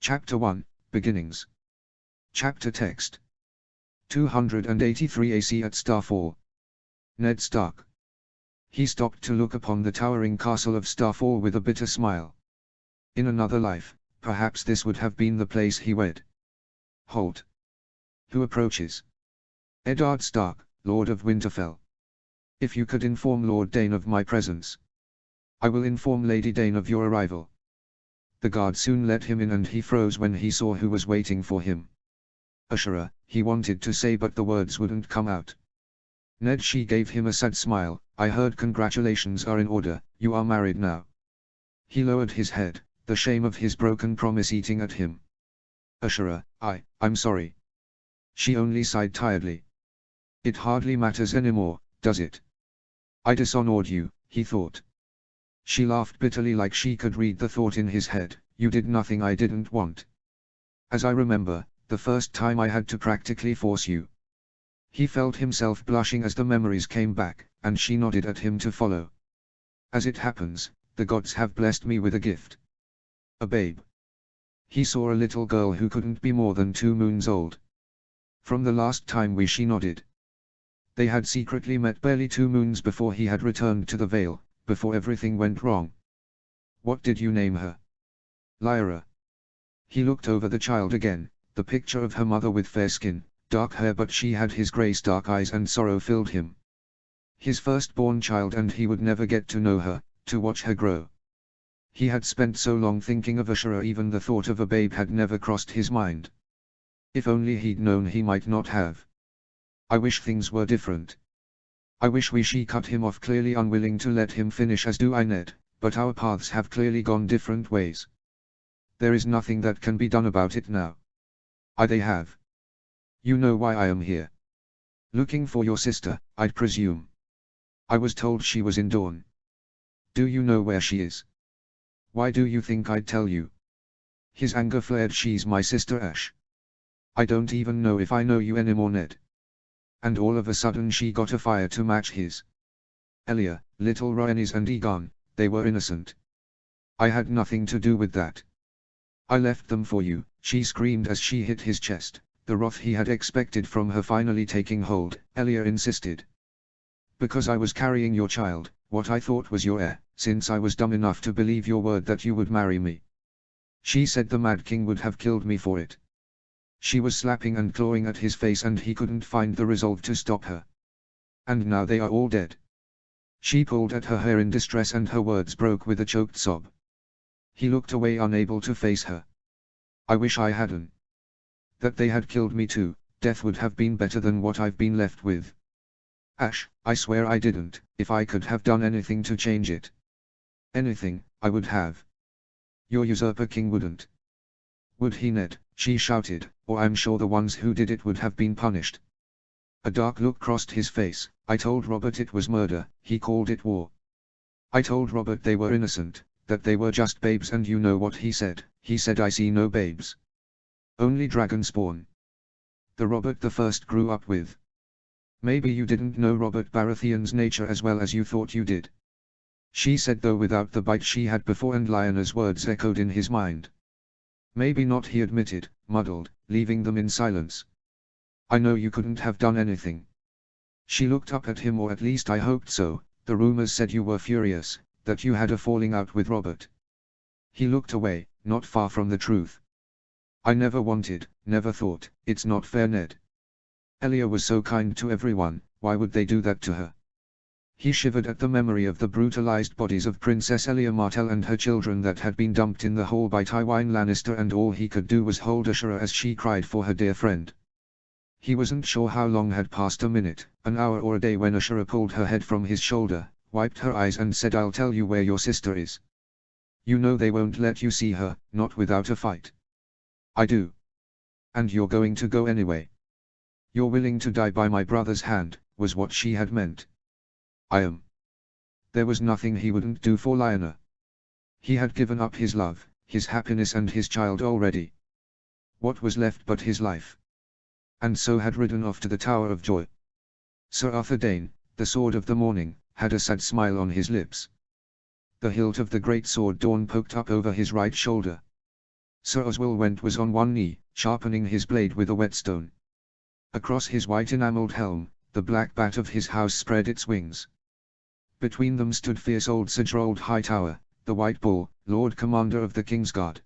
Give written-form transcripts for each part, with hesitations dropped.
Chapter 1, Beginnings. Chapter Text 283 AC at Starfall. Ned Stark. He stopped to look upon the towering castle of Starfall with a bitter smile. In another life, perhaps this would have been the place he wed. Halt. Who approaches? Eddard Stark, Lord of Winterfell. If you could inform Lord Dane of my presence. I will inform Lady Dane of your arrival. The guard soon let him in and he froze when he saw who was waiting for him. Ashura, he wanted to say but the words wouldn't come out. Ned, she gave him a sad smile. I heard congratulations are in order, you are married now. He lowered his head, the shame of his broken promise eating at him. Ashura, I'm sorry. She only sighed tiredly. It hardly matters anymore, does it? I dishonored you, he thought. She laughed bitterly like she could read the thought in his head. You did nothing I didn't want. As I remember, the first time I had to practically force you. He felt himself blushing as the memories came back, and she nodded at him to follow. As it happens, the gods have blessed me with a gift. A babe. He saw a little girl who couldn't be more than 2 moons old. From the last time she nodded. They had secretly met barely 2 moons before he had returned to the Vale, before everything went wrong. What did you name her? Lyra. He looked over the child again, the picture of her mother with fair skin, dark hair, but she had his grey stark eyes and sorrow filled him. His firstborn child, and he would never get to know her, to watch her grow. He had spent so long thinking of Ashura, even the thought of a babe had never crossed his mind. If only he'd known he might not have. I wish things were different. I wish she cut him off, clearly unwilling to let him finish, as do I, Ned, but our paths have clearly gone different ways. There is nothing that can be done about it now. They have. You know why I am here. Looking for your sister, I'd presume. I was told she was in Dawn. Do you know where she is? Why do you think I'd tell you? His anger flared. She's my sister Ash. I don't even know if I know you anymore, Ned. And all of a sudden she got a fire to match his. Elia, little Rhaenys and Aegon, they were innocent. I had nothing to do with that. I left them for you, she screamed as she hit his chest, the wrath he had expected from her finally taking hold. Elia insisted. Because I was carrying your child, what I thought was your heir, since I was dumb enough to believe your word that you would marry me. She said the Mad King would have killed me for it. She was slapping and clawing at his face and he couldn't find the resolve to stop her. And now they are all dead. She pulled at her hair in distress and her words broke with a choked sob. He looked away, unable to face her. I wish I hadn't. That they had killed me too. Death would have been better than what I've been left with. Ash, I swear I didn't. If I could have done anything to change it. Anything, I would have. Your usurper king wouldn't. Would he, Ned? She shouted, or I'm sure the ones who did it would have been punished. A dark look crossed his face. I told Robert it was murder, he called it war. I told Robert they were innocent, that they were just babes, and you know what he said? He said I see no babes. Only dragon spawn. The Robert the First grew up with. Maybe you didn't know Robert Baratheon's nature as well as you thought you did. She said, though without the bite she had before, and Lyanna's words echoed in his mind. Maybe not, he admitted, muddled, leaving them in silence. I know you couldn't have done anything. She looked up at him, or at least I hoped so. The rumors said you were furious, that you had a falling out with Robert. He looked away, not far from the truth. I never wanted, never thought. It's not fair, Ned. Elia was so kind to everyone, why would they do that to her? He shivered at the memory of the brutalized bodies of Princess Elia Martell and her children that had been dumped in the hole by Tywin Lannister, and all he could do was hold Ashura as she cried for her dear friend. He wasn't sure how long had passed, a minute, an hour, or a day, when Ashura pulled her head from his shoulder, wiped her eyes and said, I'll tell you where your sister is. You know they won't let you see her, not without a fight. I do. And you're going to go anyway. You're willing to die by my brother's hand, was what she had meant. I am. There was nothing he wouldn't do for Lyanna. He had given up his love, his happiness and his child already. What was left but his life? And so had ridden off to the Tower of Joy. Sir Arthur Dayne, the Sword of the Morning, had a sad smile on his lips. The hilt of the great sword Dawn poked up over his right shoulder. Sir Oswell was on one knee, sharpening his blade with a whetstone. Across his white enamelled helm, the black bat of his house spread its wings. Between them stood fierce old Sir Gerald Hightower, the White Bull, Lord Commander of the King's Guard.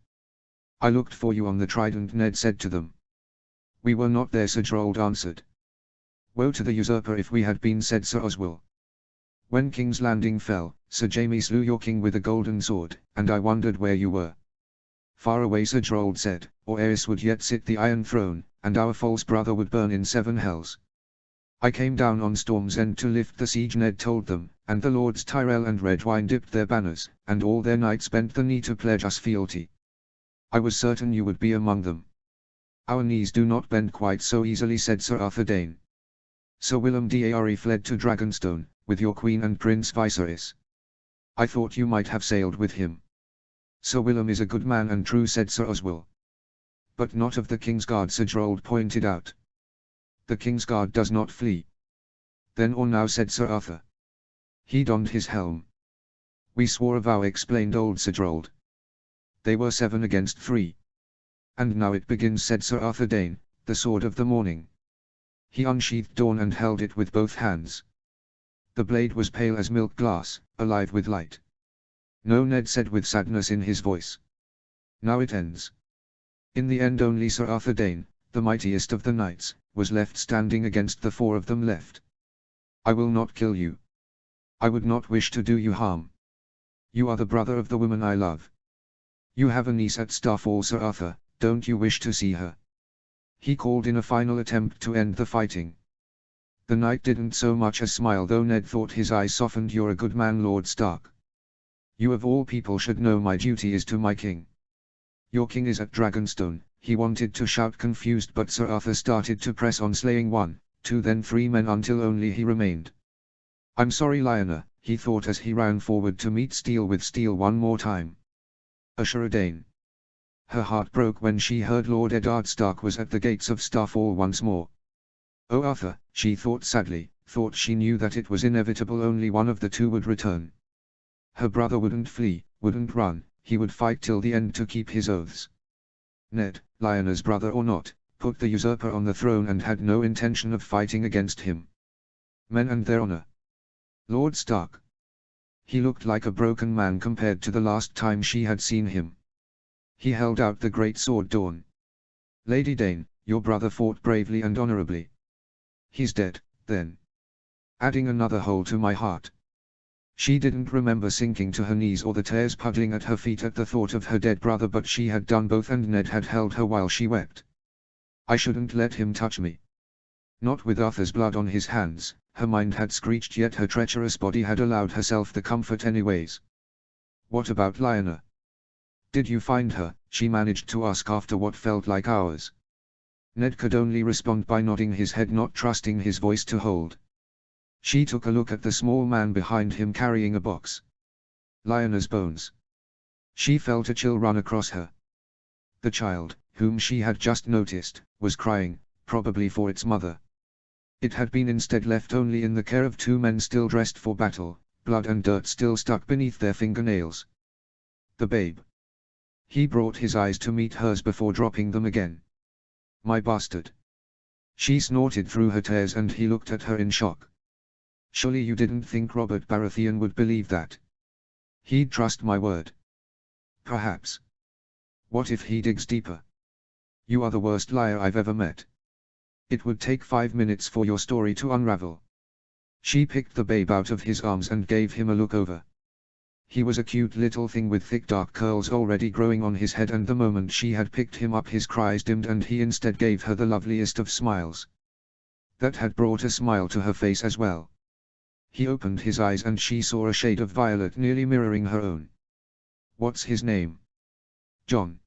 "I looked for you on the Trident," Ned said to them. "We were not there," Sir Gerald answered. "Woe to the usurper if we had been," said Sir Oswell. "When King's Landing fell, Sir Jaime slew your king with a golden sword, and I wondered where you were." "Far away," Sir Gerald said, "or Aerys would yet sit the Iron Throne, and our false brother would burn in 7 hells. I came down on Storm's End to lift the siege," Ned told them, "and the Lords Tyrell and Redwyne dipped their banners, and all their knights bent the knee to pledge us fealty. I was certain you would be among them." "Our knees do not bend quite so easily," said Sir Arthur Dane. "Sir Willem Dare fled to Dragonstone, with your queen and Prince Viserys. I thought you might have sailed with him." "Sir Willem is a good man and true," said Sir Oswell. "But not of the King's Guard," Sir Gerald pointed out. "The King's Guard does not flee." "Then or now," said Sir Arthur. He donned his helm. "We swore a vow," explained old Sir Gerald. "They were 7 against 3. And now it begins," said Sir Arthur Dane, "the sword of the morning." He unsheathed Dawn and held it with both hands. The blade was pale as milk glass, alive with light. "No," Ned said with sadness in his voice. "Now it ends." In the end only Sir Arthur Dane, the mightiest of the knights, was left standing against the 4 of them left. "I will not kill you. I would not wish to do you harm. You are the brother of the woman I love. You have a niece at Starfall, Sir Arthur, don't you wish to see her?" He called in a final attempt to end the fighting. The knight didn't so much as smile, though Ned thought his eyes softened. "You're a good man, Lord Stark. You of all people should know my duty is to my king." "Your king is at Dragonstone," he wanted to shout confused, but Sir Arthur started to press on, slaying 1, 2 then 3 men until only he remained. "I'm sorry, Lyanna," he thought as he ran forward to meet steel with steel one more time. Ashura Dane. Her heart broke when she heard Lord Eddard Stark was at the gates of Starfall once more. "Oh Arthur," she thought sadly, thought she knew that it was inevitable only one of the two would return. Her brother wouldn't flee, wouldn't run, he would fight till the end to keep his oaths. Ned, Lyanna's brother or not, put the usurper on the throne and had no intention of fighting against him. Men and their honor. Lord Stark. He looked like a broken man compared to the last time she had seen him. He held out the great sword Dawn. "Lady Dane, your brother fought bravely and honorably. He's dead, then. Adding another hole to my heart." She didn't remember sinking to her knees or the tears puddling at her feet at the thought of her dead brother, but she had done both and Ned had held her while she wept. "I shouldn't let him touch me. Not with Arthur's blood on his hands," her mind had screeched, yet her treacherous body had allowed herself the comfort anyways. "What about Lyanna? Did you find her?" she managed to ask after what felt like hours. Ned could only respond by nodding his head, not trusting his voice to hold. She took a look at the small man behind him carrying a box. Lyanna's bones. She felt a chill run across her. The child, whom she had just noticed, was crying, probably for its mother. It had been instead left only in the care of 2 men still dressed for battle, blood and dirt still stuck beneath their fingernails. The babe. He brought his eyes to meet hers before dropping them again. "My bastard." She snorted through her tears and he looked at her in shock. "Surely you didn't think Robert Baratheon would believe that? He'd trust my word." "Perhaps. What if he digs deeper? You are the worst liar I've ever met. It would take 5 minutes for your story to unravel." She picked the babe out of his arms and gave him a look over. He was a cute little thing with thick dark curls already growing on his head, and the moment she had picked him up his cries dimmed and he instead gave her the loveliest of smiles. That had brought a smile to her face as well. He opened his eyes and she saw a shade of violet nearly mirroring her own. "What's his name?" "Jon.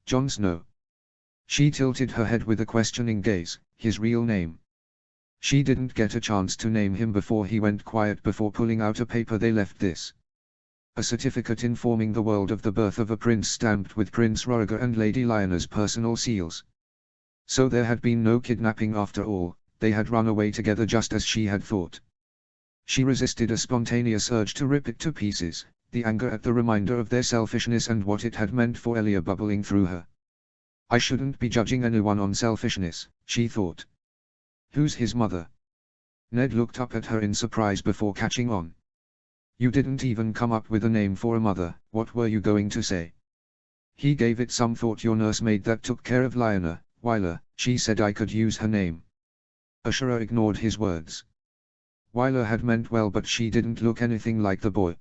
Jon Snow." She tilted her head with a questioning gaze. "His real name?" She didn't get a chance to name him before he went quiet. Before pulling out a paper they left this. A certificate informing the world of the birth of a prince stamped with Prince Rhaegar and Lady Lyanna's personal seals. So there had been no kidnapping after all, they had run away together just as she had thought. She resisted a spontaneous urge to rip it to pieces, the anger at the reminder of their selfishness and what it had meant for Elia bubbling through her. I shouldn't be judging anyone on selfishness, she thought. Who's his mother? Ned looked up at her in surprise before catching on. You didn't even come up with a name for a mother, what were you going to say? He gave it some thought. Your nursemaid that took care of Lyanna, Wyler, she said I could use her name. Ashura ignored his words. Wyler had meant well, but she didn't look anything like the boy.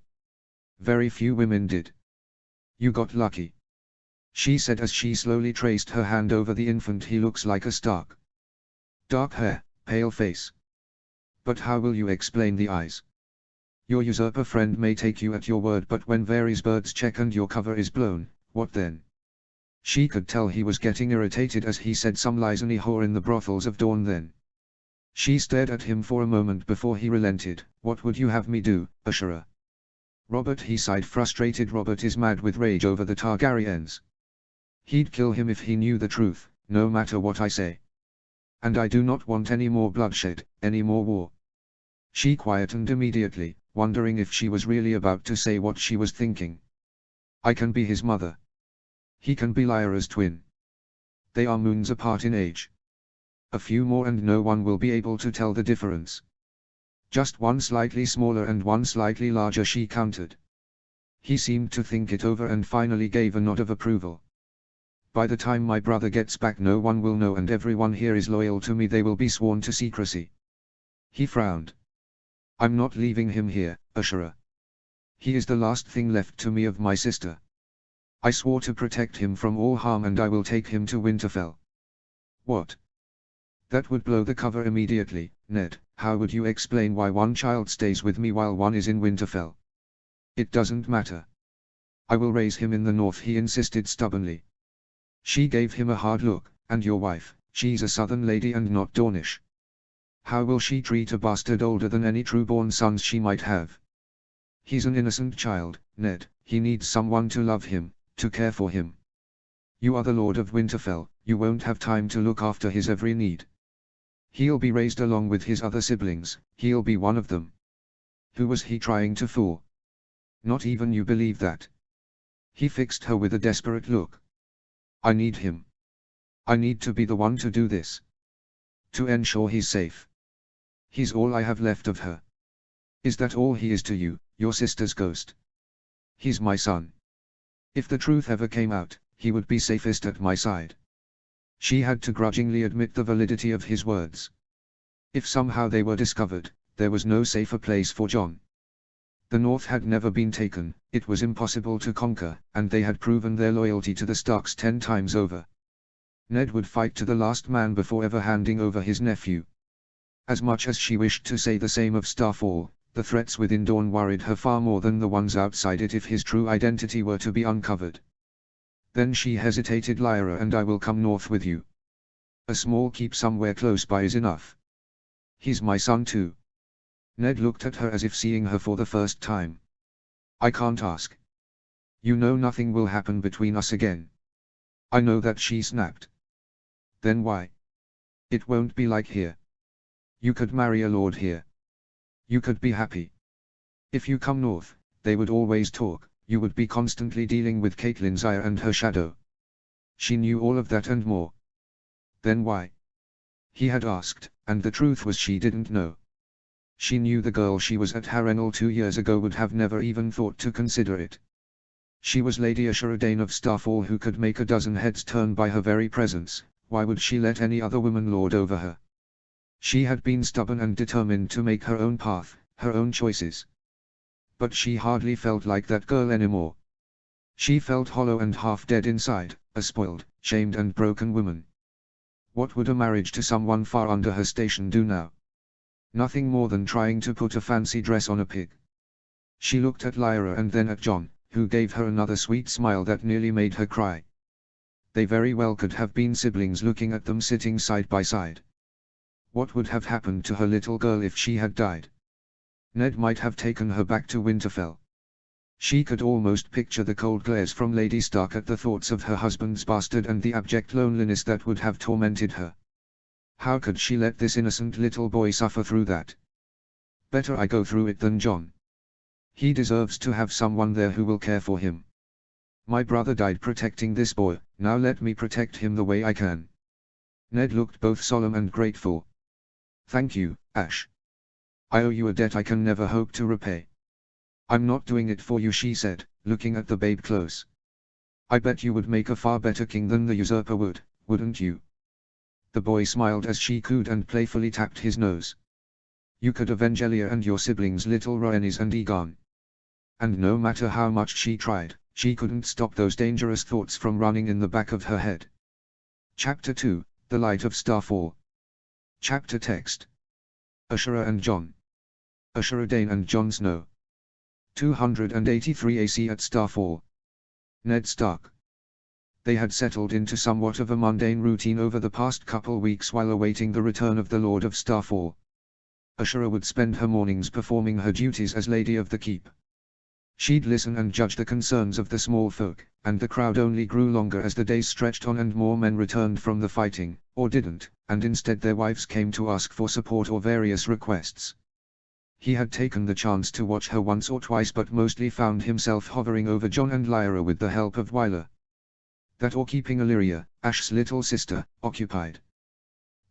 Very few women did. You got lucky, she said as she slowly traced her hand over the infant. He looks like a Stark. Dark hair, pale face. But how will you explain the eyes? Your usurper friend may take you at your word, but when Varys birds check and your cover is blown, what then? She could tell he was getting irritated as he said some Lysani whore in the brothels of Dorne then. She stared at him for a moment before he relented. What would you have me do, Ashura? Robert, he sighed, frustrated. Robert is mad with rage over the Targaryens. He'd kill him if he knew the truth, no matter what I say. And I do not want any more bloodshed, any more war. She quietened immediately, wondering if she was really about to say what she was thinking. I can be his mother. He can be Lyra's twin. They are moons apart in age. A few more and no one will be able to tell the difference. Just one slightly smaller and one slightly larger, she counted. He seemed to think it over and finally gave a nod of approval. By the time my brother gets back no one will know, and everyone here is loyal to me. They will be sworn to secrecy. He frowned. I'm not leaving him here, Ashura. He is the last thing left to me of my sister. I swore to protect him from all harm, and I will take him to Winterfell. What? That would blow the cover immediately, Ned. How would you explain why one child stays with me while one is in Winterfell? It doesn't matter. I will raise him in the north, he insisted stubbornly. She gave him a hard look. And your wife, she's a southern lady and not Dornish. How will she treat a bastard older than any true-born sons she might have? He's an innocent child, Ned. He needs someone to love him, to care for him. You are the Lord of Winterfell, you won't have time to look after his every need. He'll be raised along with his other siblings, he'll be one of them. Who was he trying to fool? Not even you believe that. He fixed her with a desperate look. I need him. I need to be the one to do this. To ensure he's safe. He's all I have left of her. Is that all he is to you, your sister's ghost? He's my son. If the truth ever came out, he would be safest at my side. She had to grudgingly admit the validity of his words. If somehow they were discovered, there was no safer place for Jon. The North had never been taken, it was impossible to conquer, and they had proven their loyalty to the Starks 10 times over. Ned would fight to the last man before ever handing over his nephew. As much as she wished to say the same of Starfall, the threats within Dorne worried her far more than the ones outside it if his true identity were to be uncovered. Then she hesitated. Lyra and I will come north with you. A small keep somewhere close by is enough. He's my son too. Ned looked at her as if seeing her for the first time. I can't ask. You know nothing will happen between us again. I know that, she snapped. Then why? It won't be like here. You could marry a lord here. You could be happy. If you come north, they would always talk, you would be constantly dealing with Catelyn's ire and her shadow. She knew all of that and more. Then why? He had asked, and the truth was she didn't know. She knew the girl she was at Harrenhal 2 years ago would have never even thought to consider it. She was Lady Ashura Dayne of Starfall, who could make a dozen heads turn by her very presence. Why would she let any other woman lord over her? She had been stubborn and determined to make her own path, her own choices. But she hardly felt like that girl anymore. She felt hollow and half dead inside, a spoiled, shamed and broken woman. What would a marriage to someone far under her station do now? Nothing more than trying to put a fancy dress on a pig. She looked at Lyra and then at Jon, who gave her another sweet smile that nearly made her cry. They very well could have been siblings looking at them sitting side by side. What would have happened to her little girl if she had died? Ned might have taken her back to Winterfell. She could almost picture the cold glares from Lady Stark at the thoughts of her husband's bastard and the abject loneliness that would have tormented her. How could she let this innocent little boy suffer through that? Better I go through it than Jon. He deserves to have someone there who will care for him. My brother died protecting this boy, now let me protect him the way I can. Ned looked both solemn and grateful. Thank you, Ash. I owe you a debt I can never hope to repay. I'm not doing it for you, she said, looking at the babe close. I bet you would make a far better king than the usurper would, wouldn't you? The boy smiled as she cooed and playfully tapped his nose. You could avenge Elia and your siblings little Rhaenys and Aegon. And no matter how much she tried, she couldn't stop those dangerous thoughts from running in the back of her head. Chapter 2, The Light of Starfall. Chapter text. Ashura and Jon. Ashura Dayne and Jon Snow. 283 AC at Starfall. Ned Stark. They had settled into somewhat of a mundane routine over the past couple weeks while awaiting the return of the Lord of Starfall. Ashura would spend her mornings performing her duties as Lady of the Keep. She'd listen and judge the concerns of the small folk, and the crowd only grew longer as the days stretched on and more men returned from the fighting, or didn't, and instead their wives came to ask for support or various requests. He had taken the chance to watch her once or twice but mostly found himself hovering over Jon and Lyra with the help of Wyler. That or keeping Illyria, Ash's little sister, occupied.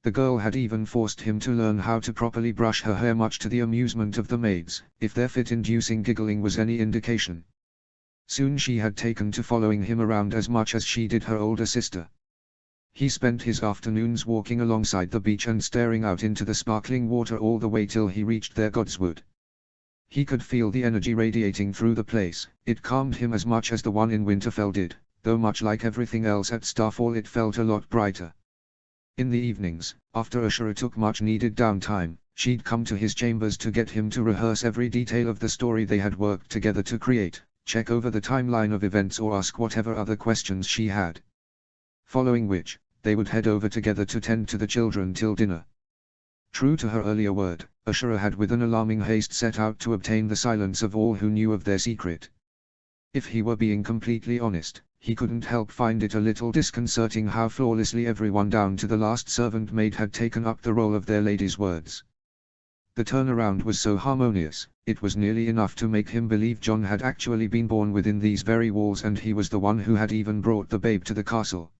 The girl had even forced him to learn how to properly brush her hair, much to the amusement of the maids, if their fit-inducing giggling was any indication. Soon she had taken to following him around as much as she did her older sister. He spent his afternoons walking alongside the beach and staring out into the sparkling water all the way till he reached their Godswood. He could feel the energy radiating through the place. It calmed him as much as the one in Winterfell did, though much like everything else at Starfall it felt a lot brighter. In the evenings, after Ashura took much needed downtime, she'd come to his chambers to get him to rehearse every detail of the story they had worked together to create, check over the timeline of events or ask whatever other questions she had. Following which, they would head over together to tend to the children till dinner. True to her earlier word, Ashura had with an alarming haste set out to obtain the silence of all who knew of their secret. If he were being completely honest, he couldn't help find it a little disconcerting how flawlessly everyone down to the last servant maid had taken up the role of their lady's words. The turnaround was so harmonious, it was nearly enough to make him believe Jon had actually been born within these very walls and he was the one who had even brought the babe to the castle.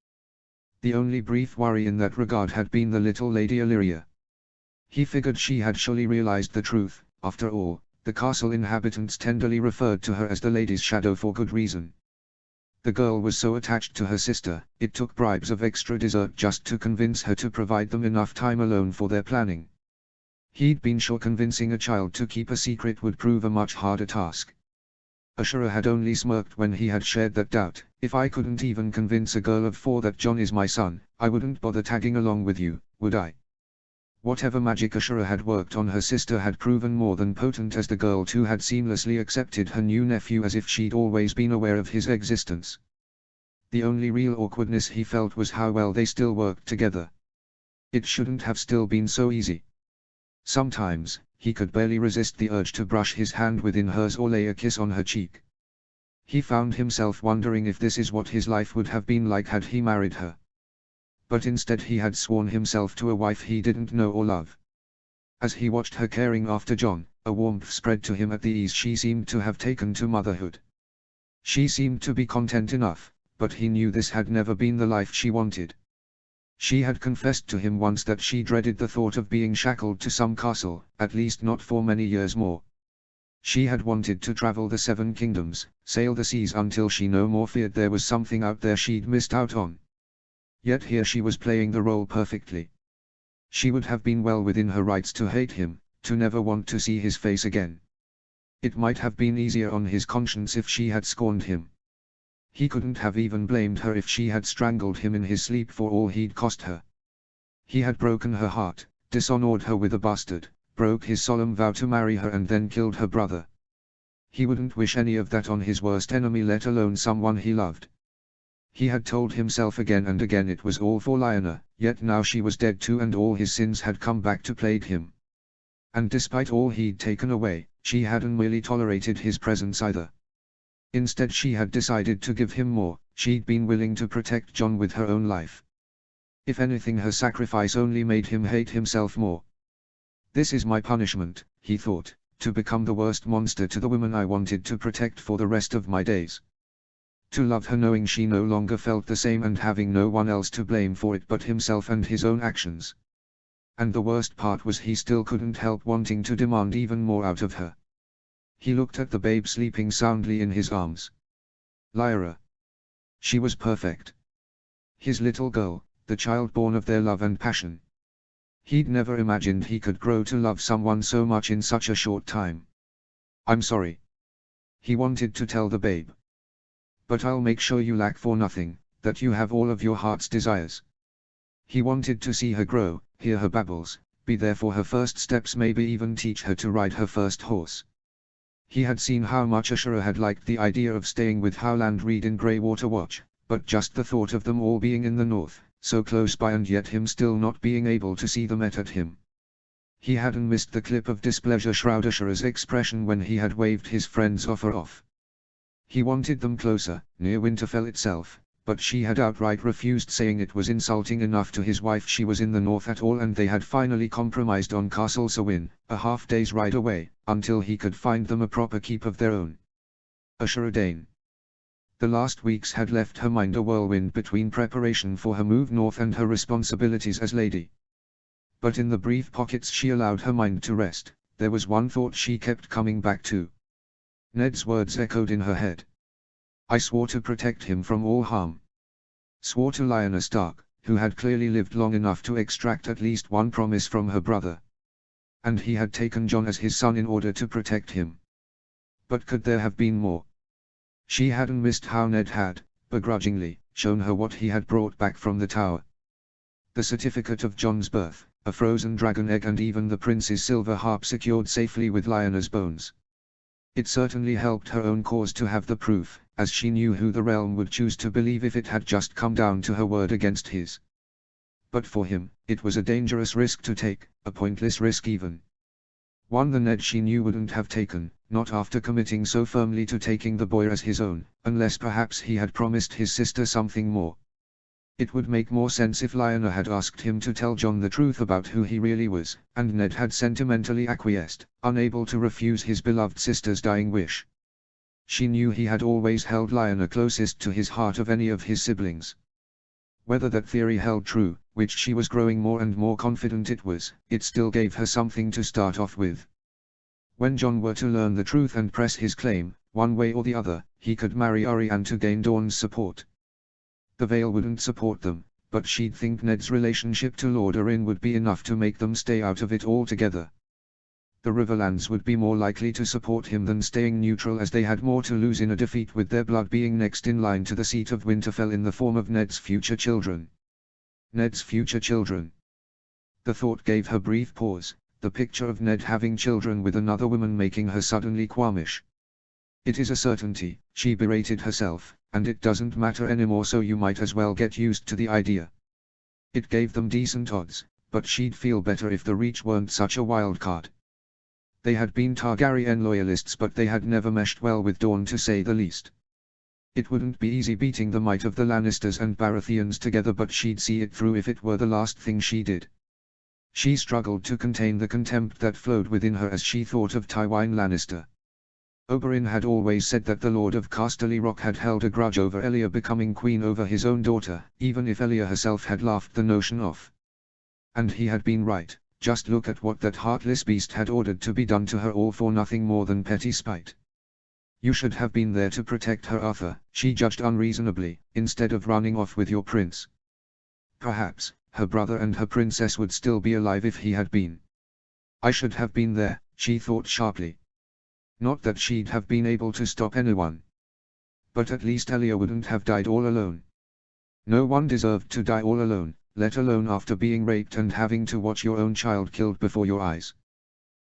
The only brief worry in that regard had been the little Lady Illyria. He figured she had surely realized the truth. After all, the castle inhabitants tenderly referred to her as the lady's shadow for good reason. The girl was so attached to her sister, it took bribes of extra dessert just to convince her to provide them enough time alone for their planning. He'd been sure convincing a child to keep a secret would prove a much harder task. Ashura had only smirked when he had shared that doubt. If I couldn't even convince a girl of 4 that Jon is my son, I wouldn't bother tagging along with you, would I? Whatever magic Ashura had worked on her sister had proven more than potent, as the girl too had seamlessly accepted her new nephew as if she'd always been aware of his existence. The only real awkwardness he felt was how well they still worked together. It shouldn't have still been so easy. Sometimes, he could barely resist the urge to brush his hand within hers or lay a kiss on her cheek. He found himself wondering if this is what his life would have been like had he married her. But instead he had sworn himself to a wife he didn't know or love. As he watched her caring after Jon, a warmth spread to him at the ease she seemed to have taken to motherhood. She seemed to be content enough, but he knew this had never been the life she wanted. She had confessed to him once that she dreaded the thought of being shackled to some castle, at least not for many years more. She had wanted to travel the 7 kingdoms, sail the seas until she no more feared there was something out there she'd missed out on. Yet here she was playing the role perfectly. She would have been well within her rights to hate him, to never want to see his face again. It might have been easier on his conscience if she had scorned him. He couldn't have even blamed her if she had strangled him in his sleep for all he'd cost her. He had broken her heart, dishonored her with a bastard, broke his solemn vow to marry her and then killed her brother. He wouldn't wish any of that on his worst enemy, let alone someone he loved. He had told himself again and again it was all for Lyanna, yet now she was dead too and all his sins had come back to plague him. And despite all he'd taken away, she hadn't merely tolerated his presence either. Instead she had decided to give him more. She'd been willing to protect Jon with her own life. If anything, her sacrifice only made him hate himself more. This is my punishment, he thought, to become the worst monster to the woman I wanted to protect for the rest of my days. To love her knowing she no longer felt the same and having no one else to blame for it but himself and his own actions. And the worst part was he still couldn't help wanting to demand even more out of her. He looked at the babe sleeping soundly in his arms. Lyra. She was perfect. His little girl, the child born of their love and passion. He'd never imagined he could grow to love someone so much in such a short time. I'm sorry. He wanted to tell the babe. But I'll make sure you lack for nothing, that you have all of your heart's desires. He wanted to see her grow, hear her babbles, be there for her first steps, maybe even teach her to ride her first horse. He had seen how much Ashura had liked the idea of staying with Howland Reed in Greywater Watch, but just the thought of them all being in the north, so close by and yet him still not being able to see them at him. He hadn't missed the clip of displeasure shroud Ashura's expression when he had waved his friend's offer off. He wanted them closer, near Winterfell itself, but she had outright refused, saying it was insulting enough to his wife she was in the north at all, and they had finally compromised on Castle Sewin, a half-day's ride away, until he could find them a proper keep of their own. Ashura Dane. The last weeks had left her mind a whirlwind between preparation for her move north and her responsibilities as lady. But in the brief pockets she allowed her mind to rest, there was one thought she kept coming back to. Ned's words echoed in her head. I swore to protect him from all harm. Swore to Lyanna Stark, who had clearly lived long enough to extract at least one promise from her brother. And he had taken Jon as his son in order to protect him. But could there have been more? She hadn't missed how Ned had, begrudgingly, shown her what he had brought back from the tower. The certificate of Jon's birth, a frozen dragon egg, and even the prince's silver harp secured safely with Lyanna's bones. It certainly helped her own cause to have the proof, as she knew who the realm would choose to believe if it had just come down to her word against his. But for him, it was a dangerous risk to take, a pointless risk even. One the Ned she knew wouldn't have taken, not after committing so firmly to taking the boy as his own, unless perhaps he had promised his sister something more. It would make more sense if Lyanna had asked him to tell Jon the truth about who he really was, and Ned had sentimentally acquiesced, unable to refuse his beloved sister's dying wish. She knew he had always held Lyanna closest to his heart of any of his siblings. Whether that theory held true, which she was growing more and more confident it was, it still gave her something to start off with. When Jon were to learn the truth and press his claim, one way or the other, he could marry Arianne to gain Dorne's support. The Vale wouldn't support them, but she'd think Ned's relationship to Lord Arryn would be enough to make them stay out of it altogether. The Riverlands would be more likely to support him than staying neutral, as they had more to lose in a defeat, with their blood being next in line to the seat of Winterfell in the form of Ned's future children. Ned's future children. The thought gave her brief pause, the picture of Ned having children with another woman making her suddenly qualmish. It is a certainty, she berated herself, and it doesn't matter anymore, so you might as well get used to the idea. It gave them decent odds, but she'd feel better if the Reach weren't such a wild card. They had been Targaryen loyalists, but they had never meshed well with Dorne, to say the least. It wouldn't be easy beating the might of the Lannisters and Baratheons together, but she'd see it through if it were the last thing she did. She struggled to contain the contempt that flowed within her as she thought of Tywin Lannister. Oberyn had always said that the Lord of Casterly Rock had held a grudge over Elia becoming queen over his own daughter, even if Elia herself had laughed the notion off. And he had been right. Just look at what that heartless beast had ordered to be done to her, all for nothing more than petty spite. You should have been there to protect her, Arthur, she judged unreasonably, instead of running off with your prince. Perhaps, her brother and her princess would still be alive if he had been. I should have been there, she thought sharply. Not that she'd have been able to stop anyone. But at least Elia wouldn't have died all alone. No one deserved to die all alone, let alone after being raped and having to watch your own child killed before your eyes.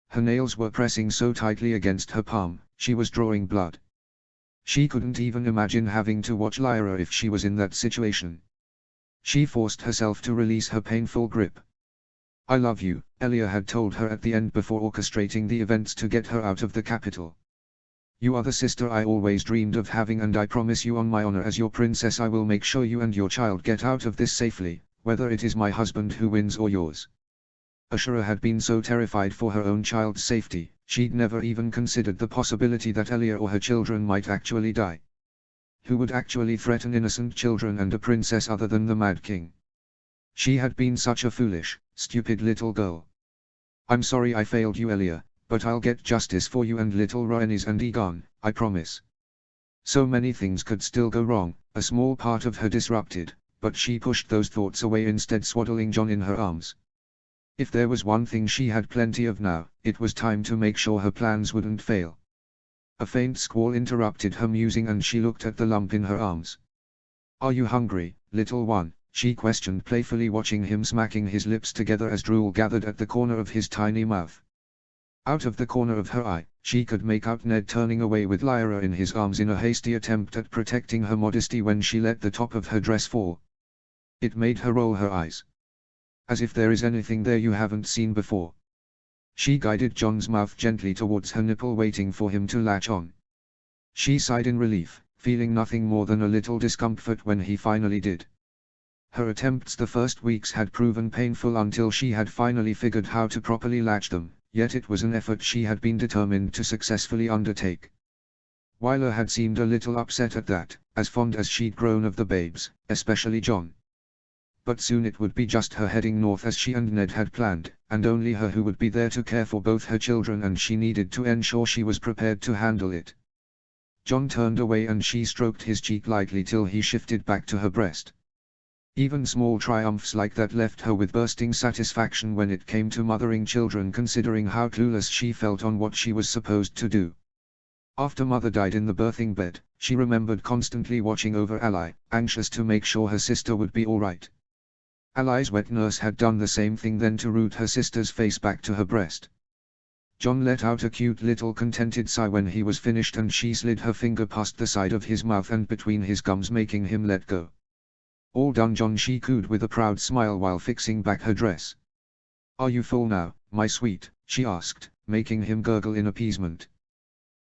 Her nails were pressing so tightly against her palm, she was drawing blood. She couldn't even imagine having to watch Lyra if she was in that situation. She forced herself to release her painful grip. I love you, Elia had told her at the end before orchestrating the events to get her out of the capital. You are the sister I always dreamed of having, and I promise you on my honor as your princess I will make sure you and your child get out of this safely, whether it is my husband who wins or yours. Ashura had been so terrified for her own child's safety, She'd never even considered the possibility that Elia or her children might actually die. Who would actually threaten innocent children and a princess other than the Mad King? She had been such a foolish, stupid little girl. I'm sorry I failed you, Elia, but I'll get justice for you and little Rhaenys and Aegon, I promise. So many things could still go wrong, a small part of her disrupted, but she pushed those thoughts away, instead swaddling Jon in her arms. If there was one thing she had plenty of now, it was time to make sure her plans wouldn't fail. A faint squall interrupted her musing and she looked at the lump in her arms. Are you hungry, little one? She questioned playfully, watching him smacking his lips together as drool gathered at the corner of his tiny mouth. Out of the corner of her eye, she could make out Ned turning away with Lyra in his arms in a hasty attempt at protecting her modesty when she let the top of her dress fall. It made her roll her eyes. As if there is anything there you haven't seen before. She guided Jon's mouth gently towards her nipple, waiting for him to latch on. She sighed in relief, feeling nothing more than a little discomfort when he finally did. Her attempts the first weeks had proven painful until she had finally figured how to properly latch them, yet it was an effort she had been determined to successfully undertake. Wyler had seemed a little upset at that, as fond as she'd grown of the babes, especially Jon. But soon it would be just her heading north as she and Ned had planned, and only her who would be there to care for both her children, and she needed to ensure she was prepared to handle it. Jon turned away and she stroked his cheek lightly till he shifted back to her breast. Even small triumphs like that left her with bursting satisfaction when it came to mothering children, considering how clueless she felt on what she was supposed to do. After Mother died in the birthing bed, she remembered constantly watching over Ally, anxious to make sure her sister would be all right. Ally's wet nurse had done the same thing then to root her sister's face back to her breast. Jon let out a cute little contented sigh when he was finished, and she slid her finger past the side of his mouth and between his gums, making him let go. All done, Jon, she cooed with a proud smile while fixing back her dress. Are you full now, my sweet? She asked, making him gurgle in appeasement.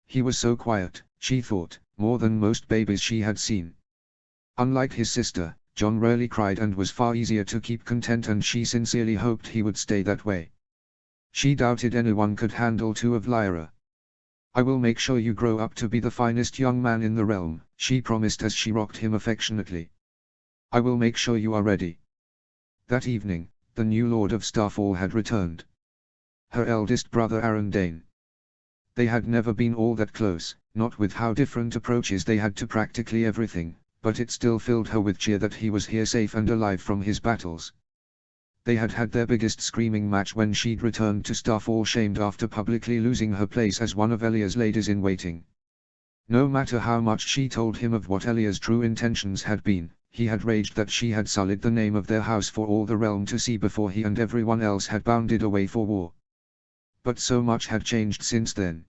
He was so quiet, she thought, more than most babies she had seen. Unlike his sister, Jon rarely cried and was far easier to keep content, and she sincerely hoped he would stay that way. She doubted anyone could handle two of Lyra. I will make sure you grow up to be the finest young man in the realm, she promised as she rocked him affectionately. I will make sure you are ready. That evening, the new Lord of Starfall had returned. Her eldest brother Aron Dayne. They had never been all that close, not with how different approaches they had to practically everything, but it still filled her with cheer that he was here safe and alive from his battles. They had had their biggest screaming match when she'd returned to Starfall shamed after publicly losing her place as one of Elia's ladies-in-waiting. No matter how much she told him of what Elia's true intentions had been, he had raged that she had sullied the name of their house for all the realm to see before he and everyone else had bounded away for war. But so much had changed since then.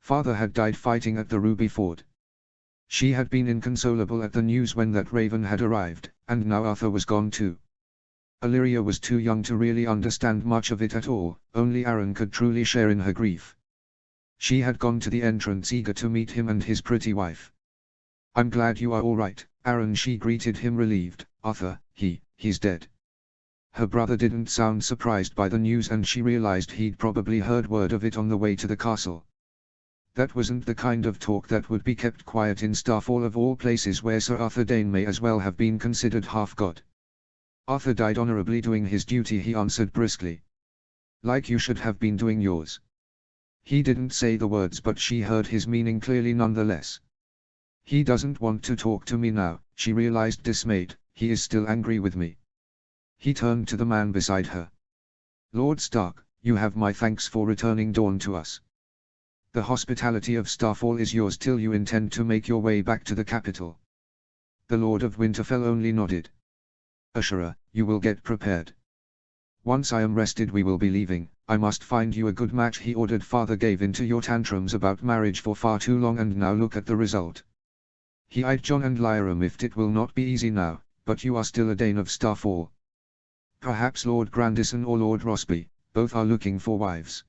Father had died fighting at the Ruby Ford. She had been inconsolable at the news when that raven had arrived, and now Arthur was gone too. Illyria was too young to really understand much of it at all, only Aron could truly share in her grief. She had gone to the entrance eager to meet him and his pretty wife. I'm glad you are all right, Aron, she greeted him relieved. Arthur, he's dead. Her brother didn't sound surprised by the news, and she realized he'd probably heard word of it on the way to the castle. That wasn't the kind of talk that would be kept quiet in Starfall, of all places where Sir Arthur Dayne may as well have been considered half-god. Arthur died honorably doing his duty, he answered briskly. Like you should have been doing yours. He didn't say the words, but she heard his meaning clearly nonetheless. He doesn't want to talk to me now, she realized, dismayed. He is still angry with me. He turned to the man beside her. Lord Stark, you have my thanks for returning Dawn to us. The hospitality of Starfall is yours till you intend to make your way back to the capital. The Lord of Winterfell only nodded. Ashura, you will get prepared. Once I am rested we will be leaving. I must find you a good match, he ordered. Father gave in to your tantrums about marriage for far too long, and now look at the result. He eyed Jon and Lyra. Miffed, it will not be easy now, but you are still a Dane of Starfall. Perhaps Lord Grandison or Lord Rosby, both are looking for wives.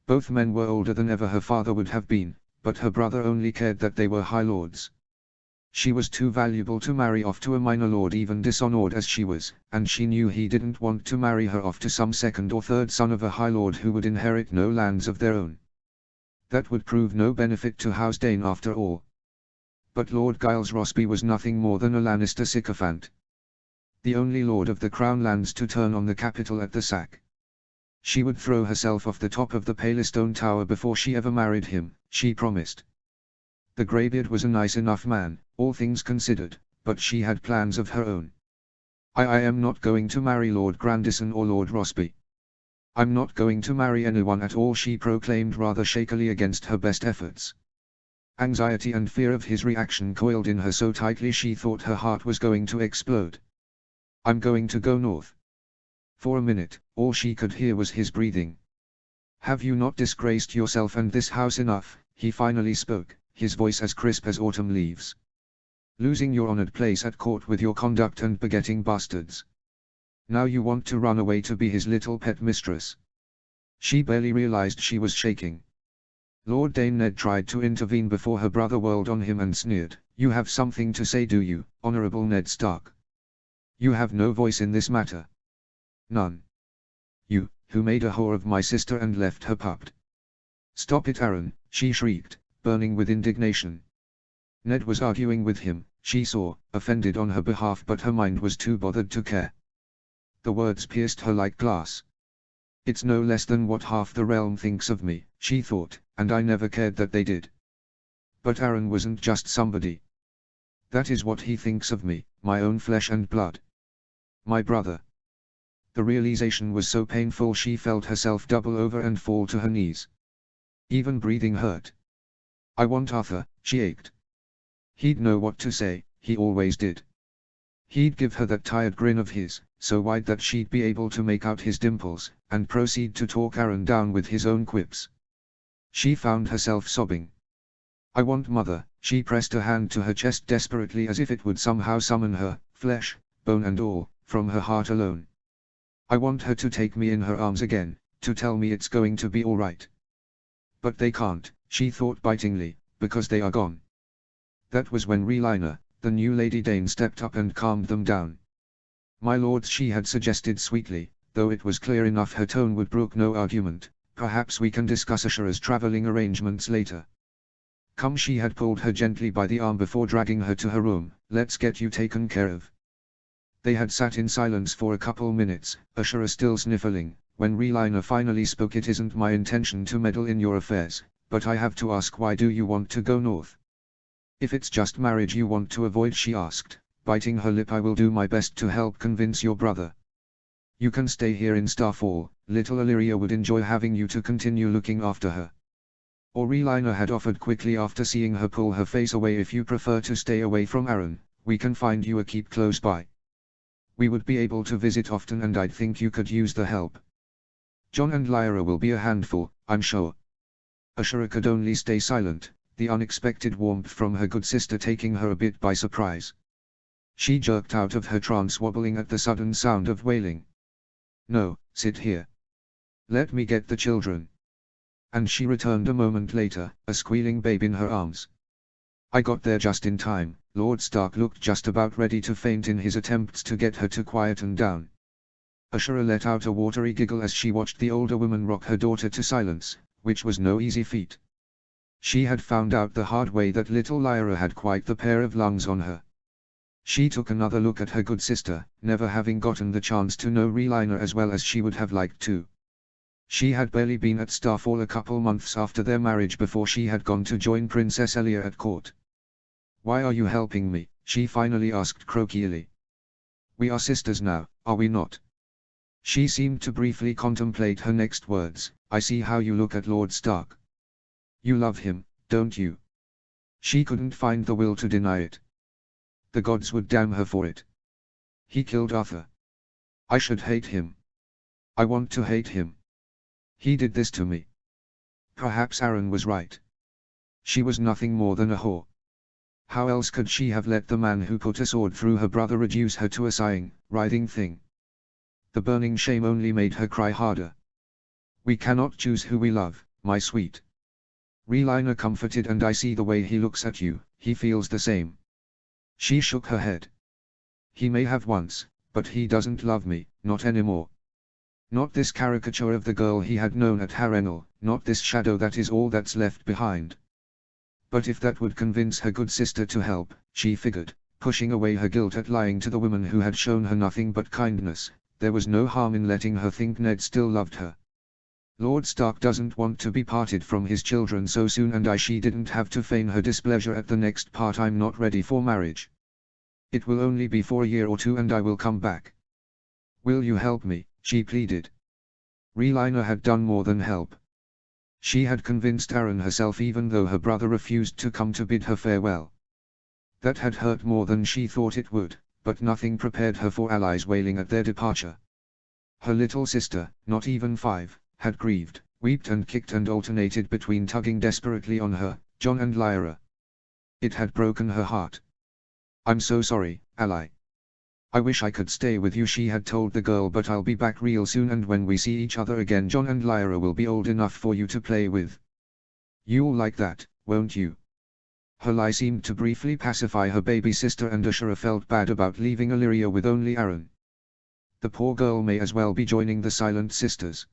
Both men were older than ever her father would have been, but her brother only cared that they were high lords. She was too valuable to marry off to a minor lord even dishonored as she was, and she knew he didn't want to marry her off to some second or third son of a high lord who would inherit no lands of their own. That would prove no benefit to House Dane after all. But Lord Giles Rosby was nothing more than a Lannister sycophant. The only lord of the Crown lands to turn on the capital at the sack. She would throw herself off the top of the Palestone Tower before she ever married him, she promised. The greybeard was a nice enough man, all things considered, but she had plans of her own. I am not going to marry Lord Grandison or Lord Rosby. I'm not going to marry anyone at all, she proclaimed rather shakily against her best efforts. Anxiety and fear of his reaction coiled in her so tightly she thought her heart was going to explode. I'm going to go north. For a minute, all she could hear was his breathing. Have you not disgraced yourself and this house enough? He finally spoke, his voice as crisp as autumn leaves. Losing your honored place at court with your conduct and begetting bastards. Now you want to run away to be his little pet mistress. She barely realized she was shaking. Lord Dane Ned tried to intervene before her brother whirled on him and sneered, "You have something to say, do you, Honorable Ned Stark? You have no voice in this matter. None. You, who made a whore of my sister and left her pupped." "Stop it, Arryn," she shrieked, burning with indignation. Ned was arguing with him, she saw, offended on her behalf, but her mind was too bothered to care. The words pierced her like glass. "It's no less than what half the realm thinks of me," she thought, "and I never cared that they did. But Arryn wasn't just somebody. That is what he thinks of me, my own flesh and blood. My brother." The realization was so painful she felt herself double over and fall to her knees. Even breathing hurt. "I want Arthur," she ached. He'd know what to say, he always did. He'd give her that tired grin of his, so wide that she'd be able to make out his dimples, and proceed to talk Arryn down with his own quips. She found herself sobbing. "I want Mother," she pressed a hand to her chest desperately as if it would somehow summon her, flesh, bone and all, from her heart alone. "I want her to take me in her arms again, to tell me it's going to be all right. But they can't," she thought bitingly, "because they are gone." That was when Rhalyna, the new Lady Dane, stepped up and calmed them down. "My lords," she had suggested sweetly, though it was clear enough her tone would brook no argument, "perhaps we can discuss Ashura's traveling arrangements later. Come," she had pulled her gently by the arm before dragging her to her room, "let's get you taken care of." They had sat in silence for a couple minutes, Ashura still sniffling, when Rhalyna finally spoke. "It isn't my intention to meddle in your affairs, but I have to ask, why do you want to go north? If it's just marriage you want to avoid," she asked, biting her lip, "I will do my best to help convince your brother. You can stay here in Starfall, little Illyria would enjoy having you to continue looking after her." Or Rhalyna had offered quickly after seeing her pull her face away, "If you prefer to stay away from Arryn, we can find you a keep close by. We would be able to visit often and I'd think you could use the help. Jon and Lyra will be a handful, I'm sure." Ashura could only stay silent, the unexpected warmth from her good sister taking her a bit by surprise. She jerked out of her trance, wobbling at the sudden sound of wailing. "No, sit here. Let me get the children." And she returned a moment later, a squealing babe in her arms. "I got there just in time." Lord Stark looked just about ready to faint in his attempts to get her to quieten down. Ashura let out a watery giggle as she watched the older woman rock her daughter to silence, which was no easy feat. She had found out the hard way that little Lyra had quite the pair of lungs on her. She took another look at her good sister, never having gotten the chance to know Rhalyna as well as she would have liked to. She had barely been at Starfall a couple months after their marriage before she had gone to join Princess Elia at court. "Why are you helping me?" she finally asked croakily. "We are sisters now, are we not?" She seemed to briefly contemplate her next words. "I see how you look at Lord Stark. You love him, don't you?" She couldn't find the will to deny it. The gods would damn her for it. "He killed Arthur. I should hate him. I want to hate him. He did this to me." Perhaps Arryn was right. She was nothing more than a whore. How else could she have let the man who put a sword through her brother reduce her to a sighing, writhing thing? The burning shame only made her cry harder. "We cannot choose who we love, my sweet." Rhalyna comforted, "And I see the way he looks at you, he feels the same. She shook her head. He may have once, but he doesn't love me, not anymore. Not this caricature of the girl he had known at Harrenhal, not this shadow that is all that's left behind. But if that would convince her good sister to help, she figured, pushing away her guilt at lying to the woman who had shown her nothing but kindness, there was no harm in letting her think Ned still loved her. Lord Stark doesn't want to be parted from his children so soon, and she didn't have to feign her displeasure at the next part. I'm not ready for marriage. It will only be for a year or two and I will come back. Will you help me? She pleaded. Rhalyna had done more than help. She had convinced Arryn herself, even though her brother refused to come to bid her farewell. That had hurt more than she thought it would, but nothing prepared her for allies wailing at their departure. Her little sister, not even 5, had grieved, wept and kicked and alternated between tugging desperately on her, Jon and Lyra. It had broken her heart. I'm so sorry, Ally. I wish I could stay with you, she had told the girl, but I'll be back real soon, and when we see each other again Jon and Lyra will be old enough for you to play with. You'll like that, won't you? Her lie seemed to briefly pacify her baby sister, and Ashura felt bad about leaving Illyria with only Arryn. The poor girl may as well be joining the Silent Sisters.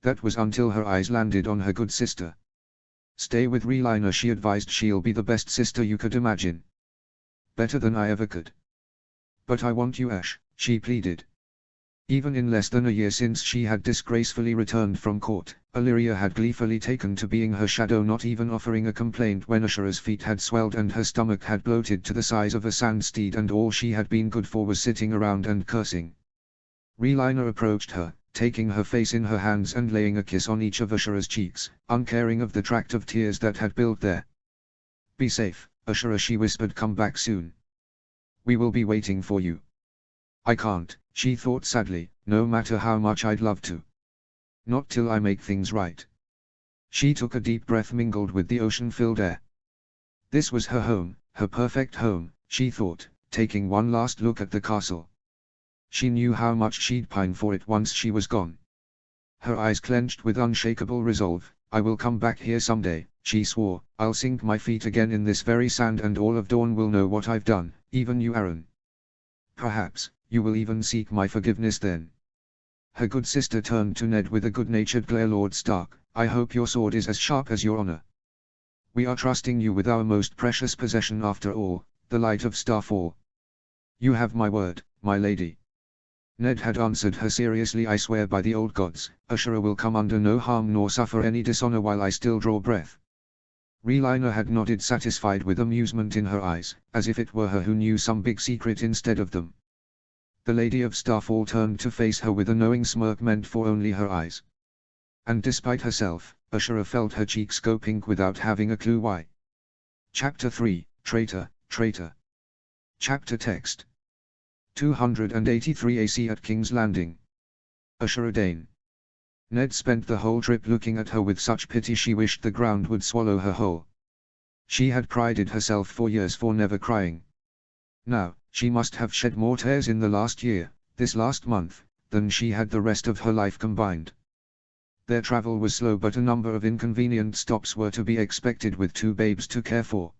That was until her eyes landed on her good sister. Stay with Rhalyna, she advised. She'll be the best sister you could imagine. Better than I ever could. But I want you, Ash, she pleaded. Even in less than a year since she had disgracefully returned from court, Illyria had gleefully taken to being her shadow, not even offering a complaint when Ashura's feet had swelled and her stomach had bloated to the size of a sand steed, and all she had been good for was sitting around and cursing. Rhalyna approached her, taking her face in her hands and laying a kiss on each of Ashura's cheeks, uncaring of the tract of tears that had built there. Be safe, Ashura, she whispered. Come back soon. We will be waiting for you. I can't, she thought sadly, no matter how much I'd love to. Not till I make things right. She took a deep breath mingled with the ocean-filled air. This was her home, her perfect home, she thought, taking one last look at the castle. She knew how much she'd pine for it once she was gone. Her eyes clenched with unshakable resolve. I will come back here someday, she swore. I'll sink my feet again in this very sand, and all of Dorne will know what I've done, even you, Arryn. Perhaps, you will even seek my forgiveness then. Her good sister turned to Ned with a good-natured glare. Lord Stark, I hope your sword is as sharp as your honor. We are trusting you with our most precious possession after all, the light of Starfall. You have my word, my lady. Ned had answered her seriously. I swear by the old gods, Ashura will come under no harm nor suffer any dishonor while I still draw breath. Rhalyna had nodded, satisfied with amusement in her eyes, as if it were her who knew some big secret instead of them. The Lady of Starfall turned to face her with a knowing smirk meant for only her eyes. And despite herself, Ashura felt her cheeks go pink without having a clue why. Chapter 3, Traitor, Traitor. Chapter text. 283 AC at King's Landing. Ashura Dayne. Ned spent the whole trip looking at her with such pity she wished the ground would swallow her whole. She had prided herself for years for never crying. Now, she must have shed more tears in the last year, this last month, than she had the rest of her life combined. Their travel was slow, but a number of inconvenient stops were to be expected with 2 babes to care for.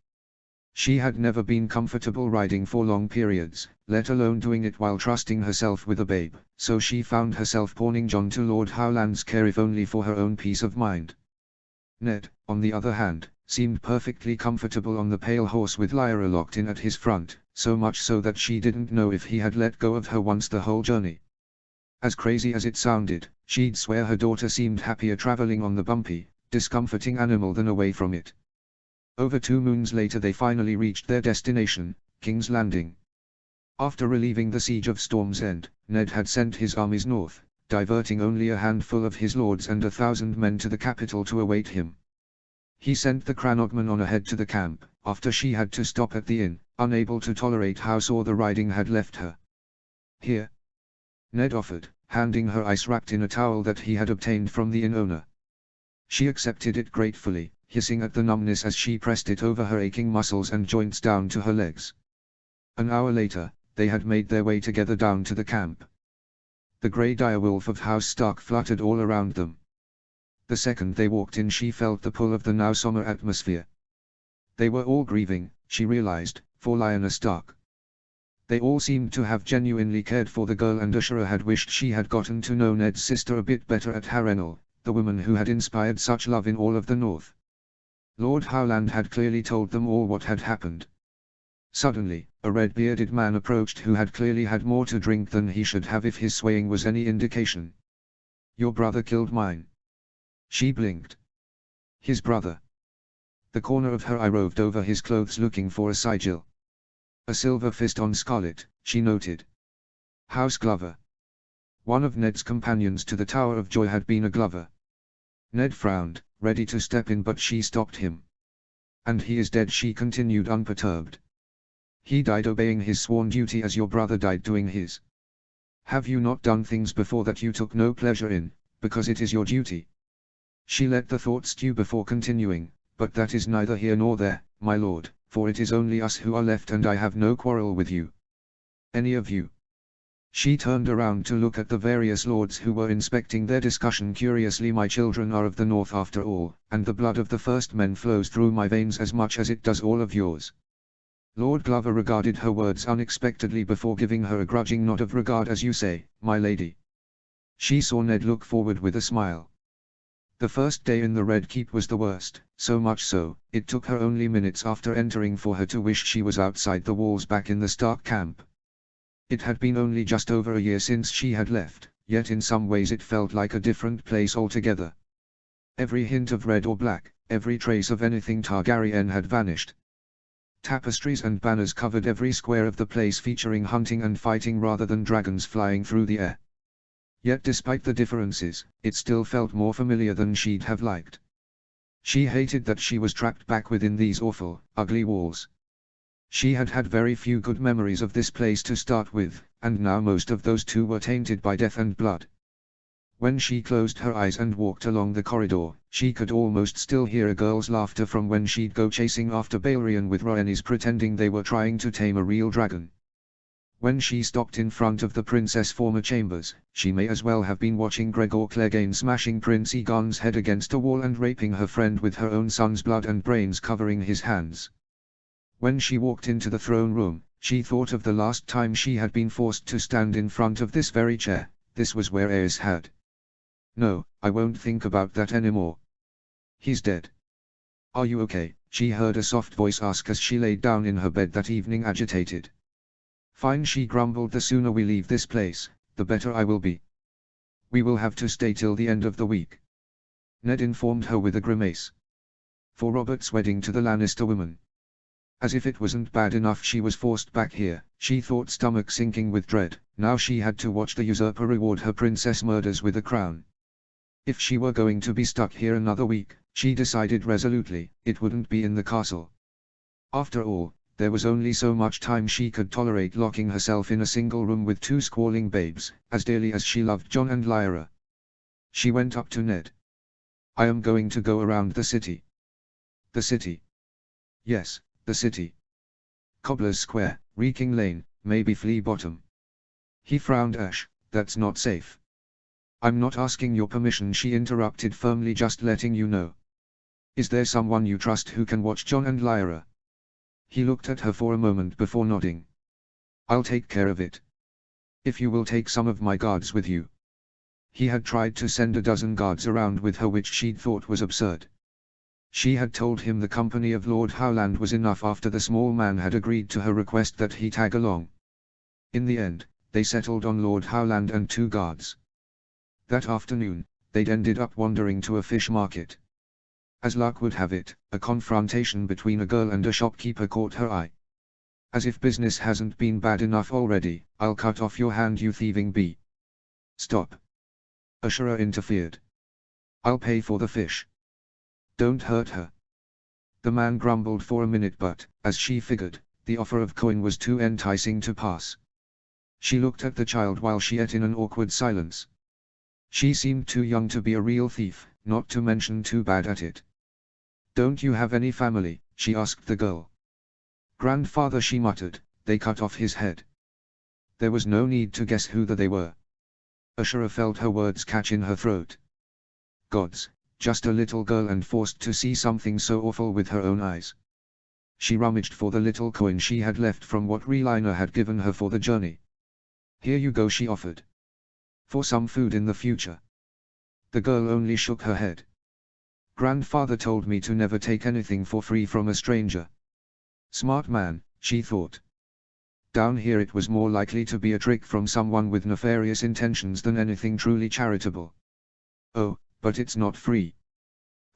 She had never been comfortable riding for long periods, let alone doing it while trusting herself with a babe, so she found herself pawning Jon to Lord Howland's care if only for her own peace of mind. Ned, on the other hand, seemed perfectly comfortable on the pale horse with Lyra locked in at his front, so much so that she didn't know if he had let go of her once the whole journey. As crazy as it sounded, she'd swear her daughter seemed happier traveling on the bumpy, discomforting animal than away from it. Over 2 moons later they finally reached their destination, King's Landing. After relieving the siege of Storm's End, Ned had sent his armies north, diverting only a handful of his lords and 1,000 men to the capital to await him. He sent the Cranogman on ahead to the camp, after she had to stop at the inn, unable to tolerate how sore the riding had left her. Here, Ned offered, handing her ice wrapped in a towel that he had obtained from the inn owner. She accepted it gratefully, hissing at the numbness as she pressed it over her aching muscles and joints down to her legs. An hour later, they had made their way together down to the camp. The grey direwolf of House Stark fluttered all around them. The second they walked in she felt the pull of the now somber atmosphere. They were all grieving, she realized, for Lyanna Stark. They all seemed to have genuinely cared for the girl, and Ashura had wished she had gotten to know Ned's sister a bit better at Harrenhal, the woman who had inspired such love in all of the North. Lord Howland had clearly told them all what had happened. Suddenly, a red-bearded man approached who had clearly had more to drink than he should have if his swaying was any indication. "Your brother killed mine." She blinked. His brother. The corner of her eye roved over his clothes looking for a sigil. A silver fist on scarlet, she noted. House Glover. One of Ned's companions to the Tower of Joy had been a Glover. Ned frowned, ready to step in, but she stopped him. "And he is dead," she continued unperturbed. "He died obeying his sworn duty as your brother died doing his. Have you not done things before that you took no pleasure in, because it is your duty?" She let the thought stew before continuing, "But that is neither here nor there, my lord, for it is only us who are left, and I have no quarrel with you. Any of you." She turned around to look at the various lords who were inspecting their discussion curiously. "My children are of the North after all, and the blood of the first men flows through my veins as much as it does all of yours." Lord Glover regarded her words unexpectedly before giving her a grudging nod of regard. "As you say, my lady." She saw Ned look forward with a smile. The first day in the Red Keep was the worst, so much so, it took her only minutes after entering for her to wish she was outside the walls back in the Stark camp. It had been only just over a year since she had left, yet in some ways it felt like a different place altogether. Every hint of red or black, every trace of anything Targaryen had vanished. Tapestries and banners covered every square of the place, featuring hunting and fighting rather than dragons flying through the air. Yet despite the differences, it still felt more familiar than she'd have liked. She hated that she was trapped back within these awful, ugly walls. She had had very few good memories of this place to start with, and now most of those too were tainted by death and blood. When she closed her eyes and walked along the corridor, she could almost still hear a girl's laughter from when she'd go chasing after Balerion with Rhaenys pretending they were trying to tame a real dragon. When she stopped in front of the princess' former chambers, she may as well have been watching Gregor Clegane smashing Prince Aegon's head against a wall and raping her friend with her own son's blood and brains covering his hands. When she walked into the throne room, she thought of the last time she had been forced to stand in front of this very chair. This was where Aerys had. "No, I won't think about that anymore. He's dead." "Are you okay?" she heard a soft voice ask as she laid down in her bed that evening, agitated. "Fine," she grumbled. "The sooner we leave this place, the better I will be." "We will have to stay till the end of the week," Ned informed her with a grimace. "For Robert's wedding to the Lannister woman." As if it wasn't bad enough she was forced back here, she thought, stomach sinking with dread. Now she had to watch the usurper reward her princess murders with a crown. If she were going to be stuck here another week, she decided resolutely, it wouldn't be in the castle. After all, there was only so much time she could tolerate locking herself in a single room with two squalling babes, as dearly as she loved Jon and Lyra. She went up to Ned. "I am going to go around the city." "The city?" "Yes, the city. Cobbler's Square, Reeking Lane, maybe Flea Bottom." He frowned. "Ash, that's not safe." "I'm not asking your permission," she interrupted firmly, "just letting you know. Is there someone you trust who can watch Jon and Lyra?" He looked at her for a moment before nodding. "I'll take care of it. If you will take some of my guards with you." He had tried to send a dozen guards around with her, which she'd thought was absurd. She had told him the company of Lord Howland was enough after the small man had agreed to her request that he tag along. In the end, they settled on Lord Howland and 2 guards. That afternoon, they'd ended up wandering to a fish market. As luck would have it, a confrontation between a girl and a shopkeeper caught her eye. "As if business hasn't been bad enough already, I'll cut off your hand, you thieving bee." "Stop." Ashura interfered. "I'll pay for the fish. Don't hurt her." The man grumbled for a minute, but, as she figured, the offer of coin was too enticing to pass. She looked at the child while she ate in an awkward silence. She seemed too young to be a real thief, not to mention too bad at it. "Don't you have any family?" she asked the girl. "Grandfather," she muttered. "They cut off his head." There was no need to guess who they were. Ashura felt her words catch in her throat. Gods, just a little girl and forced to see something so awful with her own eyes. She rummaged for the little coin she had left from what Relina had given her for the journey. "Here you go," she offered. "For some food in the future." The girl only shook her head. "Grandfather told me to never take anything for free from a stranger." Smart man, she thought. Down here it was more likely to be a trick from someone with nefarious intentions than anything truly charitable. "Oh, but it's not free,"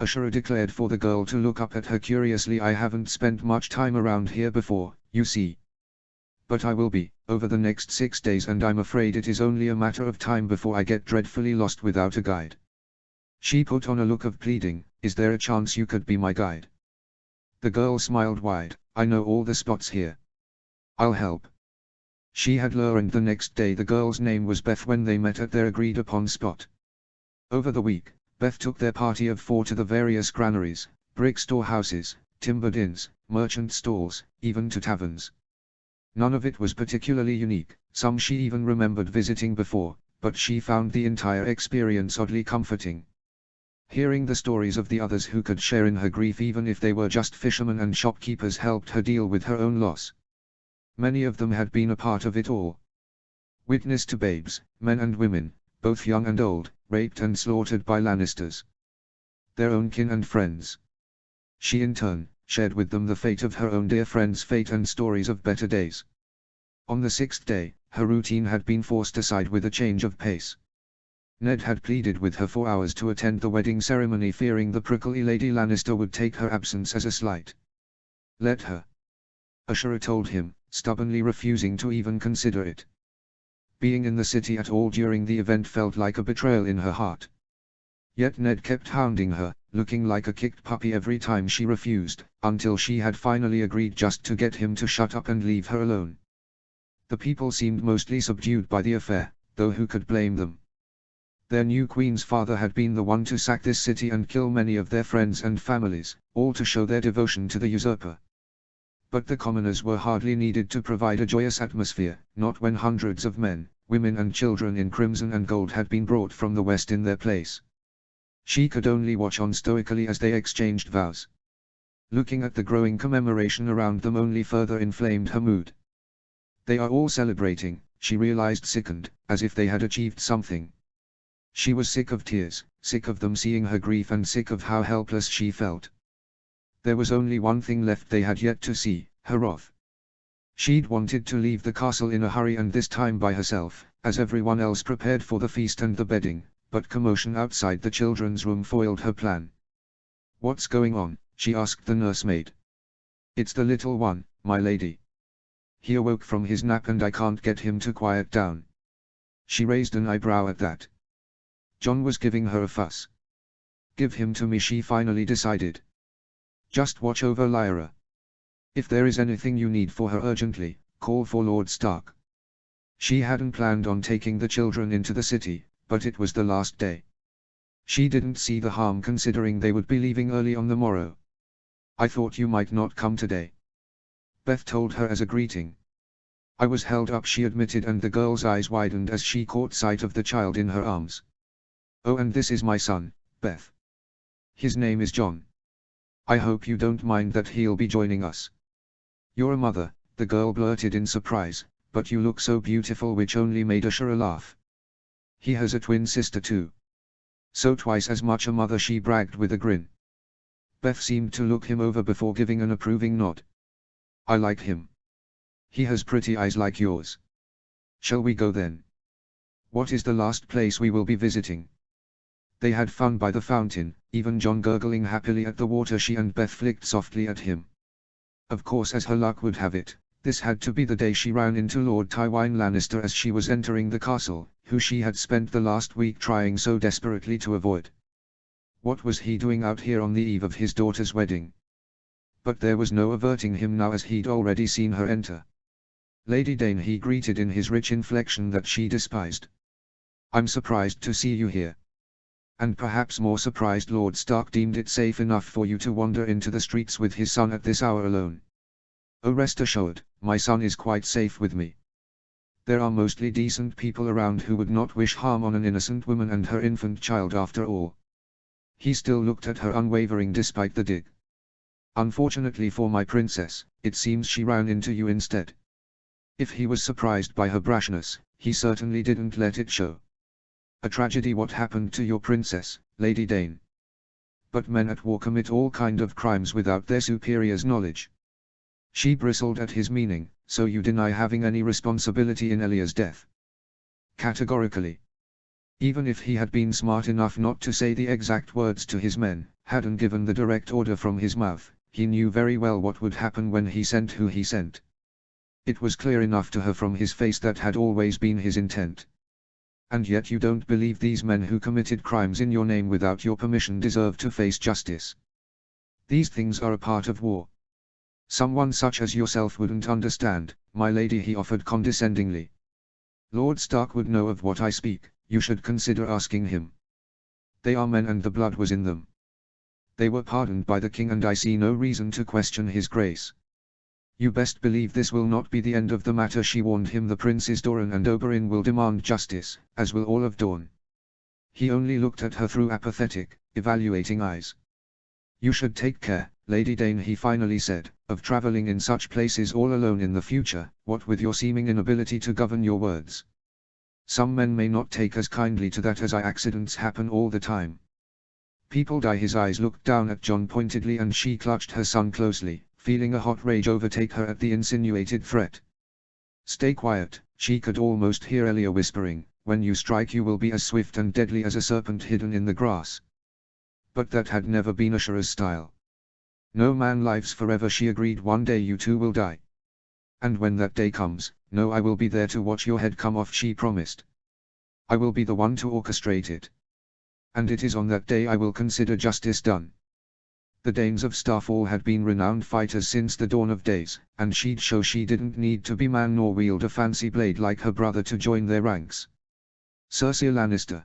Ashura declared for the girl to look up at her curiously. "I haven't spent much time around here before, you see. But I will be, over the next 6 days, and I'm afraid it is only a matter of time before I get dreadfully lost without a guide." She put on a look of pleading. "Is there a chance you could be my guide?" The girl smiled wide. "I know all the spots here. I'll help." She had learned the next day the girl's name was Beth when they met at their agreed upon spot. Over the week, Beth took their party of 4 to the various granaries, brick storehouses, timbered inns, merchant stalls, even to taverns. None of it was particularly unique, some she even remembered visiting before, but she found the entire experience oddly comforting. Hearing the stories of the others who could share in her grief even if they were just fishermen and shopkeepers helped her deal with her own loss. Many of them had been a part of it all. Witness to babes, men and women, both young and old, raped and slaughtered by Lannisters. Their own kin and friends. She in turn, shared with them the fate of her own dear friend's fate and stories of better days. On the 6th day, her routine had been forced aside with a change of pace. Ned had pleaded with her for hours to attend the wedding ceremony, fearing the prickly Lady Lannister would take her absence as a slight. "Let her," Ashura told him, stubbornly refusing to even consider it. Being in the city at all during the event felt like a betrayal in her heart. Yet Ned kept hounding her, looking like a kicked puppy every time she refused, until she had finally agreed just to get him to shut up and leave her alone. The people seemed mostly subdued by the affair, though who could blame them? Their new queen's father had been the one to sack this city and kill many of their friends and families, all to show their devotion to the usurper. But the commoners were hardly needed to provide a joyous atmosphere, not when hundreds of men, women and children in crimson and gold had been brought from the west in their place. She could only watch on stoically as they exchanged vows. Looking at the growing commemoration around them only further inflamed her mood. They are all celebrating, she realized, sickened, as if they had achieved something. She was sick of tears, sick of them seeing her grief, and sick of how helpless she felt. There was only one thing left they had yet to see, her wrath. She'd wanted to leave the castle in a hurry, and this time by herself, as everyone else prepared for the feast and the bedding, but commotion outside the children's room foiled her plan. "What's going on?" she asked the nursemaid. "It's the little one, my lady. He awoke from his nap and I can't get him to quiet down." She raised an eyebrow at that. Jon was giving her a fuss. "Give him to me," she finally decided. "Just watch over Lyra. If there is anything you need for her urgently, call for Lord Stark." She hadn't planned on taking the children into the city, but it was the last day. She didn't see the harm considering they would be leaving early on the morrow. "I thought you might not come today," Beth told her as a greeting. "I was held up," she admitted, and the girl's eyes widened as she caught sight of the child in her arms. "Oh, and this is my son, Beth. His name is Jon. I hope you don't mind that he'll be joining us." "You're a mother," the girl blurted in surprise, "but you look so beautiful," which only made Ashura laugh. "He has a twin sister too." "So twice as much a mother," she bragged with a grin. Beth seemed to look him over before giving an approving nod. "I like him. He has pretty eyes like yours. Shall we go then?" "What is the last place we will be visiting?" They had fun by the fountain, even Jon gurgling happily at the water. She and Beth flicked softly at him. Of course, as her luck would have it, this had to be the day she ran into Lord Tywin Lannister as she was entering the castle, who she had spent the last week trying so desperately to avoid. What was he doing out here on the eve of his daughter's wedding? But there was no averting him now, as he'd already seen her enter. "Lady Dane," he greeted in his rich inflection that she despised. "I'm surprised to see you here. And perhaps more surprised Lord Stark deemed it safe enough for you to wander into the streets with his son at this hour alone." "Oh, rest assured, my son is quite safe with me. There are mostly decent people around who would not wish harm on an innocent woman and her infant child after all." He still looked at her unwavering despite the dig. Unfortunately for my princess, it seems she ran into you instead. If he was surprised by her brashness, he certainly didn't let it show. A tragedy what happened to your princess, Lady Dane. But men at war commit all kind of crimes without their superiors' knowledge. She bristled at his meaning. So you deny having any responsibility in Elia's death? Categorically. Even if he had been smart enough not to say the exact words to his men, hadn't given the direct order from his mouth, he knew very well what would happen when he sent who he sent. It was clear enough to her from his face that had always been his intent. And yet you don't believe these men who committed crimes in your name without your permission deserve to face justice. These things are a part of war. Someone such as yourself wouldn't understand, my lady, he offered condescendingly. Lord Stark would know of what I speak, you should consider asking him. They are men and the blood was in them. They were pardoned by the king and I see no reason to question his grace. You best believe this will not be the end of the matter, she warned him. The princes Doran and Oberyn will demand justice, as will all of Dorne. He only looked at her through apathetic, evaluating eyes. You should take care, Lady Dane, he finally said, of traveling in such places all alone in the future, what with your seeming inability to govern your words. Some men may not take as kindly to that as I. Accidents happen all the time. People die. His eyes looked down at Jon pointedly and she clutched her son closely, feeling a hot rage overtake her at the insinuated threat. Stay quiet, she could almost hear Elia whispering, when you strike you will be as swift and deadly as a serpent hidden in the grass. But that had never been Asura's style. No man lives forever, she agreed. One day you too will die. And when that day comes, no, I will be there to watch your head come off, she promised. I will be the one to orchestrate it. And it is on that day I will consider justice done. The Danes of Starfall had been renowned fighters since the dawn of days, and she'd show she didn't need to be man nor wield a fancy blade like her brother to join their ranks. Cersei Lannister.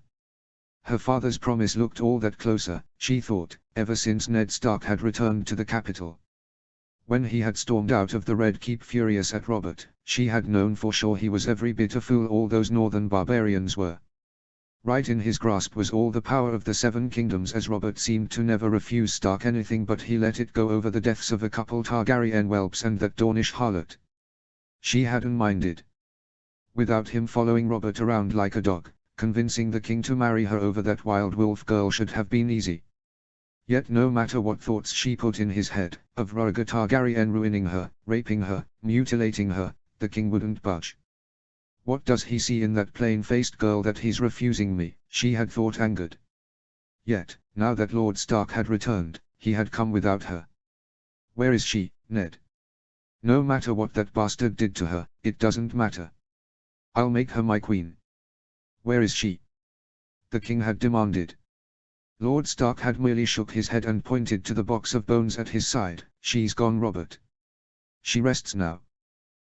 Her father's promise looked all that closer, she thought, ever since Ned Stark had returned to the capital. When he had stormed out of the Red Keep furious at Robert, she had known for sure he was every bit a fool all those northern barbarians were. Right in his grasp was all the power of the Seven Kingdoms, as Robert seemed to never refuse Stark anything, but he let it go over the deaths of a couple Targaryen whelps and that Dornish harlot. She hadn't minded. Without him following Robert around like a dog, convincing the king to marry her over that wild wolf girl should have been easy. Yet no matter what thoughts she put in his head, of Rhaegar Targaryen ruining her, raping her, mutilating her, the king wouldn't budge. What does he see in that plain-faced girl that he's refusing me, she had thought, angered. Yet, now that Lord Stark had returned, he had come without her. Where is she, Ned? No matter what that bastard did to her, it doesn't matter. I'll make her my queen. Where is she? The king had demanded. Lord Stark had merely shook his head and pointed to the box of bones at his side. She's gone, Robert. She rests now.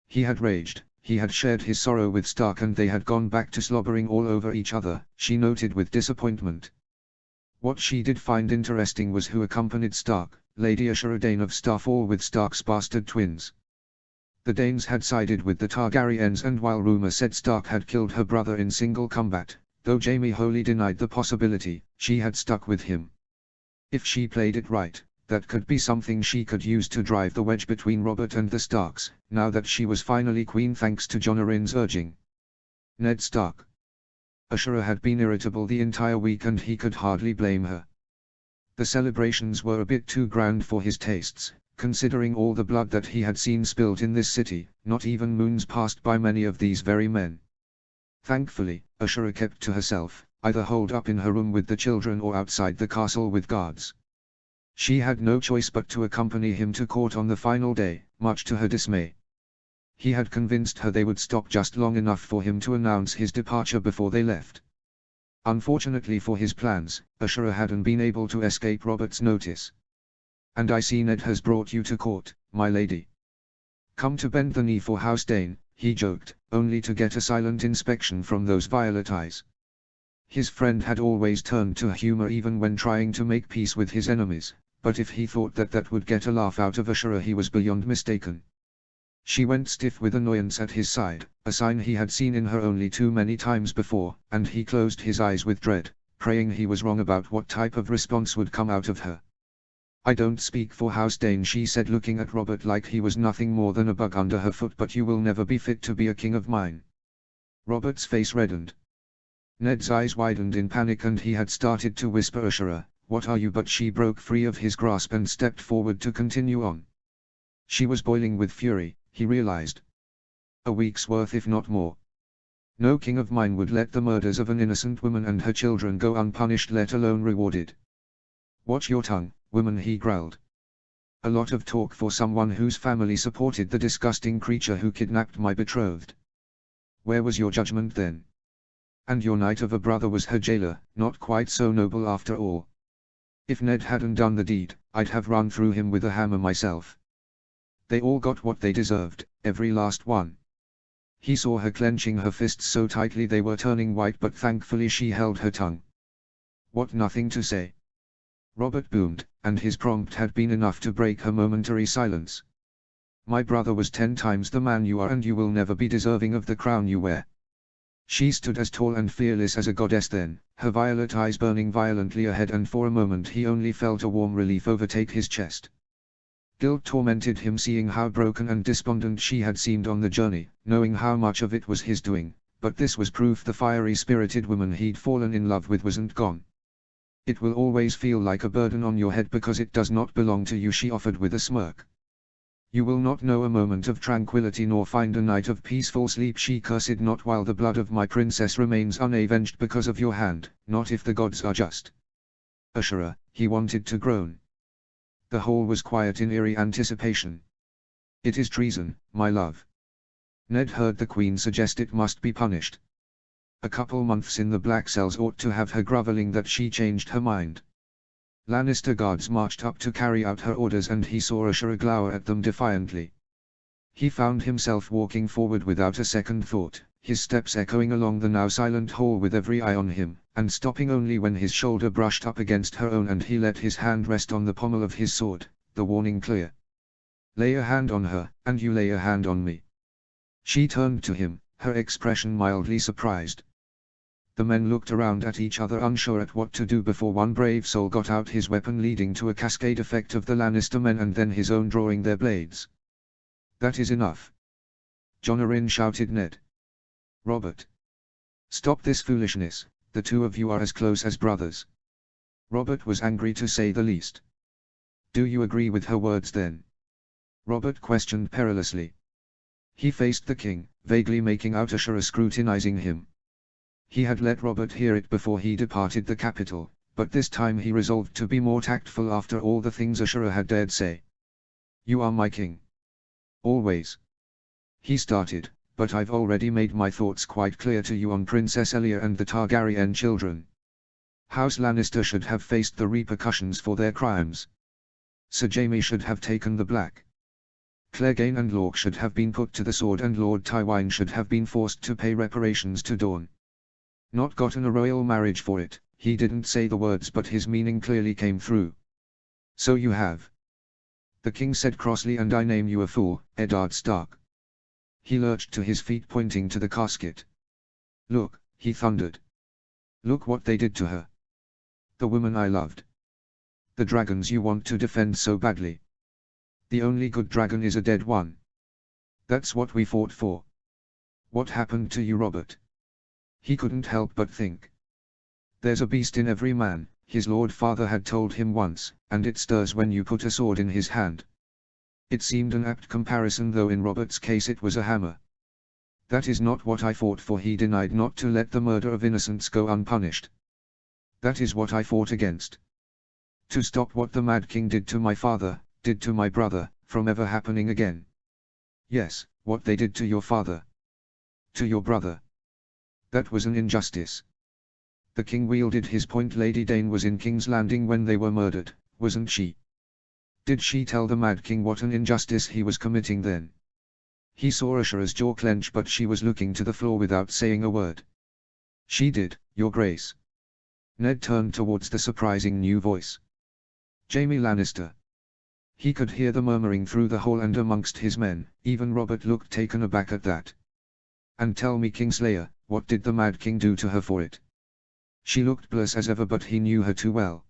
He had raged, he had shared his sorrow with Stark and they had gone back to slobbering all over each other, she noted with disappointment. What she did find interesting was who accompanied Stark, Lady Ashura Dane of Starfall with Stark's bastard twins. The Danes had sided with the Targaryens, and while rumor said Stark had killed her brother in single combat, though Jaime wholly denied the possibility, she had stuck with him. If she played it right, that could be something she could use to drive the wedge between Robert and the Starks, now that she was finally queen thanks to Jon Arryn's urging. Ned Stark. Ashura had been irritable the entire week and he could hardly blame her. The celebrations were a bit too grand for his tastes, considering all the blood that he had seen spilt in this city. Not even moons passed by many of these very men. Thankfully, Ashura kept to herself, either holed up in her room with the children or outside the castle with guards. She had no choice but to accompany him to court on the final day, much to her dismay. He had convinced her they would stop just long enough for him to announce his departure before they left. Unfortunately for his plans, Ashura hadn't been able to escape Robert's notice. "And I see Ned has brought you to court, my lady. Come to bend the knee for House Dane," he joked, only to get a silent inspection from those violet eyes. His friend had always turned to humor even when trying to make peace with his enemies, but if he thought that that would get a laugh out of Ashura, he was beyond mistaken. She went stiff with annoyance at his side, a sign he had seen in her only too many times before, and he closed his eyes with dread, praying he was wrong about what type of response would come out of her. I don't speak for House Dane, she said, looking at Robert like he was nothing more than a bug under her foot, but you will never be fit to be a king of mine. Robert's face reddened. Ned's eyes widened in panic and he had started to whisper, Ashura, what are you? But she broke free of his grasp and stepped forward to continue on. She was boiling with fury, he realized. A week's worth, if not more. No king of mine would let the murders of an innocent woman and her children go unpunished, let alone rewarded. Watch your tongue, woman, he growled. A lot of talk for someone whose family supported the disgusting creature who kidnapped my betrothed. Where was your judgment then? And your knight of a brother was her jailer, not quite so noble after all. If Ned hadn't done the deed, I'd have run through him with a hammer myself. They all got what they deserved, every last one. He saw her clenching her fists so tightly they were turning white, but thankfully she held her tongue. What, nothing to say? Robert boomed, and his prompt had been enough to break her momentary silence. My brother was 10 times the man you are, and you will never be deserving of the crown you wear. She stood as tall and fearless as a goddess then, her violet eyes burning violently ahead, and for a moment he only felt a warm relief overtake his chest. Guilt tormented him seeing how broken and despondent she had seemed on the journey, knowing how much of it was his doing, but this was proof the fiery spirited woman he'd fallen in love with wasn't gone. It will always feel like a burden on your head because it does not belong to you, she offered with a smirk. You will not know a moment of tranquility nor find a night of peaceful sleep, she cursed, not while the blood of my princess remains unavenged because of your hand, not if the gods are just. Ashura, he wanted to groan. The hall was quiet in eerie anticipation. It is treason, my love. Ned heard the Queen suggest it must be punished. A couple months in the Black Cells ought to have her groveling that she changed her mind. Lannister guards marched up to carry out her orders and he saw Ashura glower at them defiantly. He found himself walking forward without a second thought, his steps echoing along the now silent hall with every eye on him, and stopping only when his shoulder brushed up against her own and he let his hand rest on the pommel of his sword, the warning clear. Lay a hand on her, and you lay a hand on me. She turned to him, her expression mildly surprised. The men looked around at each other, unsure at what to do, before one brave soul got out his weapon, leading to a cascade effect of the Lannister men and then his own drawing their blades. That is enough. Jon Arryn, shouted Ned. Robert. Stop this foolishness, the two of you are as close as brothers. Robert was angry to say the least. Do you agree with her words then? Robert questioned perilously. He faced the king, vaguely making out Ashura scrutinizing him. He had let Robert hear it before he departed the capital, but this time he resolved to be more tactful after all the things Ashura had dared say. You are my king. Always. He started, but I've already made my thoughts quite clear to you on Princess Elia and the Targaryen children. House Lannister should have faced the repercussions for their crimes. Sir Jaime should have taken the black. Clegane and Lorque should have been put to the sword, and Lord Tywine should have been forced to pay reparations to Dorne. Not gotten a royal marriage for it. He didn't say the words, but his meaning clearly came through. So you have. The king said crossly, and I name you a fool, Eddard Stark. He lurched to his feet, pointing to the casket. Look, he thundered. Look what they did to her. The woman I loved. The dragons you want to defend so badly. The only good dragon is a dead one. That's what we fought for. What happened to you, Robert? He couldn't help but think. There's a beast in every man, his lord father had told him once, and it stirs when you put a sword in his hand. It seemed an apt comparison, though in Robert's case it was a hammer. That is not what I fought for, he denied, not to let the murder of innocents go unpunished. That is what I fought against. To stop what the Mad King did to my father, did to my brother, from ever happening again. Yes, what they did to your father. To your brother. That was an injustice. The king wielded his point. Lady Dane was in King's Landing when they were murdered, wasn't she? Did she tell the Mad King what an injustice he was committing then? He saw Ashura's jaw clench, but she was looking to the floor without saying a word. She did, Your Grace. Ned turned towards the surprising new voice. Jaime Lannister. He could hear the murmuring through the hall and amongst his men. Even Robert looked taken aback at that. And tell me, Kingslayer, what did the Mad King do to her for it? She looked blessed as ever, but he knew her too well.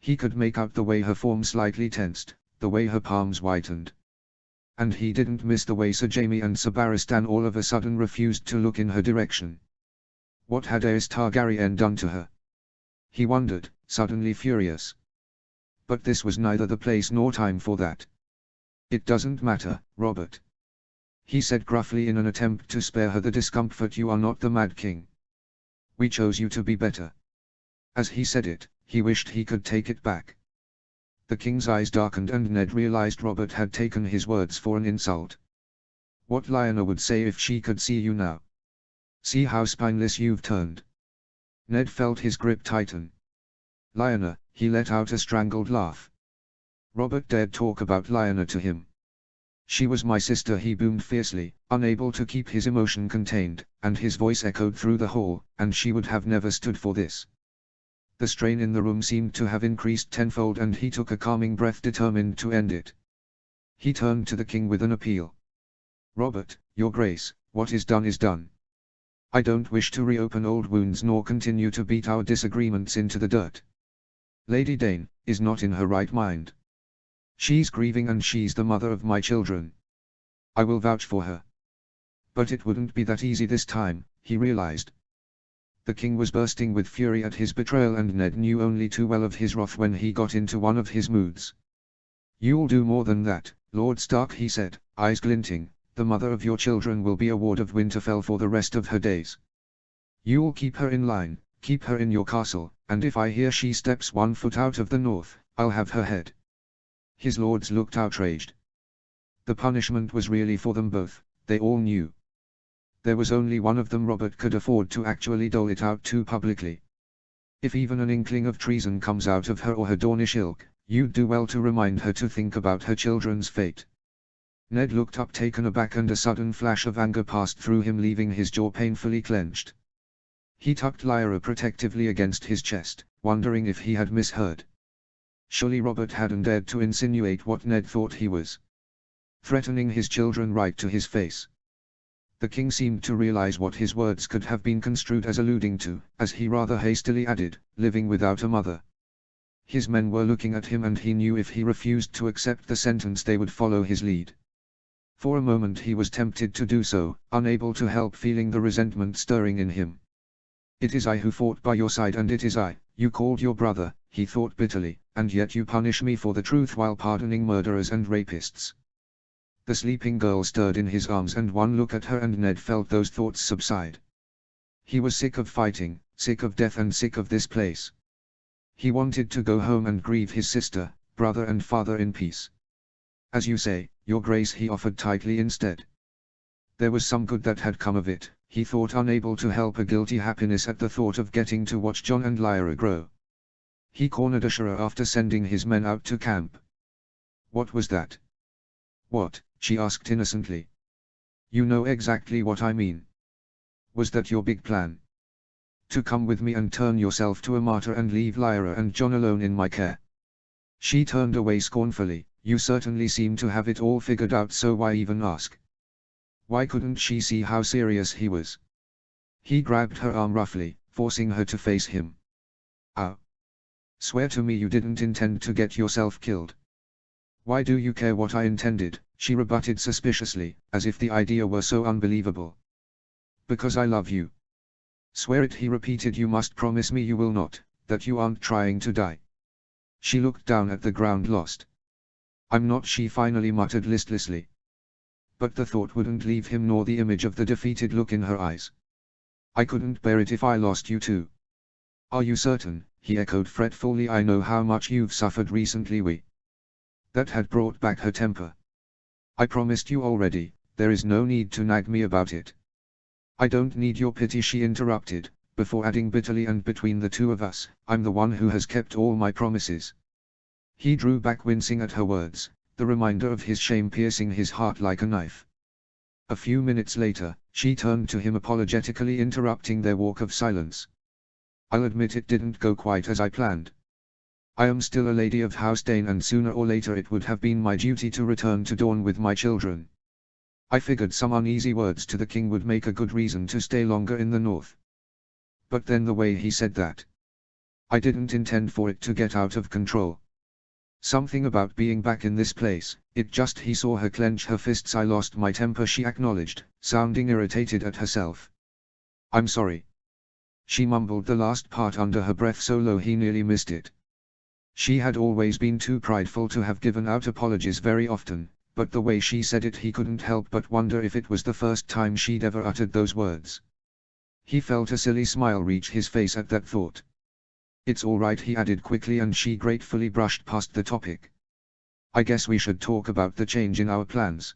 He could make out the way her form slightly tensed, the way her palms whitened. And he didn't miss the way Sir Jaime and Sir Barristan all of a sudden refused to look in her direction. What had Aerys Targaryen done to her? He wondered, suddenly furious. But this was neither the place nor time for that. "It doesn't matter, Robert," he said gruffly in an attempt to spare her the discomfort. "You are not the Mad King. We chose you to be better." As he said it, he wished he could take it back. The king's eyes darkened and Ned realized Robert had taken his words for an insult. What Lyanna would say if she could see you now. "See how spineless you've turned." Ned felt his grip tighten. "Lyanna," he let out a strangled laugh. Robert dared talk about Lyanna to him. "She was my sister," he boomed fiercely, unable to keep his emotion contained, and his voice echoed through the hall, "and she would have never stood for this." The strain in the room seemed to have increased tenfold and he took a calming breath, determined to end it. He turned to the king with an appeal. "Robert, your grace, what is done is done. I don't wish to reopen old wounds nor continue to beat our disagreements into the dirt. Lady Dane is not in her right mind. She's grieving and she's the mother of my children. I will vouch for her. But it wouldn't be that easy this time," he realized. The king was bursting with fury at his betrayal and Ned knew only too well of his wrath when he got into one of his moods. "You'll do more than that, Lord Stark," he said, eyes glinting. "The mother of your children will be a ward of Winterfell for the rest of her days. You'll keep her in line, keep her in your castle, and if I hear she steps 1 foot out of the north, I'll have her head." His lords looked outraged. The punishment was really for them both, they all knew. There was only one of them Robert could afford to actually dole it out to publicly. "If even an inkling of treason comes out of her or her Dornish ilk, you'd do well to remind her to think about her children's fate." Ned looked up taken aback and a sudden flash of anger passed through him, leaving his jaw painfully clenched. He tucked Lyra protectively against his chest, wondering if he had misheard. Surely Robert hadn't dared to insinuate what Ned thought he was. Threatening his children right to his face. The king seemed to realize what his words could have been construed as alluding to, as he rather hastily added, "living without a mother." His men were looking at him and he knew if he refused to accept the sentence they would follow his lead. For a moment he was tempted to do so, unable to help feeling the resentment stirring in him. "It is I who fought by your side and it is I, you called your brother," he thought bitterly, "and yet you punish me for the truth while pardoning murderers and rapists." The sleeping girl stirred in his arms and one look at her and Ned felt those thoughts subside. He was sick of fighting, sick of death and sick of this place. He wanted to go home and grieve his sister, brother and father in peace. "As you say, your grace," he offered tightly instead. There was some good that had come of it, he thought, unable to help a guilty happiness at the thought of getting to watch Jon and Lyra grow. He cornered Ashura after sending his men out to camp. "What was that?" "What?" she asked innocently. "You know exactly what I mean. Was that your big plan? To come with me and turn yourself to a martyr and leave Lyra and Jon alone in my care?" She turned away scornfully. "You certainly seem to have it all figured out, so why even ask?" Why couldn't she see how serious he was? He grabbed her arm roughly, forcing her to face him. "Ow. Swear to me you didn't intend to get yourself killed." "Why do you care what I intended?" she rebutted suspiciously, as if the idea were so unbelievable. "Because I love you." "Swear it," he repeated. "You must promise me you will not, that you aren't trying to die." She looked down at the ground, lost. "I'm not," she finally muttered listlessly. But the thought wouldn't leave him, nor the image of the defeated look in her eyes. "I couldn't bear it if I lost you too." "Are you certain?" he echoed fretfully. "I know how much you've suffered recently." That had brought back her temper. "I promised you already, there is no need to nag me about it." "I don't need your pity," she interrupted, before adding bitterly, "and between the two of us, I'm the one who has kept all my promises." He drew back, wincing at her words, the reminder of his shame piercing his heart like a knife. A few minutes later, she turned to him apologetically, interrupting their walk of silence. "I'll admit it didn't go quite as I planned. I am still a lady of House Dane and sooner or later it would have been my duty to return to Dorne with my children. I figured some uneasy words to the king would make a good reason to stay longer in the north." But then the way he said that. I didn't intend for it to get out of control. Something about being back in this place, it just. He saw her clench her fists. I lost my temper, she acknowledged, sounding irritated at herself. I'm sorry. She mumbled the last part under her breath so low he nearly missed it. She had always been too prideful to have given out apologies very often, but the way she said it he couldn't help but wonder if it was the first time she'd ever uttered those words. He felt a silly smile reach his face at that thought. It's all right, he added quickly, and she gratefully brushed past the topic. I guess we should talk about the change in our plans.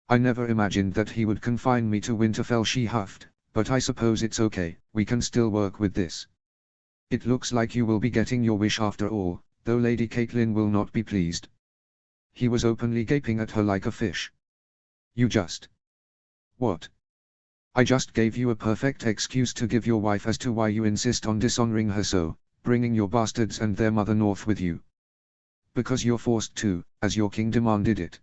I never imagined that he would confine me to Winterfell, she huffed, but I suppose it's okay, we can still work with this. It looks like you will be getting your wish after all, though Lady Catelyn will not be pleased. He was openly gaping at her like a fish. You just... What? I just gave you a perfect excuse to give your wife as to why you insist on dishonoring her so, bringing your bastards and their mother north with you. Because you're forced to, as your king demanded it.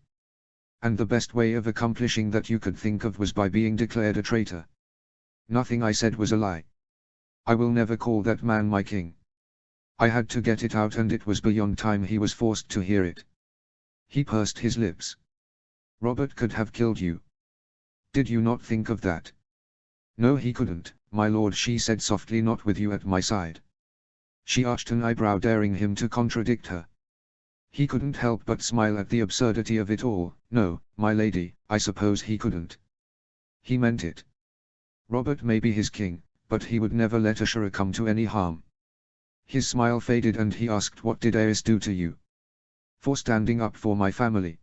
And the best way of accomplishing that you could think of was by being declared a traitor. Nothing I said was a lie. I will never call that man my king. I had to get it out, and it was beyond time he was forced to hear it. He pursed his lips. Robert could have killed you. Did you not think of that? No, he couldn't, my lord, she said softly, not with you at my side. She arched an eyebrow, daring him to contradict her. He couldn't help but smile at the absurdity of it all. No, my lady, I suppose he couldn't. He meant it. Robert may be his king, but he would never let Ashura come to any harm. His smile faded and he asked, what did Aerys do to you? For standing up for my family.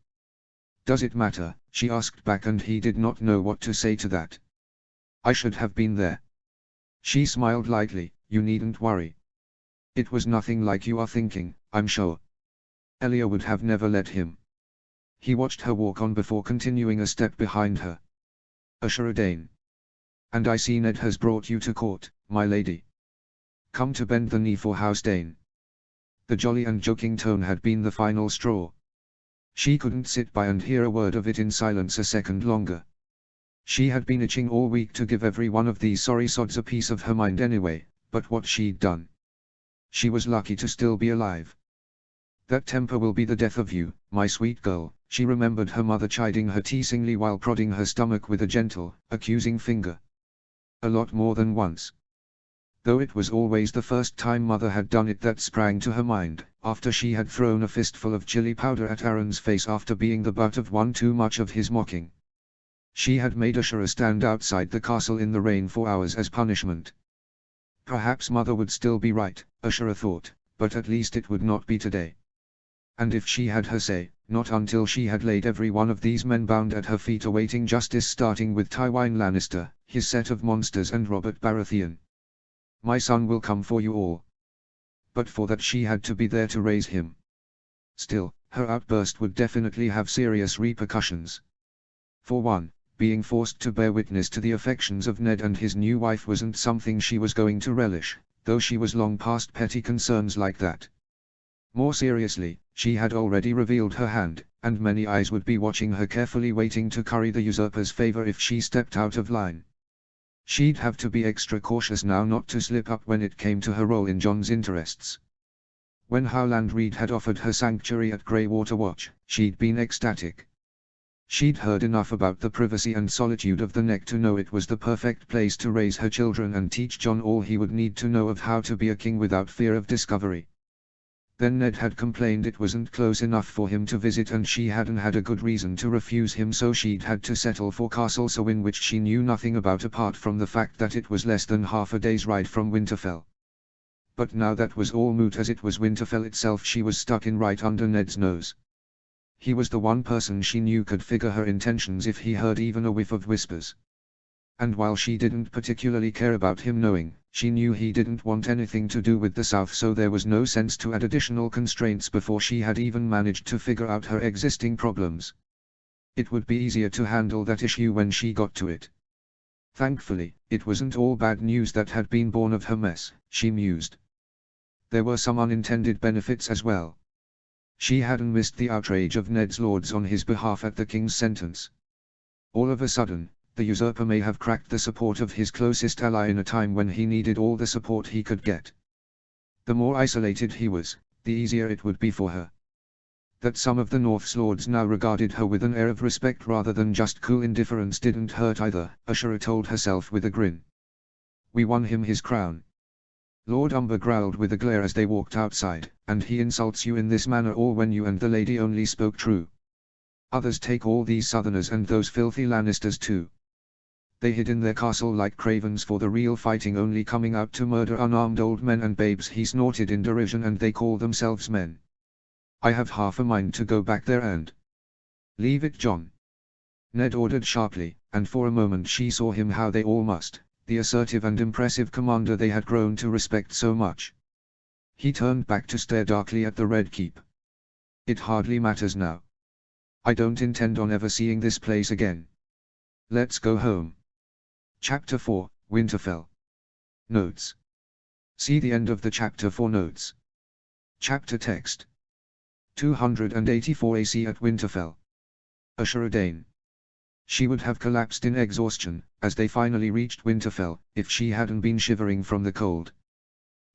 Does it matter? She asked back, and he did not know what to say to that. I should have been there. She smiled lightly. You needn't worry. It was nothing like you are thinking, I'm sure. Elia would have never let him. He watched her walk on before continuing a step behind her. Ashura Dayne. And I see Ned has brought you to court, my lady. Come to bend the knee for House Dayne. The jolly and joking tone had been the final straw. She couldn't sit by and hear a word of it in silence a second longer. She had been itching all week to give every one of these sorry sods a piece of her mind anyway, but what she'd done. She was lucky to still be alive. That temper will be the death of you, my sweet girl. She remembered her mother chiding her teasingly while prodding her stomach with a gentle, accusing finger. A lot more than once. Though it was always the first time mother had done it that sprang to her mind, after she had thrown a fistful of chili powder at Aaron's face after being the butt of one too much of his mocking. She had made Ashura stand outside the castle in the rain for hours as punishment. Perhaps mother would still be right, Ashura thought, but at least it would not be today. And if she had her say, not until she had laid every one of these men bound at her feet awaiting justice, starting with Tywin Lannister, his set of monsters, and Robert Baratheon. My son will come for you all. But for that she had to be there to raise him. Still, her outburst would definitely have serious repercussions. For one, being forced to bear witness to the affections of Ned and his new wife wasn't something she was going to relish, though she was long past petty concerns like that. More seriously, she had already revealed her hand, and many eyes would be watching her carefully, waiting to curry the usurper's favor if she stepped out of line. She'd have to be extra cautious now not to slip up when it came to her role in Jon's interests. When Howland Reed had offered her sanctuary at Greywater Watch, she'd been ecstatic. She'd heard enough about the privacy and solitude of the Neck to know it was the perfect place to raise her children and teach Jon all he would need to know of how to be a king without fear of discovery. Then Ned had complained it wasn't close enough for him to visit, and she hadn't had a good reason to refuse him, so she'd had to settle for Castle Sowin, which she knew nothing about apart from the fact that it was less than half a day's ride from Winterfell. But now that was all moot, as it was Winterfell itself she was stuck in right under Ned's nose. He was the one person she knew could figure her intentions if he heard even a whiff of whispers. And while she didn't particularly care about him knowing, she knew he didn't want anything to do with the South, so there was no sense to add additional constraints before she had even managed to figure out her existing problems. It would be easier to handle that issue when she got to it. Thankfully, it wasn't all bad news that had been born of her mess, she mused. There were some unintended benefits as well. She hadn't missed the outrage of Ned's lords on his behalf at the king's sentence. All of a sudden, the usurper may have cracked the support of his closest ally in a time when he needed all the support he could get. The more isolated he was, the easier it would be for her. That some of the North's lords now regarded her with an air of respect rather than just cool indifference didn't hurt either, Ashura told herself with a grin. We won him his crown. Lord Umber growled with a glare as they walked outside, and he insults you in this manner all when you and the lady only spoke true. Others take all these southerners and those filthy Lannisters too. They hid in their castle like cravens for the real fighting, only coming out to murder unarmed old men and babes. He snorted in derision, and they call themselves men. I have half a mind to go back there and leave it, Jon, Ned ordered sharply, and for a moment she saw him how they all must, the assertive and impressive commander they had grown to respect so much. He turned back to stare darkly at the Red Keep. It hardly matters now. I don't intend on ever seeing this place again. Let's go home. Chapter 4, Winterfell. Notes. See the end of the chapter for notes. Chapter text. 284 AC at Winterfell. Ashura Dayne. She would have collapsed in exhaustion, as they finally reached Winterfell, if she hadn't been shivering from the cold.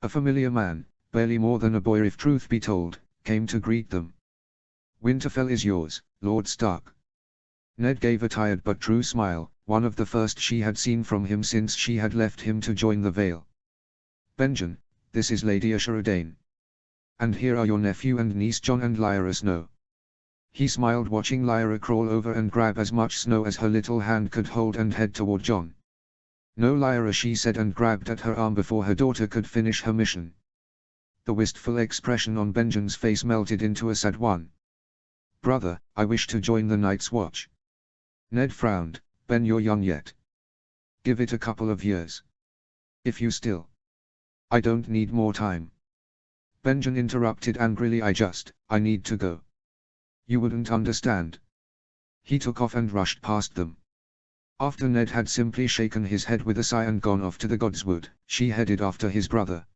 A familiar man, barely more than a boy if truth be told, came to greet them. Winterfell is yours, Lord Stark. Ned gave a tired but true smile, one of the first she had seen from him since she had left him to join the Vale. Benjen, this is Lady Ashura Dayne. And here are your nephew and niece Jon and Lyra Snow. He smiled, watching Lyra crawl over and grab as much snow as her little hand could hold and head toward Jon. No, Lyra, she said, and grabbed at her arm before her daughter could finish her mission. The wistful expression on Benjen's face melted into a sad one. Brother, I wish to join the Night's Watch. Ned frowned. Ben, you're young yet. Give it a couple of years. If you still. I don't need more time. Benjen interrupted angrily. I need to go. You wouldn't understand. He took off and rushed past them. After Ned had simply shaken his head with a sigh and gone off to the Godswood, she headed after his brother.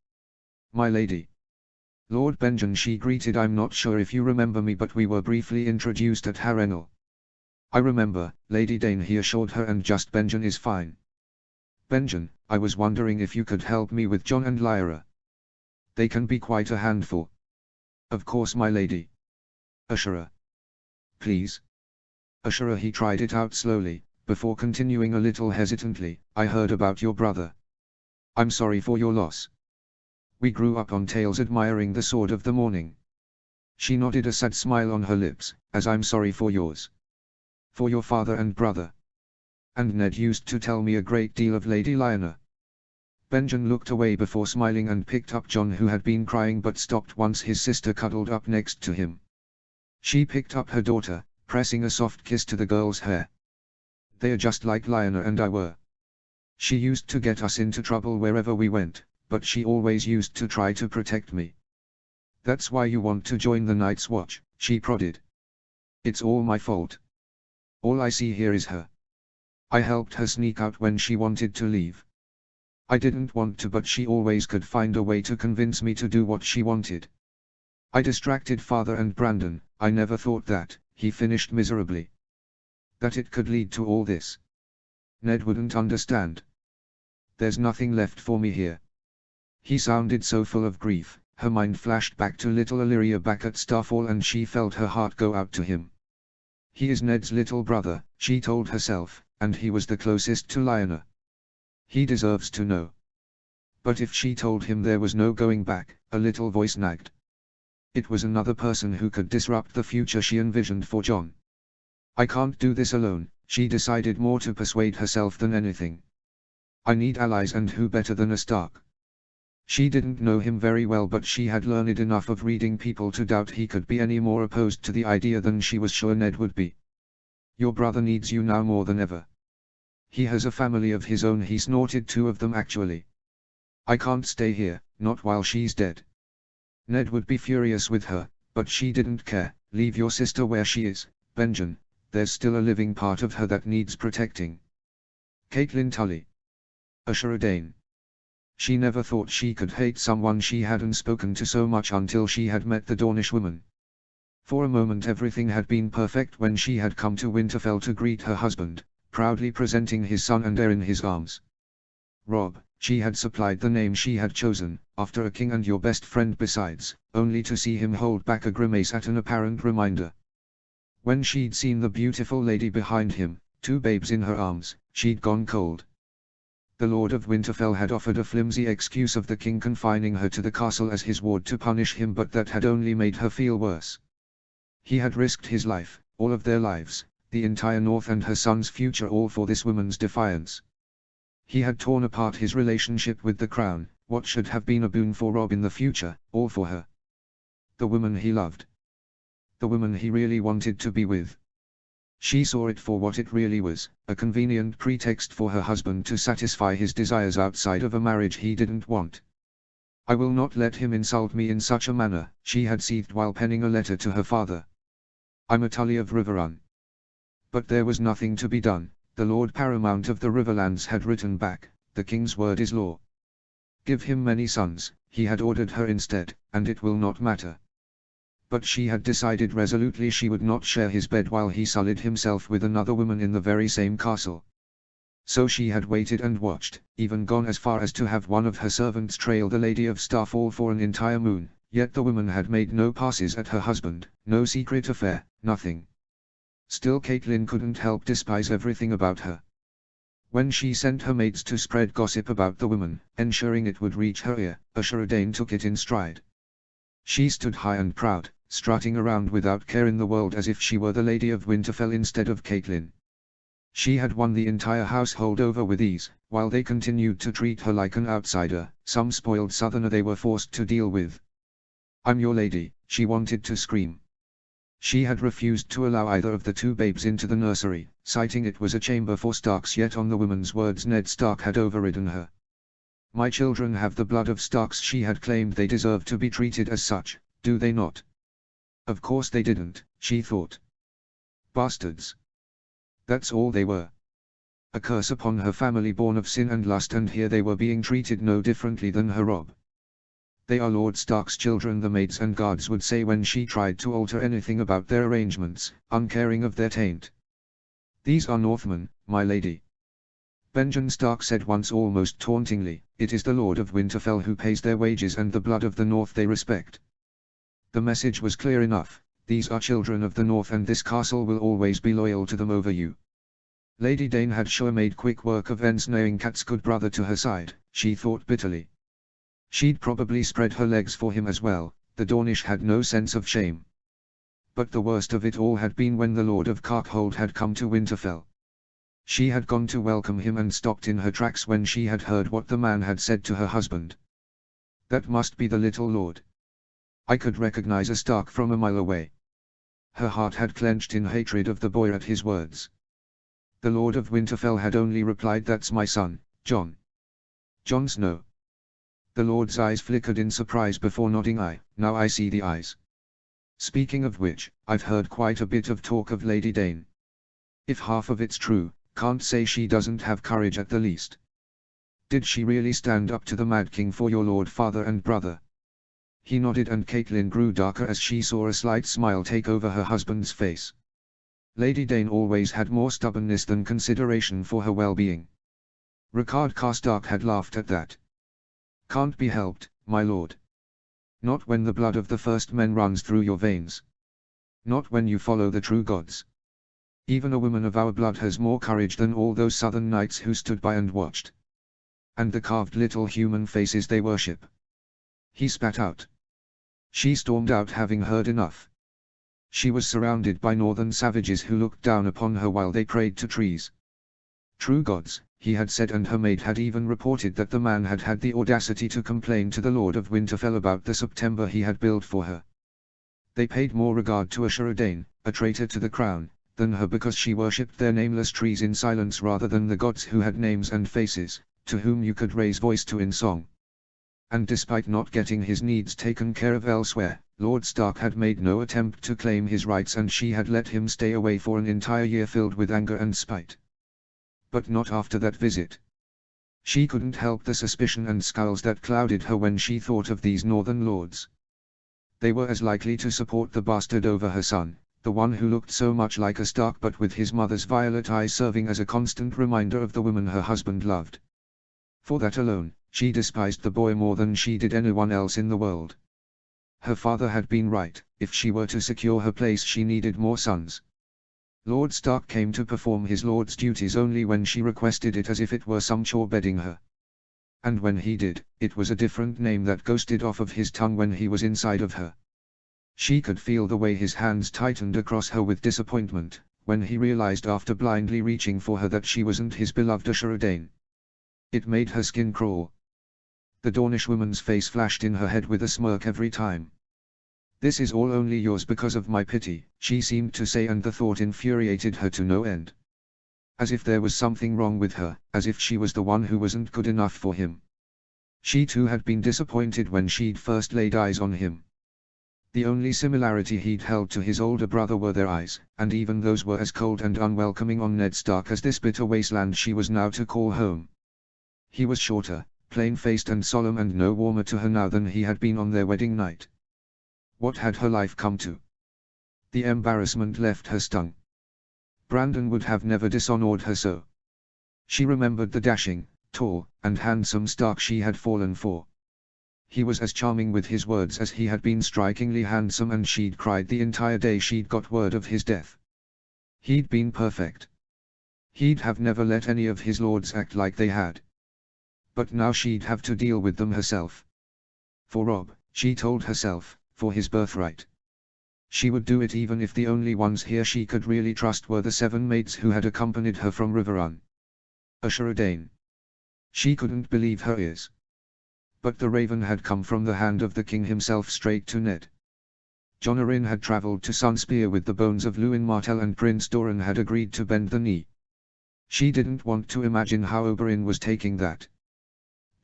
My lady. Lord Benjen, she greeted. I'm not sure if you remember me, but we were briefly introduced at Harrenhal. I remember, Lady Dayne, he assured her, and just Benjen is fine. Benjen, I was wondering if you could help me with Jon and Lyra. They can be quite a handful. Of course, my lady. Ashura. Please. Ashura, he tried it out slowly, before continuing a little hesitantly, I heard about your brother. I'm sorry for your loss. We grew up on tales admiring the Sword of the Morning. She nodded, a sad smile on her lips, as I'm sorry for yours. For your father and brother. And Ned used to tell me a great deal of Lady Lyanna. Benjen looked away before smiling and picked up Jon, who had been crying but stopped once his sister cuddled up next to him. She picked up her daughter, pressing a soft kiss to the girl's hair. They're just like Lyanna and I were. She used to get us into trouble wherever we went, but she always used to try to protect me. That's why you want to join the Night's Watch, she prodded. It's all my fault. All I see here is her. I helped her sneak out when she wanted to leave. I didn't want to, but she always could find a way to convince me to do what she wanted. I distracted father and Brandon. I never thought that, he finished miserably, that it could lead to all this. Ned wouldn't understand. There's nothing left for me here. He sounded so full of grief. Her mind flashed back to little Illyria back at Starfall, and she felt her heart go out to him. He is Ned's little brother, she told herself, and he was the closest to Lyanna. He deserves to know. But if she told him there was no going back, a little voice nagged. It was another person who could disrupt the future she envisioned for Jon. I can't do this alone, she decided, more to persuade herself than anything. I need allies, and who better than a Stark? She didn't know him very well, but she had learned enough of reading people to doubt he could be any more opposed to the idea than she was sure Ned would be. Your brother needs you now more than ever. He has a family of his own, he snorted, 2 of them actually. I can't stay here, not while she's dead. Ned would be furious with her, but she didn't care. Leave your sister where she is, Benjen, there's still a living part of her that needs protecting. Catelyn Tully. Ashura Dayne. She never thought she could hate someone she hadn't spoken to so much until she had met the Dornish woman. For a moment everything had been perfect when she had come to Winterfell to greet her husband, proudly presenting his son and heir in his arms. Robb, She had supplied the name she had chosen, after a king and your best friend besides, only to see him hold back a grimace at an apparent reminder. When she'd seen the beautiful lady behind him, 2 babes in her arms, she'd gone cold. The Lord of Winterfell had offered a flimsy excuse of the king confining her to the castle as his ward to punish him, but that had only made her feel worse. He had risked his life, all of their lives, the entire North and her son's future, all for this woman's defiance. He had torn apart his relationship with the crown, what should have been a boon for Robb in the future, all for her. The woman he loved. The woman he really wanted to be with. She saw it for what it really was, a convenient pretext for her husband to satisfy his desires outside of a marriage he didn't want. I will not let him insult me in such a manner, she had seethed while penning a letter to her father. I'm a Tully of Riverrun. But there was nothing to be done. The Lord Paramount of the Riverlands had written back, the king's word is law. Give him many sons, he had ordered her instead, and it will not matter. But she had decided resolutely she would not share his bed while he sullied himself with another woman in the very same castle. So she had waited and watched, even gone as far as to have one of her servants trail the Lady of Starfall for an entire moon, yet the woman had made no passes at her husband, no secret affair, nothing. Still Catelyn couldn't help despise everything about her. When she sent her maids to spread gossip about the woman, ensuring it would reach her ear, Ashara Dayne took it in stride. She stood high and proud, strutting around without care in the world as if she were the Lady of Winterfell instead of Catelyn. She had won the entire household over with ease, while they continued to treat her like an outsider, some spoiled southerner they were forced to deal with. I'm your lady, she wanted to scream. She had refused to allow either of the 2 babes into the nursery, citing it was a chamber for Starks, yet on the woman's words Ned Stark had overridden her. My children have the blood of Starks, she had claimed. They deserve to be treated as such, do they not? Of course they didn't, she thought. Bastards. That's all they were. A curse upon her family born of sin and lust, and here they were being treated no differently than her Robb. They are Lord Stark's children, the maids and guards would say when she tried to alter anything about their arrangements, uncaring of their taint. These are Northmen, my lady. Benjen Stark said once almost tauntingly, it is the Lord of Winterfell who pays their wages and the blood of the North they respect. The message was clear enough, these are children of the North and this castle will always be loyal to them over you. Lady Dayne had sure made quick work of ensnaring Cat's good brother to her side, she thought bitterly. She'd probably spread her legs for him as well, the Dornish had no sense of shame. But the worst of it all had been when the Lord of Carkhold had come to Winterfell. She had gone to welcome him and stopped in her tracks when she had heard what the man had said to her husband. That must be the little lord. I could recognize a Stark from a mile away. Her heart had clenched in hatred of the boy at his words. The Lord of Winterfell had only replied, that's my son, Jon. Jon Snow. The Lord's eyes flickered in surprise before nodding. Now I see the eyes. Speaking of which, I've heard quite a bit of talk of Lady Dayne. If half of it's true, can't say she doesn't have courage at the least. Did she really stand up to the Mad King for your lord father and brother? He nodded and Catelyn grew darker as she saw a slight smile take over her husband's face. Lady Dayne always had more stubbornness than consideration for her well-being. Rickard Karstark had laughed at that. Can't be helped, my lord. Not when the blood of the first men runs through your veins. Not when you follow the true gods. Even a woman of our blood has more courage than all those southern knights who stood by and watched. And the carved little human faces they worship. He spat out. She stormed out, having heard enough. She was surrounded by northern savages who looked down upon her while they prayed to trees. True gods, he had said, and her maid had even reported that the man had had the audacity to complain to the Lord of Winterfell about the September he had built for her. They paid more regard to Ashara Dayne, a traitor to the crown, than her because she worshipped their nameless trees in silence rather than the gods who had names and faces, to whom you could raise voice to in song. And despite not getting his needs taken care of elsewhere, Lord Stark had made no attempt to claim his rights, and she had let him stay away for an entire year filled with anger and spite. But not after that visit. She couldn't help the suspicion and scowls that clouded her when she thought of these northern lords. They were as likely to support the bastard over her son, the one who looked so much like a Stark but with his mother's violet eyes serving as a constant reminder of the woman her husband loved. For that alone, she despised the boy more than she did anyone else in the world. Her father had been right, if she were to secure her place she needed more sons. Lord Stark came to perform his lord's duties only when she requested it, as if it were some chore bedding her. And when he did, it was a different name that ghosted off of his tongue when he was inside of her. She could feel the way his hands tightened across her with disappointment, when he realized after blindly reaching for her that she wasn't his beloved Ashura Dane. It made her skin crawl. The Dornish woman's face flashed in her head with a smirk every time. "This is all only yours because of my pity," she seemed to say, and the thought infuriated her to no end. As if there was something wrong with her, as if she was the one who wasn't good enough for him. She too had been disappointed when she'd first laid eyes on him. The only similarity he'd held to his older brother were their eyes, and even those were as cold and unwelcoming on Ned Stark as this bitter wasteland she was now to call home. He was shorter, plain-faced and solemn, and no warmer to her now than he had been on their wedding night. What had her life come to? The embarrassment left her stung. Brandon would have never dishonored her so. She remembered the dashing, tall, and handsome Stark she had fallen for. He was as charming with his words as he had been strikingly handsome, and she'd cried the entire day she'd got word of his death. He'd been perfect. He'd have never let any of his lords act like they had. But now she'd have to deal with them herself. For Robb, she told herself, for his birthright. She would do it even if the only ones here she could really trust were the 7 mates who had accompanied her from Riverrun. Ashura Dane. She couldn't believe her ears. But the raven had come from the hand of the king himself straight to Ned. Jon Arryn had travelled to Sunspear with the bones of Luwin Martell, and Prince Doran had agreed to bend the knee. She didn't want to imagine how Oberyn was taking that.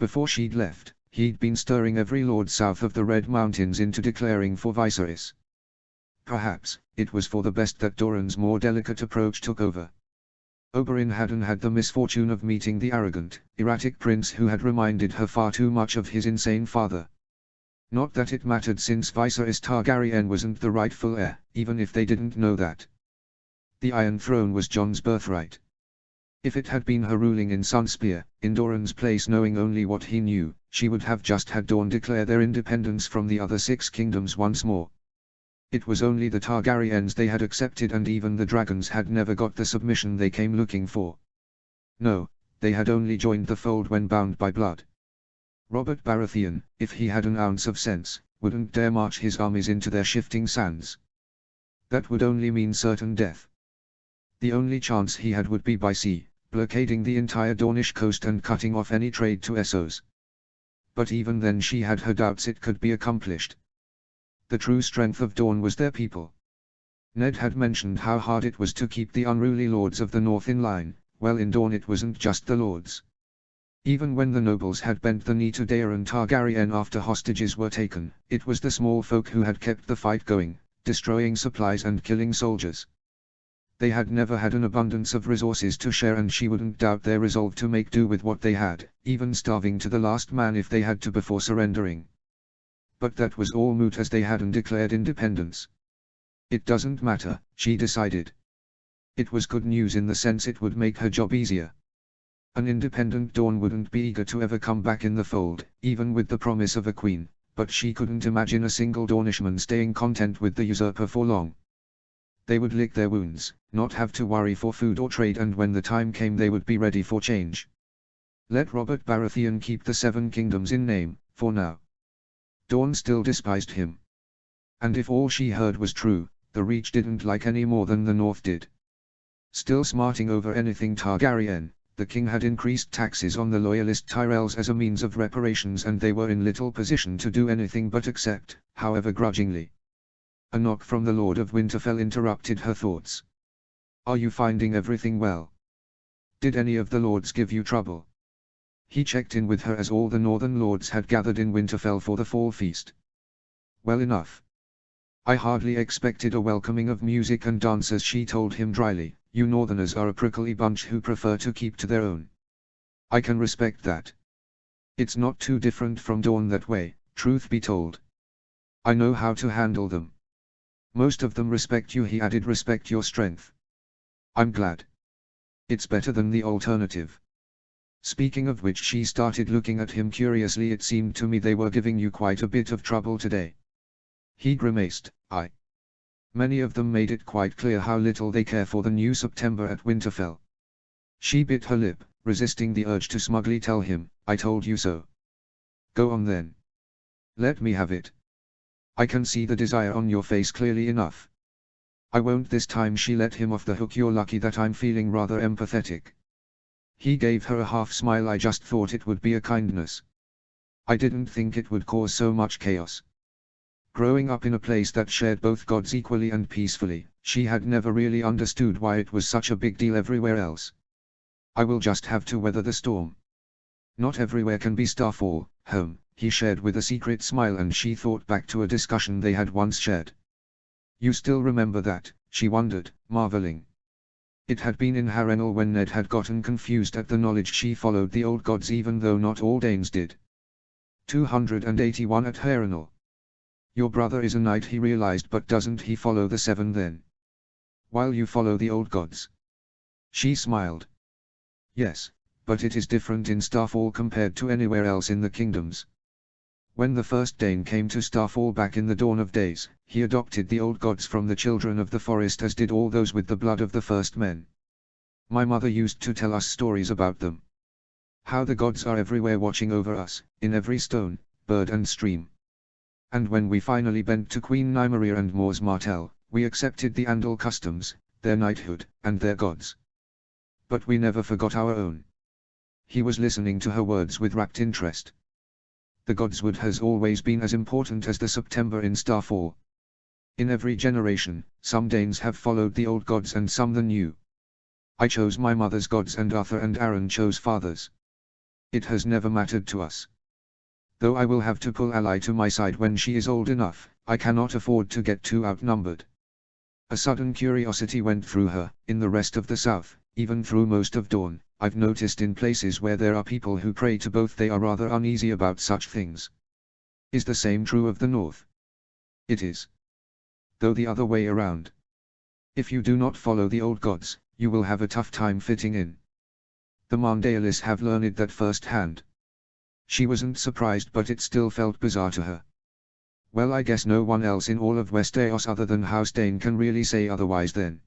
Before she'd left, he'd been stirring every lord south of the Red Mountains into declaring for Viserys. Perhaps, it was for the best that Doran's more delicate approach took over. Oberyn hadn't had the misfortune of meeting the arrogant, erratic prince who had reminded her far too much of his insane father. Not that it mattered, since Viserys Targaryen wasn't the rightful heir, even if they didn't know that. The Iron Throne was Jon's birthright. If it had been her ruling in Sunspear, in Doran's place, knowing only what he knew, she would have just had Dorne declare their independence from the other 6 kingdoms once more. It was only the Targaryens they had accepted, and even the dragons had never got the submission they came looking for. No, they had only joined the fold when bound by blood. Robert Baratheon, if he had an ounce of sense, wouldn't dare march his armies into their shifting sands. That would only mean certain death. The only chance he had would be by sea, blockading the entire Dornish coast and cutting off any trade to Essos. But even then she had her doubts it could be accomplished. The true strength of Dorne was their people. Ned had mentioned how hard it was to keep the unruly lords of the north in line. Well, in Dorne it wasn't just the lords. Even when the nobles had bent the knee to Daeron Targaryen after hostages were taken, it was the small folk who had kept the fight going, destroying supplies and killing soldiers. They had never had an abundance of resources to share, and she wouldn't doubt their resolve to make do with what they had, even starving to the last man if they had to before surrendering. But that was all moot, as they hadn't declared independence. It doesn't matter, she decided. It was good news in the sense it would make her job easier. An independent Dorne wouldn't be eager to ever come back in the fold, even with the promise of a queen, but she couldn't imagine a single Dornishman staying content with the usurper for long. They would lick their wounds, not have to worry for food or trade, and when the time came they would be ready for change. Let Robert Baratheon keep the 7 kingdoms in name, for now. Dorne still despised him. And if all she heard was true, the Reach didn't like any more than the North did. Still smarting over anything Targaryen, the king had increased taxes on the loyalist Tyrells as a means of reparations, and they were in little position to do anything but accept, however grudgingly. A knock from the Lord of Winterfell interrupted her thoughts. "Are you finding everything well? Did any of the lords give you trouble?" He checked in with her as all the northern lords had gathered in Winterfell for the fall feast. "Well enough. I hardly expected a welcoming of music and dancers," she told him dryly. "You northerners are a prickly bunch who prefer to keep to their own. I can respect that. It's not too different from Dorne that way, truth be told. I know how to handle them. Most of them respect you," he added, "respect your strength. I'm glad. It's better than the alternative." Speaking of which, she started looking at him curiously. It seemed to me they were giving you quite a bit of trouble today. He grimaced. Many of them made it quite clear how little they care for the new September at Winterfell. She bit her lip, resisting the urge to smugly tell him, I told you so. Go on then. Let me have it. I can see the desire on your face clearly enough. I won't this time. She let him off the hook. You're lucky that I'm feeling rather empathetic. He gave her a half smile. I just thought it would be a kindness. I didn't think it would cause so much chaos. Growing up in a place that shared both gods equally and peacefully, she had never really understood why it was such a big deal everywhere else. I will just have to weather the storm. Not everywhere can be Starfall, home, he shared with a secret smile, and she thought back to a discussion they had once shared. You still remember that, she wondered, marveling. It had been in Harrenhal when Ned had gotten confused at the knowledge she followed the old gods, even though not all Danes did. 281 at Harrenhal. Your brother is a knight, he realized, but doesn't he follow the seven then? While you follow the old gods? She smiled. Yes, but it is different in Starfall compared to anywhere else in the kingdoms. When the first Dane came to Starfall back in the dawn of days, he adopted the old gods from the children of the forest, as did all those with the blood of the first men. My mother used to tell us stories about them. How the gods are everywhere watching over us, in every stone, bird and stream. And when we finally bent to Queen Nymeria and Mors Martell, we accepted the Andal customs, their knighthood, and their gods. But we never forgot our own. He was listening to her words with rapt interest. The godswood has always been as important as the September in Starfall. In every generation, some Danes have followed the old gods and some the new. I chose my mother's gods and Arthur and Aaron chose father's. It has never mattered to us. Though I will have to pull Ally to my side when she is old enough, I cannot afford to get too outnumbered. A sudden curiosity went through her. In the rest of the south, even through most of Dawn, I've noticed in places where there are people who pray to both, they are rather uneasy about such things. Is the same true of the north? It is. Though the other way around. If you do not follow the old gods, you will have a tough time fitting in. The Mandaelis have learned that firsthand. She wasn't surprised, but it still felt bizarre to her. Well, I guess no one else in all of Westeros other than House Dane can really say otherwise then.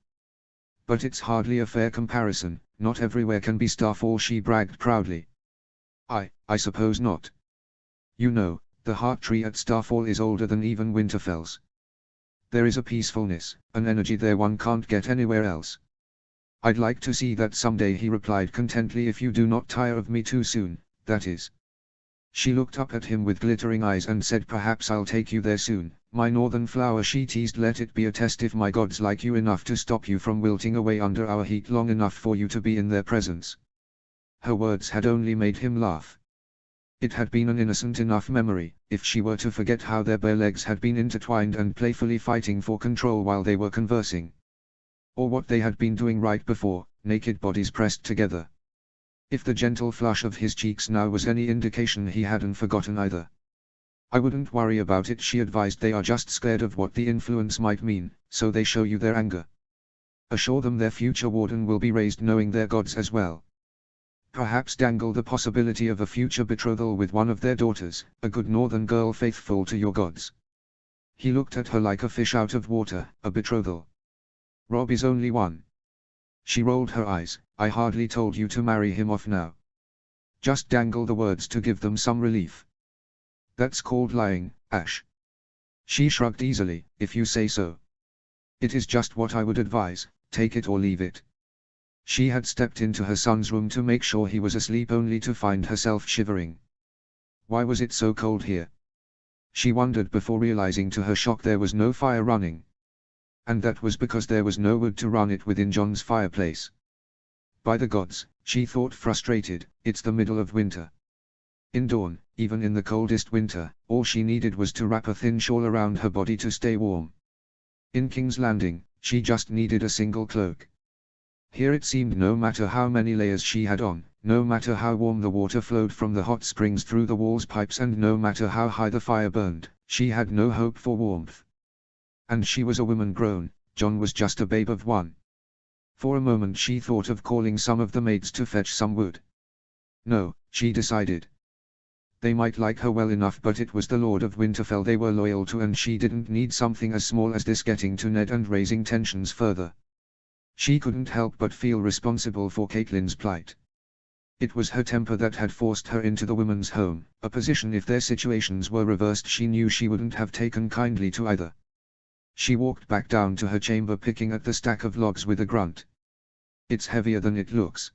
But it's hardly a fair comparison. Not everywhere can be Starfall, she bragged proudly. I suppose not. You know, the heart tree at Starfall is older than even Winterfell's. There is a peacefulness, an energy there one can't get anywhere else. I'd like to see that someday, he replied contently, if you do not tire of me too soon, that is. She looked up at him with glittering eyes and said, perhaps I'll take you there soon, my northern flower, she teased. Let it be a test if my gods like you enough to stop you from wilting away under our heat long enough for you to be in their presence. Her words had only made him laugh. It had been an innocent enough memory, if she were to forget how their bare legs had been intertwined and playfully fighting for control while they were conversing. Or what they had been doing right before, naked bodies pressed together. If the gentle flush of his cheeks now was any indication, he hadn't forgotten either. I wouldn't worry about it, she advised. They are just scared of what the influence might mean, so they show you their anger. Assure them their future warden will be raised knowing their gods as well. Perhaps dangle the possibility of a future betrothal with one of their daughters, a good northern girl faithful to your gods. He looked at her like a fish out of water. A betrothal? Robb is only one. She rolled her eyes. I hardly told you to marry him off now. Just dangle the words to give them some relief. That's called lying, Ash. She shrugged easily. If you say so. It is just what I would advise, take it or leave it. She had stepped into her son's room to make sure he was asleep, only to find herself shivering. Why was it so cold here? She wondered before realizing to her shock there was no fire running. And that was because there was no wood to run it within Jon's fireplace. By the gods, she thought, frustrated, it's the middle of winter. In Dawn, even in the coldest winter, all she needed was to wrap a thin shawl around her body to stay warm. In King's Landing, she just needed a single cloak. Here it seemed no matter how many layers she had on, no matter how warm the water flowed from the hot springs through the wall's pipes, and no matter how high the fire burned, she had no hope for warmth. And she was a woman grown, Jon was just a babe of 1. For a moment she thought of calling some of the maids to fetch some wood. No, she decided. They might like her well enough, but it was the Lord of Winterfell they were loyal to, and she didn't need something as small as this getting to Ned and raising tensions further. She couldn't help but feel responsible for Catelyn's plight. It was her temper that had forced her into the women's home, a position if their situations were reversed she knew she wouldn't have taken kindly to either. She walked back down to her chamber, picking at the stack of logs with a grunt. It's heavier than it looks.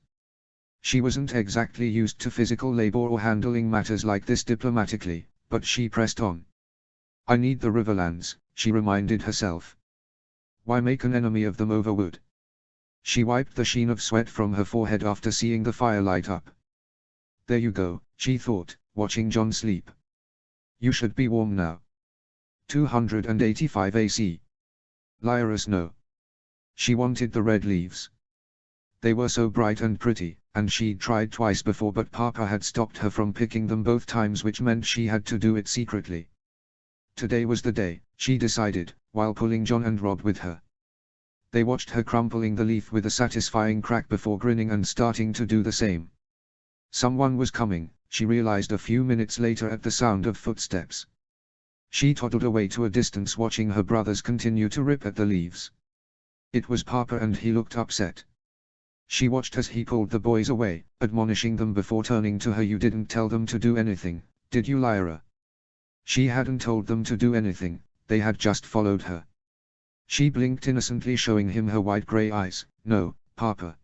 She wasn't exactly used to physical labor or handling matters like this diplomatically, but she pressed on. I need the Riverlands, she reminded herself. Why make an enemy of them over wood? She wiped the sheen of sweat from her forehead after seeing the fire light up. There you go, she thought, watching Jon sleep. You should be warm now. 285 AC. Lyra's no. She wanted the red leaves. They were so bright and pretty, and she'd tried twice before, but Papa had stopped her from picking them both times, which meant she had to do it secretly. Today was the day, she decided, while pulling Jon and Robb with her. They watched her crumpling the leaf with a satisfying crack before grinning and starting to do the same. Someone was coming, she realized a few minutes later at the sound of footsteps. She toddled away to a distance, watching her brothers continue to rip at the leaves. It was Papa, and he looked upset. She watched as he pulled the boys away, admonishing them before turning to her. You didn't tell them to do anything, did you, Lyra? She hadn't told them to do anything, they had just followed her. She blinked innocently, showing him her white-grey eyes. No, Papa.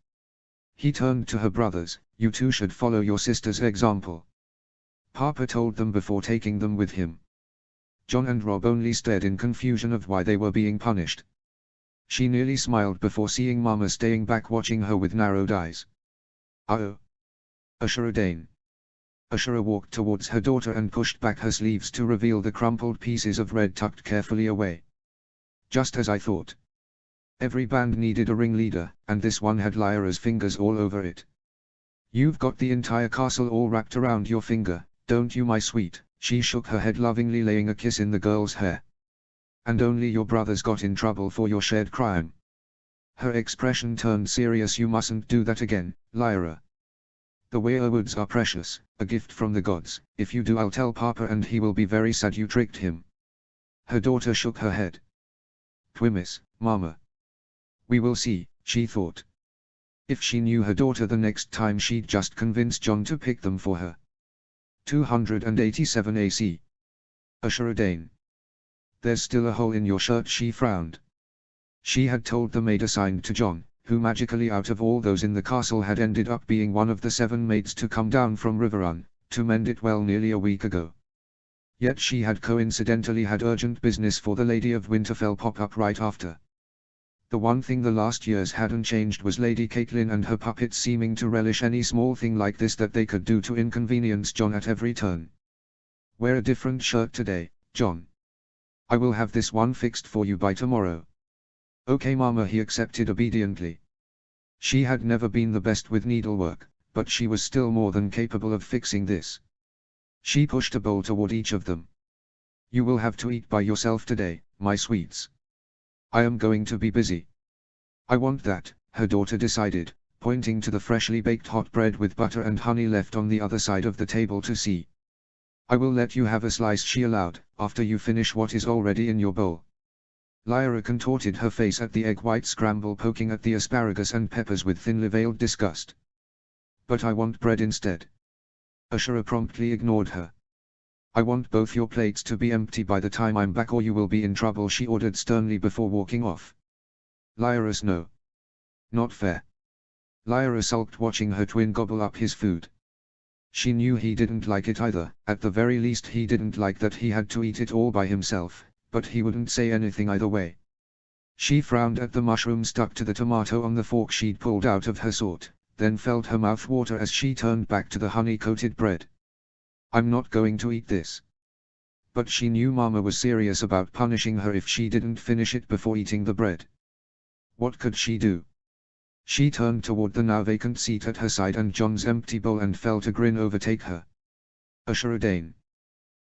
He turned to her brothers. You two should follow your sister's example. Papa told them before taking them with him. Jon and Robb only stared in confusion of why they were being punished. She nearly smiled before seeing Mama staying back, watching her with narrowed eyes. Oh. Ashera Dayne. Ashera walked towards her daughter and pushed back her sleeves to reveal the crumpled pieces of red tucked carefully away. Just as I thought. Every band needed a ringleader, and this one had Lyra's fingers all over it. You've got the entire castle all wrapped around your finger, don't you, my sweet? She shook her head lovingly, laying a kiss in the girl's hair. And only your brothers got in trouble for your shared crime. Her expression turned serious. You mustn't do that again, Lyra. The Weirwoods are precious, a gift from the gods. If you do, I'll tell Papa and he will be very sad you tricked him. Her daughter shook her head. Twimis, Mama. We will see, she thought. If she knew her daughter the next time, she'd just convince Jon to pick them for her. 287 AC. Ashera Dayne. There's still a hole in your shirt, she frowned. She had told the maid assigned to Jon, who magically out of all those in the castle had ended up being one of the 7 maids to come down from Riverrun, to mend it well nearly a week ago. Yet she had coincidentally had urgent business for the Lady of Winterfell pop up right after. The one thing the last years hadn't changed was Lady Catelyn and her puppets seeming to relish any small thing like this that they could do to inconvenience Jon at every turn. Wear a different shirt today, Jon. I will have this one fixed for you by tomorrow. Okay, Mama, he accepted obediently. She had never been the best with needlework, but she was still more than capable of fixing this. She pushed a bowl toward each of them. You will have to eat by yourself today, my sweets. I am going to be busy. I want that, her daughter decided, pointing to the freshly baked hot bread with butter and honey left on the other side of the table to see. I will let you have a slice, she allowed, after you finish what is already in your bowl. Lyra contorted her face at the egg white scramble, poking at the asparagus and peppers with thinly veiled disgust. But I want bread instead. Ashera promptly ignored her. I want both your plates to be empty by the time I'm back, or you will be in trouble, she ordered sternly before walking off. Lyra's no. Not fair. Lyra sulked, watching her twin gobble up his food. She knew he didn't like it either. At the very least he didn't like that he had to eat it all by himself, but he wouldn't say anything either way. She frowned at the mushroom stuck to the tomato on the fork she'd pulled out of her sword, then felt her mouth water as she turned back to the honey-coated bread. I'm not going to eat this. But she knew Mama was serious about punishing her if she didn't finish it before eating the bread. What could she do? She turned toward the now vacant seat at her side and Jon's empty bowl and felt a grin overtake her. Ashera Dayne.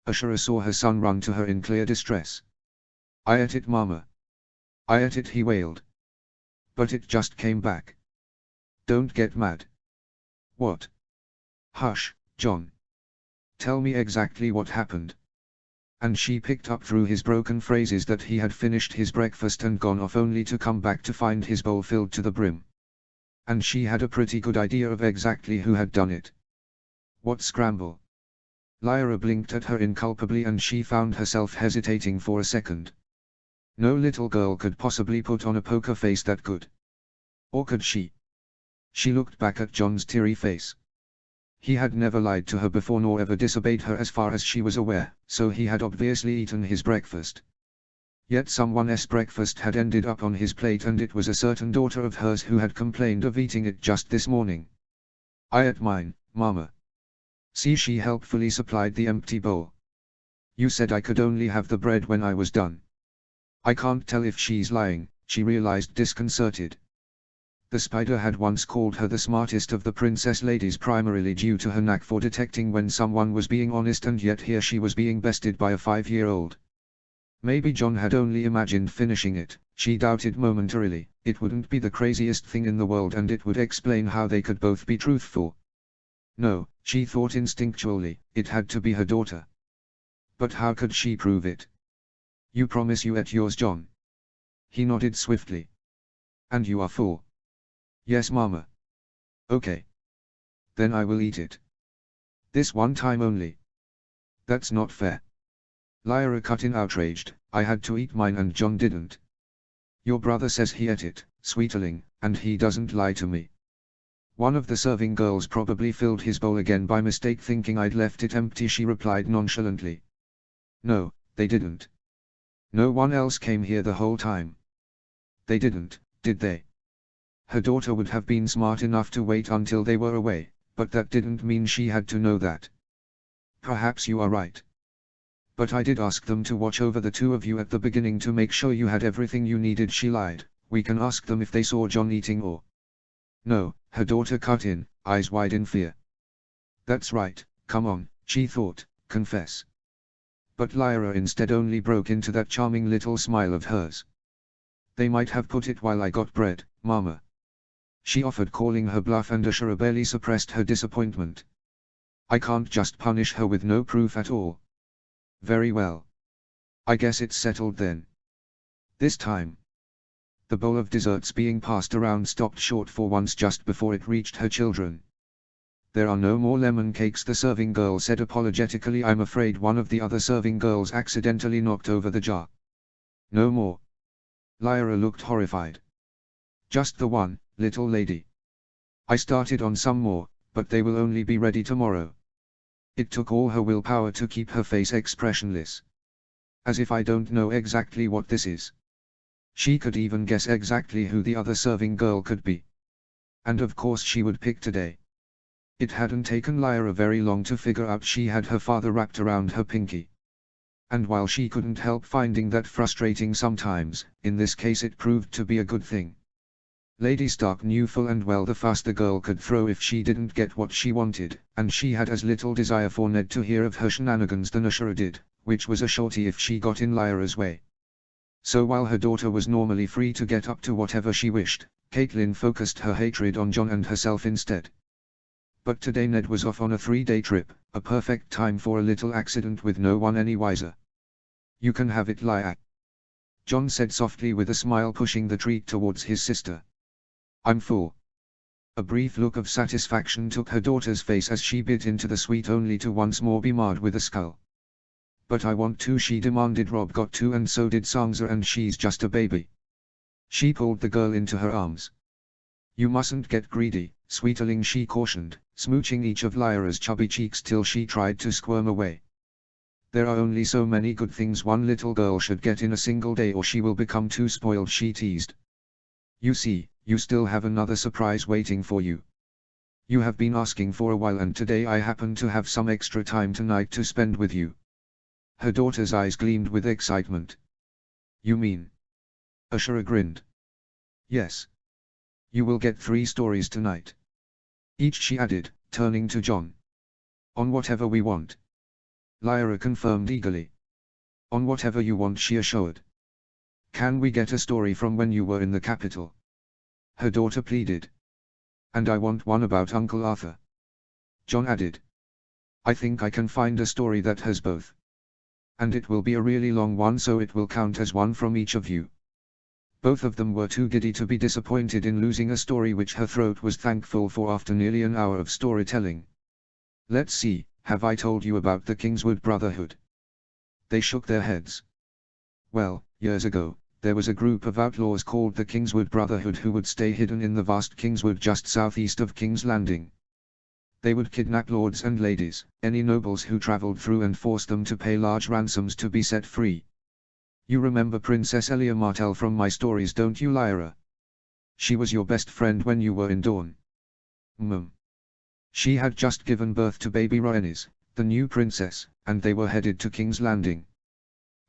Ashera saw her son run to her in clear distress. I ate it, Mama. I ate it, he wailed. But it just came back. Don't get mad. What? Hush, John. Tell me exactly what happened. And she picked up through his broken phrases that he had finished his breakfast and gone off only to come back to find his bowl filled to the brim. And she had a pretty good idea of exactly who had done it. What scramble? Lyra blinked at her inculpably and she found herself hesitating for a second. No little girl could possibly put on a poker face that good. Or could she? She looked back at John's teary face. He had never lied to her before nor ever disobeyed her as far as she was aware, so he had obviously eaten his breakfast. Yet someone's breakfast had ended up on his plate and it was a certain daughter of hers who had complained of eating it just this morning. I ate mine, Mama. See, she helpfully supplied the empty bowl. You said I could only have the bread when I was done. I can't tell if she's lying, she realized disconcerted. The spider had once called her the smartest of the princess ladies primarily due to her knack for detecting when someone was being honest, and yet here she was being bested by a 5-year-old. Maybe John had only imagined finishing it, she doubted momentarily. It wouldn't be the craziest thing in the world and it would explain how they could both be truthful. No, she thought instinctually, it had to be her daughter. But how could she prove it? You promise you ate yours, John? He nodded swiftly. And you are full? Yes, Mama. Okay. Then I will eat it. This one time only. That's not fair. Lyra cut in outraged. I had to eat mine and John didn't. Your brother says he ate it, sweetling, and he doesn't lie to me. One of the serving girls probably filled his bowl again by mistake thinking I'd left it empty, she replied nonchalantly. No, they didn't. No one else came here the whole time. They didn't, did they? Her daughter would have been smart enough to wait until they were away, but that didn't mean she had to know that. Perhaps you are right. But I did ask them to watch over the two of you at the beginning to make sure you had everything you needed, she lied. We can ask them if they saw John eating or... No, her daughter cut in, eyes wide in fear. That's right, come on, she thought, confess. But Lyra instead only broke into that charming little smile of hers. They might have put it while I got bread, Mama. She offered, calling her bluff, and Ashura barely suppressed her disappointment. I can't just punish her with no proof at all. Very well. I guess it's settled then. This time. The bowl of desserts being passed around stopped short for once just before it reached her children. There are no more lemon cakes, the serving girl said apologetically. I'm afraid one of the other serving girls accidentally knocked over the jar. No more. Lyra looked horrified. Just the one, little lady. I started on some more, but they will only be ready tomorrow. It took all her willpower to keep her face expressionless. As if I don't know exactly what this is. She could even guess exactly who the other serving girl could be. And of course she would pick today. It hadn't taken Lyra very long to figure out she had her father wrapped around her pinky. And while she couldn't help finding that frustrating sometimes, in this case it proved to be a good thing. Lady Stark knew full and well the fuss the girl could throw if she didn't get what she wanted, and she had as little desire for Ned to hear of her shenanigans than Ashura did, which was a shorty if she got in Lyra's way. So while her daughter was normally free to get up to whatever she wished, Caitlin focused her hatred on John and herself instead. But today Ned was off on a 3-day trip, a perfect time for a little accident with no one any wiser. You can have it, Lyra. John said softly with a smile, pushing the treat towards his sister. I'm full. A brief look of satisfaction took her daughter's face as she bit into the sweet only to once more be marred with a scowl. But I want to, she demanded. Rob got to and so did Sansa, and she's just a baby. She pulled the girl into her arms. You mustn't get greedy, sweetling, she cautioned, smooching each of Lyra's chubby cheeks till she tried to squirm away. There are only so many good things one little girl should get in a single day or she will become too spoiled, she teased. You see, you still have another surprise waiting for you. You have been asking for a while and today I happen to have some extra time tonight to spend with you. Her daughter's eyes gleamed with excitement. You mean? Ashura grinned. Yes. You will get 3 stories tonight. Each, she added, turning to John. On whatever we want. Lyra confirmed eagerly. On whatever you want, she assured. Can we get a story from when you were in the capital? Her daughter pleaded. And I want one about Uncle Arthur. Jon added. I think I can find a story that has both. And it will be a really long one, so it will count as one from each of you. Both of them were too giddy to be disappointed in losing a story which her throat was thankful for after nearly an hour of storytelling. Let's see, have I told you about the Kingswood Brotherhood? They shook their heads. Well, years ago, there was a group of outlaws called the Kingswood Brotherhood who would stay hidden in the vast Kingswood just southeast of King's Landing. They would kidnap lords and ladies, any nobles who traveled through, and force them to pay large ransoms to be set free. You remember Princess Elia Martell from my stories, don't you, Lyra? She was your best friend when you were in Dawn. She had just given birth to baby Rhaenys, the new princess, and they were headed to King's Landing.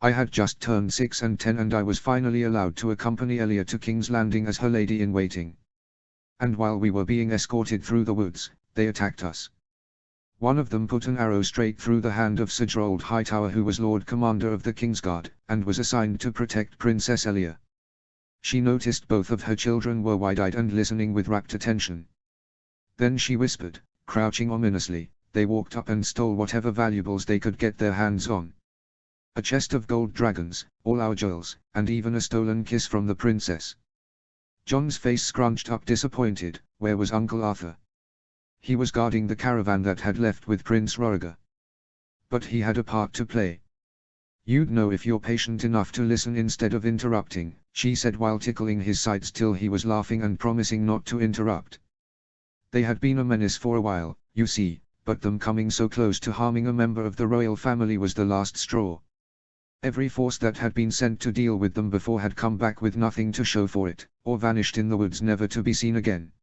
I had just turned 6 and 10, and I was finally allowed to accompany Elia to King's Landing as her lady-in-waiting. And while we were being escorted through the woods, they attacked us. One of them put an arrow straight through the hand of Sir Gerald Hightower, who was Lord Commander of the Kingsguard, and was assigned to protect Princess Elia. She noticed both of her children were wide-eyed and listening with rapt attention. Then she whispered, crouching ominously, they walked up and stole whatever valuables they could get their hands on. A chest of gold dragons, all our jewels, and even a stolen kiss from the princess. Jon's face scrunched up disappointed. Where was Uncle Arthur? He was guarding the caravan that had left with Prince Rhaegar. But he had a part to play. You'd know if you're patient enough to listen instead of interrupting, she said while tickling his sides till he was laughing and promising not to interrupt. They had been a menace for a while, you see, but them coming so close to harming a member of the royal family was the last straw. Every force that had been sent to deal with them before had come back with nothing to show for it, or vanished in the woods never to be seen again.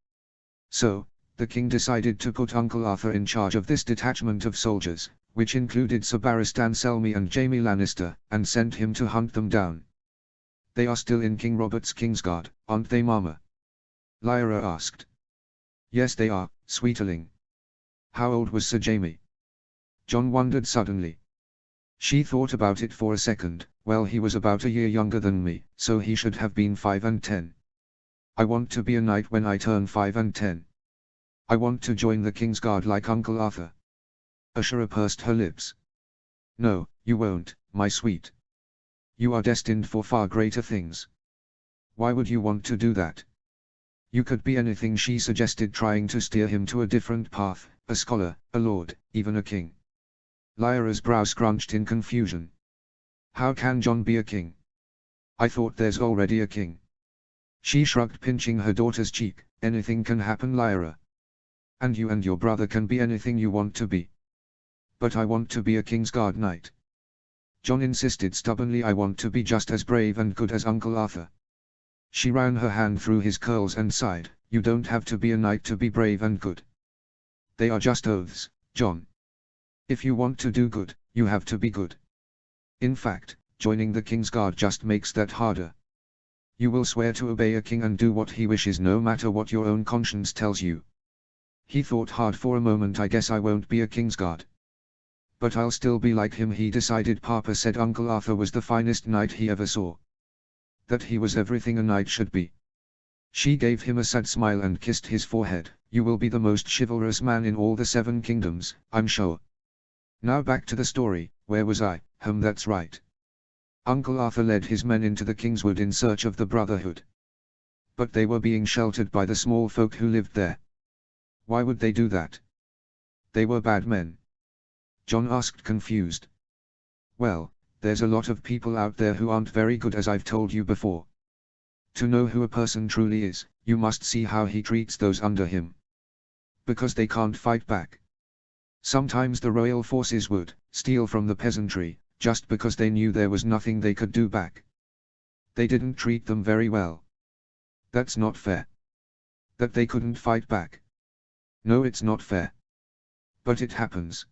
So, the king decided to put Uncle Arthur in charge of this detachment of soldiers, which included Sir Barristan Selmy and Jaime Lannister, and sent him to hunt them down. They are still in King Robert's Kingsguard, aren't they, Mama? Lyra asked. Yes, they are, sweeterling. How old was Sir Jaime? Jon wondered suddenly. She thought about it for a second. Well, he was about a year younger than me, so he should have been 5 and 10. I want to be a knight when I turn 5 and 10. I want to join the Kingsguard like Uncle Arthur. Ashura pursed her lips. No, you won't, my sweet. You are destined for far greater things. Why would you want to do that? You could be anything, she suggested, trying to steer him to a different path, a scholar, a lord, even a king. Lyra's brow scrunched in confusion. How can Jon be a king? I thought there's already a king. She shrugged, pinching her daughter's cheek. Anything can happen, Lyra. And you and your brother can be anything you want to be. But I want to be a Kingsguard knight. Jon insisted stubbornly. I want to be just as brave and good as Uncle Arthur. She ran her hand through his curls and sighed. You don't have to be a knight to be brave and good. They are just oaths, Jon. If you want to do good, you have to be good. In fact, joining the Kingsguard just makes that harder. You will swear to obey a king and do what he wishes no matter what your own conscience tells you. He thought hard for a moment. I guess I won't be a Kingsguard. But I'll still be like him, he decided. Papa said Uncle Arthur was the finest knight he ever saw. That he was everything a knight should be. She gave him a sad smile and kissed his forehead. You will be the most chivalrous man in all the 7 kingdoms, I'm sure. Now back to the story. Where was I? That's right. Uncle Arthur led his men into the Kingswood in search of the Brotherhood. But they were being sheltered by the small folk who lived there. Why would they do that? They were bad men. Jon asked, confused. Well, there's a lot of people out there who aren't very good, as I've told you before. To know who a person truly is, you must see how he treats those under him. Because they can't fight back. Sometimes the royal forces would steal from the peasantry, just because they knew there was nothing they could do back. They didn't treat them very well. That's not fair. That they couldn't fight back. No, it's not fair. But it happens.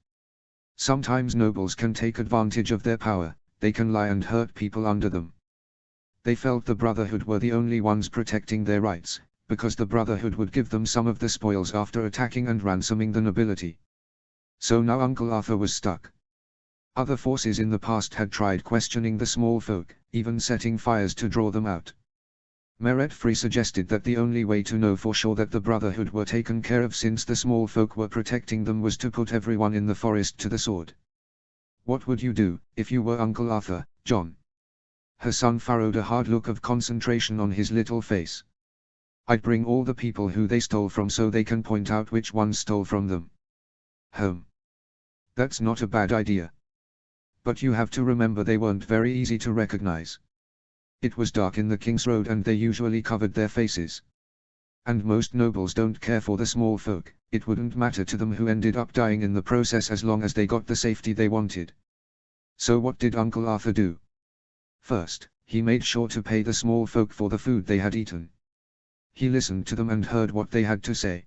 Sometimes nobles can take advantage of their power, they can lie and hurt people under them. They felt the Brotherhood were the only ones protecting their rights, because the Brotherhood would give them some of the spoils after attacking and ransoming the nobility. So now Uncle Arthur was stuck. Other forces in the past had tried questioning the small folk, even setting fires to draw them out. Meret Free suggested that the only way to know for sure that the Brotherhood were taken care of since the small folk were protecting them was to put everyone in the forest to the sword. What would you do, if you were Uncle Arthur, John? Her son furrowed a hard look of concentration on his little face. I'd bring all the people who they stole from so they can point out which ones stole from them. That's not a bad idea. But you have to remember they weren't very easy to recognize. It was dark in the King's Road and they usually covered their faces. And most nobles don't care for the small folk, it wouldn't matter to them who ended up dying in the process as long as they got the safety they wanted. So what did Uncle Arthur do? First, he made sure to pay the small folk for the food they had eaten. He listened to them and heard what they had to say.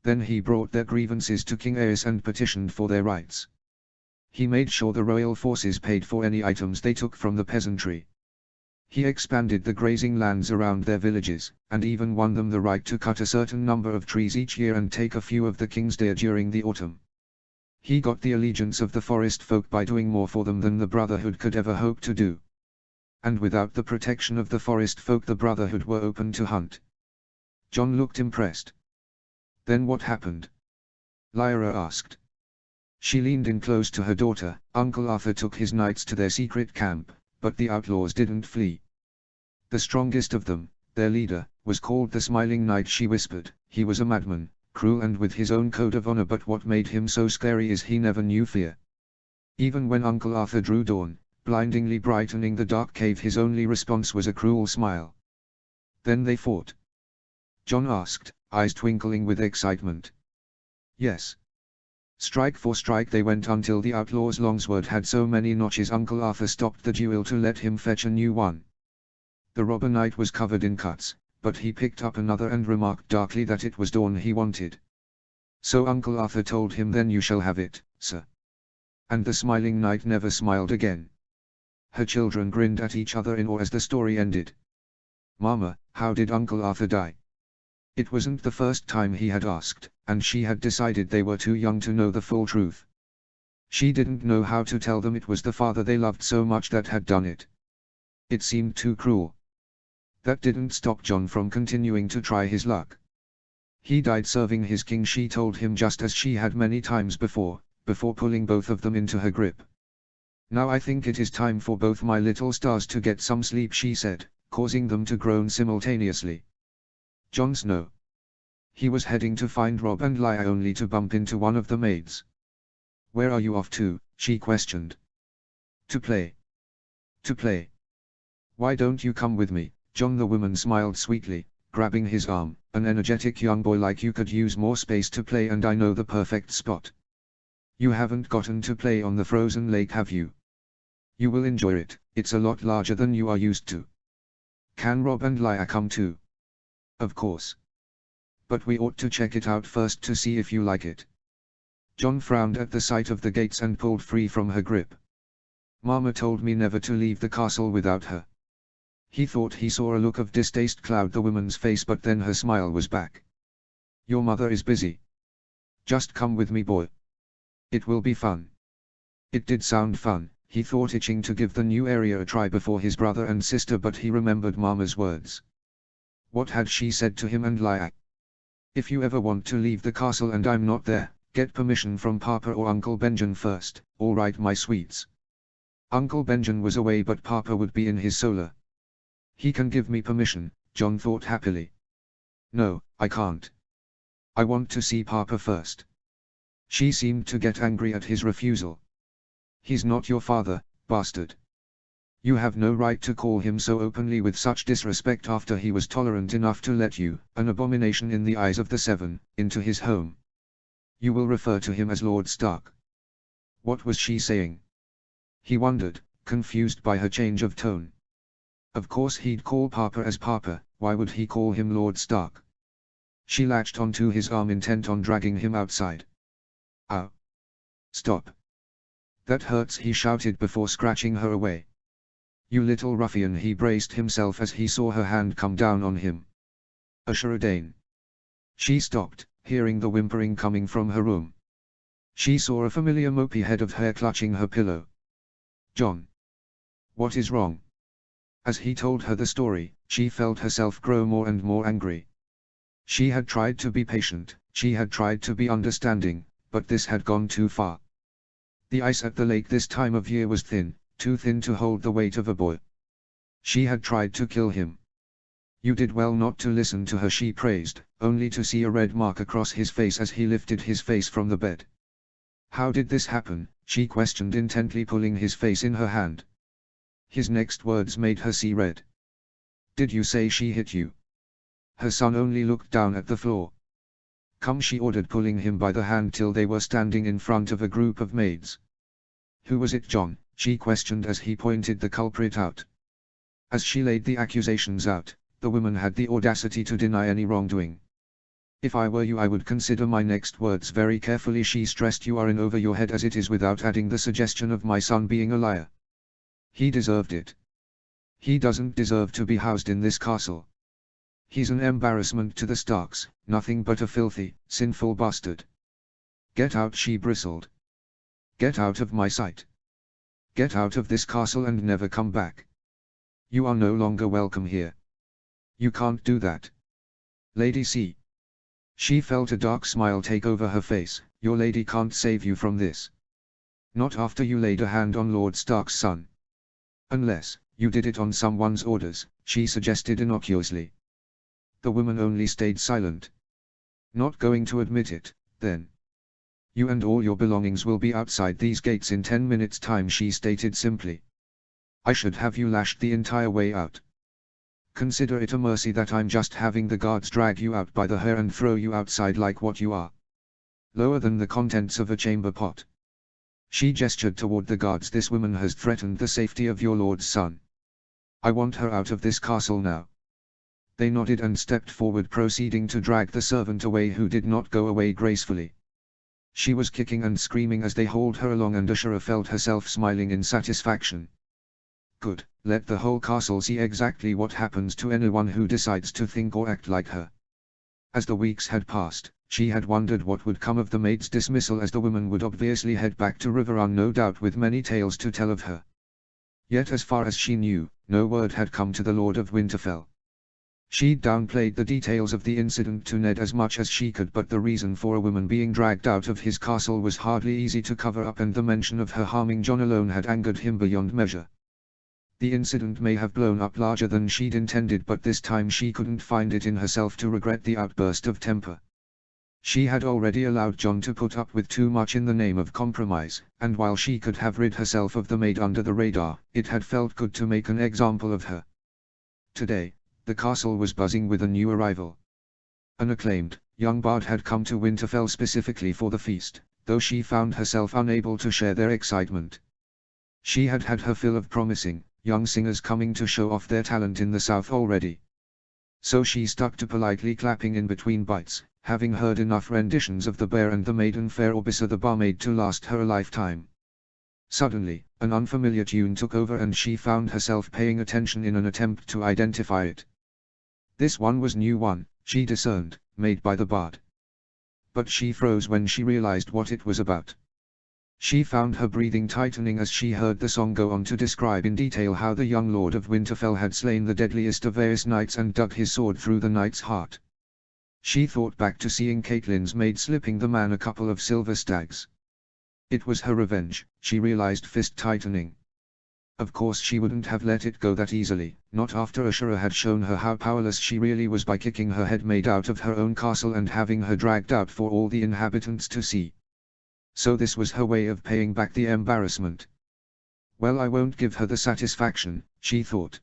Then he brought their grievances to King Aeus and petitioned for their rights. He made sure the royal forces paid for any items they took from the peasantry. He expanded the grazing lands around their villages, and even won them the right to cut a certain number of trees each year and take a few of the king's deer during the autumn. He got the allegiance of the forest folk by doing more for them than the Brotherhood could ever hope to do. And without the protection of the forest folk the Brotherhood were open to hunt. John looked impressed. Then what happened? Lyra asked. She leaned in close to her daughter. Uncle Arthur took his knights to their secret camp, but the outlaws didn't flee. The strongest of them, their leader, was called the Smiling Knight. She whispered. He was a madman, cruel and with his own code of honor, but what made him so scary is he never knew fear. Even when Uncle Arthur drew dawn, blindingly brightening the dark cave, his only response was a cruel smile. Then they fought? John asked, eyes twinkling with excitement. Yes. Strike for strike they went until the outlaw's longsword had so many notches Uncle Arthur stopped the duel to let him fetch a new one. The robber knight was covered in cuts, but he picked up another and remarked darkly that it was dawn he wanted. So Uncle Arthur told him, then you shall have it, sir. And the Smiling Knight never smiled again. Her children grinned at each other in awe as the story ended. Mama, how did Uncle Arthur die? It wasn't the first time he had asked, and she had decided they were too young to know the full truth. She didn't know how to tell them it was the father they loved so much that had done it. It seemed too cruel. That didn't stop John from continuing to try his luck. He died serving his king, she told him, just as she had many times before pulling both of them into her grip. Now I think it is time for both my little stars to get some sleep, she said, causing them to groan simultaneously. John Snow. He was heading to find Rob and Lyra only to bump into one of the maids. Where are you off to? She questioned. To play. To play. Why don't you come with me, John? The woman smiled sweetly, grabbing his arm. An energetic young boy like you could use more space to play, and I know the perfect spot. You haven't gotten to play on the frozen lake, have you? You will enjoy it, it's a lot larger than you are used to. Can Rob and Lyra come too? Of course. But we ought to check it out first to see if you like it. John frowned at the sight of the gates and pulled free from her grip. Mama told me never to leave the castle without her. He thought he saw a look of distaste cloud the woman's face, but then her smile was back. Your mother is busy. Just come with me, boy. It will be fun. It did sound fun, he thought, itching to give the new area a try before his brother and sister, but he remembered Mama's words. What had she said to him and Lyra? If you ever want to leave the castle and I'm not there, get permission from Papa or Uncle Benjen first. All right, my sweets. Uncle Benjen was away, but Papa would be in his solar. He can give me permission, John thought happily. No, I can't. I want to see Papa first. She seemed to get angry at his refusal. He's not your father, bastard. You have no right to call him so openly with such disrespect after he was tolerant enough to let you, an abomination in the eyes of the Seven, into his home. You will refer to him as Lord Stark. What was she saying? He wondered, confused by her change of tone. Of course he'd call Papa as Papa, why would he call him Lord Stark? She latched onto his arm, intent on dragging him outside. Ow! Stop! That hurts, he shouted before scratching her away. You little ruffian! He braced himself as he saw her hand come down on him. Ashura. She stopped, hearing the whimpering coming from her room. She saw a familiar mopey head of hair clutching her pillow. John! What is wrong? As he told her the story, she felt herself grow more and more angry. She had tried to be patient, she had tried to be understanding, but this had gone too far. The ice at the lake this time of year was thin, too thin to hold the weight of a boy. She had tried to kill him. You did well not to listen to her, she praised, only to see a red mark across his face as he lifted his face from the bed. How did this happen, she questioned intently, pulling his face in her hand. His next words made her see red. Did you say she hit you? Her son only looked down at the floor. Come, she ordered, pulling him by the hand till they were standing in front of a group of maids. Who was it, John? She questioned as he pointed the culprit out. As she laid the accusations out, the woman had the audacity to deny any wrongdoing. If I were you, I would consider my next words very carefully, she stressed. You are in over your head as it is, without adding the suggestion of my son being a liar. He deserved it. He doesn't deserve to be housed in this castle. He's an embarrassment to the Starks, nothing but a filthy, sinful bastard. Get out, she bristled. Get out of my sight. Get out of this castle and never come back. You are no longer welcome here. You can't do that. Lady C. She felt a dark smile take over her face. Your lady can't save you from this. Not after you laid a hand on Lord Stark's son. Unless you did it on someone's orders, she suggested innocuously. The woman only stayed silent. Not going to admit it, then. You and all your belongings will be outside these gates in 10 minutes' time, she stated simply. I should have you lashed the entire way out. Consider it a mercy that I'm just having the guards drag you out by the hair and throw you outside like what you are. Lower than the contents of a chamber pot. She gestured toward the guards. This woman has threatened the safety of your lord's son. I want her out of this castle now. They nodded and stepped forward, proceeding to drag the servant away, who did not go away gracefully. She was kicking and screaming as they hauled her along, and Ashura felt herself smiling in satisfaction. Good, let the whole castle see exactly what happens to anyone who decides to think or act like her. As the weeks had passed, she had wondered what would come of the maid's dismissal, as the woman would obviously head back to Riverrun, no doubt with many tales to tell of her. Yet as far as she knew, no word had come to the Lord of Winterfell. She'd downplayed the details of the incident to Ned as much as she could, but the reason for a woman being dragged out of his castle was hardly easy to cover up, and the mention of her harming Jon alone had angered him beyond measure. The incident may have blown up larger than she'd intended, but this time she couldn't find it in herself to regret the outburst of temper. She had already allowed Jon to put up with too much in the name of compromise, and while she could have rid herself of the maid under the radar, it had felt good to make an example of her. Today, the castle was buzzing with a new arrival. An acclaimed, young bard had come to Winterfell specifically for the feast, though she found herself unable to share their excitement. She had had her fill of promising, young singers coming to show off their talent in the south already. So she stuck to politely clapping in between bites, having heard enough renditions of The Bear and the Maiden Fair or Bissa the Barmaid to last her a lifetime. Suddenly, an unfamiliar tune took over, and she found herself paying attention in an attempt to identify it. This one was new one, she discerned, made by the bard. But she froze when she realized what it was about. She found her breathing tightening as she heard the song go on to describe in detail how the young Lord of Winterfell had slain the deadliest of various knights and dug his sword through the knight's heart. She thought back to seeing Catelyn's maid slipping the man a couple of silver stags. It was her revenge, she realized, fist tightening. Of course she wouldn't have let it go that easily, not after Ashura had shown her how powerless she really was by kicking her head maid out of her own castle and having her dragged out for all the inhabitants to see. So this was her way of paying back the embarrassment. Well, I won't give her the satisfaction, she thought.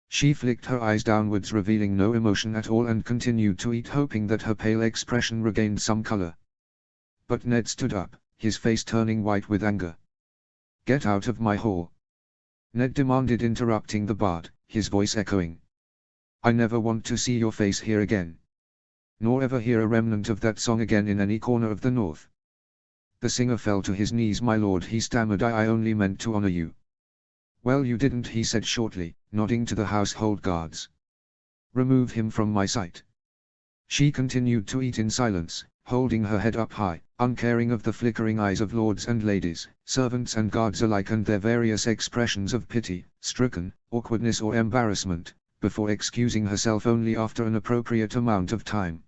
She flicked her eyes downwards, revealing no emotion at all, and continued to eat, hoping that her pale expression regained some color. But Ned stood up, his face turning white with anger. Get out of my hall, Ned demanded, interrupting the bard, his voice echoing. I never want to see your face here again. Nor ever hear a remnant of that song again in any corner of the north. The singer fell to his knees. My lord, he stammered, I only meant to honor you. Well, you didn't, he said shortly, nodding to the household guards. Remove him from my sight. She continued to eat in silence, holding her head up high, uncaring of the flickering eyes of lords and ladies, servants and guards alike, and their various expressions of pity, stricken, awkwardness or embarrassment, before excusing herself only after an appropriate amount of time.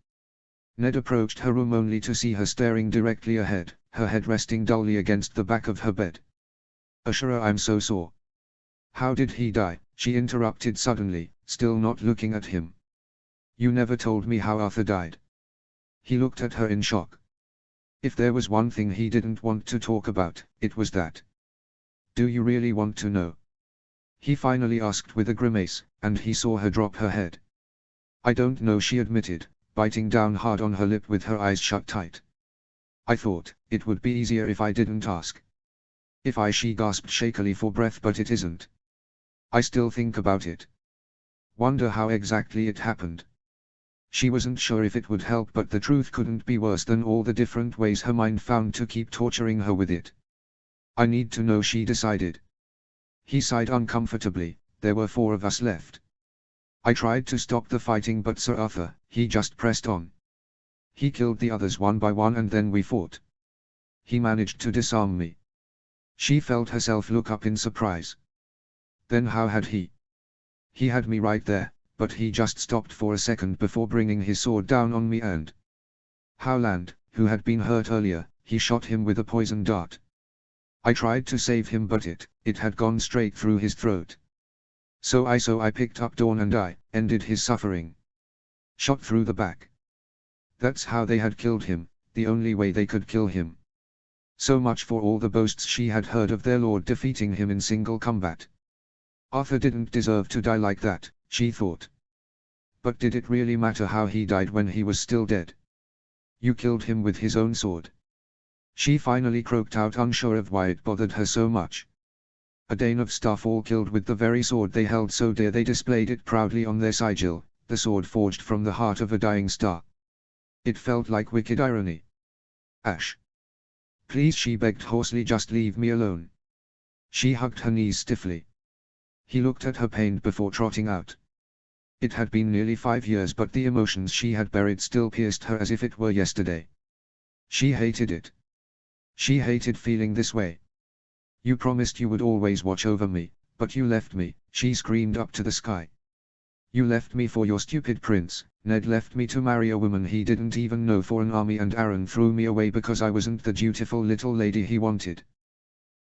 Ned approached her room only to see her staring directly ahead, her head resting dully against the back of her bed. Ashura, I'm so sore. How did he die? She interrupted suddenly, still not looking at him. You never told me how Arthur died. He looked at her in shock. If there was one thing he didn't want to talk about, it was that. Do you really want to know? He finally asked with a grimace, and he saw her drop her head. I don't know, she admitted, biting down hard on her lip with her eyes shut tight. I thought it would be easier if I didn't ask. She gasped shakily for breath, but it isn't. I still think about it. Wonder how exactly it happened. She wasn't sure if it would help, but the truth couldn't be worse than all the different ways her mind found to keep torturing her with it. I need to know, she decided. He sighed uncomfortably. There were 4 of us left. I tried to stop the fighting, but Sir Arthur, he just pressed on. He killed the others one by one and then we fought. He managed to disarm me. She felt herself look up in surprise. Then how had he? He had me right there, but he just stopped for a second before bringing his sword down on me and Howland, who had been hurt earlier, he shot him with a poison dart. I tried to save him, but it had gone straight through his throat. So I picked up Dawn and I ended his suffering. Shot through the back. That's how they had killed him, the only way they could kill him. So much for all the boasts she had heard of their lord defeating him in single combat. Arthur didn't deserve to die like that, she thought. But did it really matter how he died when he was still dead? You killed him with his own sword. She finally croaked out, unsure of why it bothered her so much. A Dane of Starfall killed with the very sword they held so dear they displayed it proudly on their sigil, the sword forged from the heart of a dying star. It felt like wicked irony. Ash. Please, she begged hoarsely, just leave me alone. She hugged her knees stiffly. He looked at her pained before trotting out. It had been nearly 5 years, but the emotions she had buried still pierced her as if it were yesterday. She hated it. She hated feeling this way. You promised you would always watch over me, but you left me, she screamed up to the sky. You left me for your stupid prince. Ned left me to marry a woman he didn't even know for an army, and Aaron threw me away because I wasn't the dutiful little lady he wanted.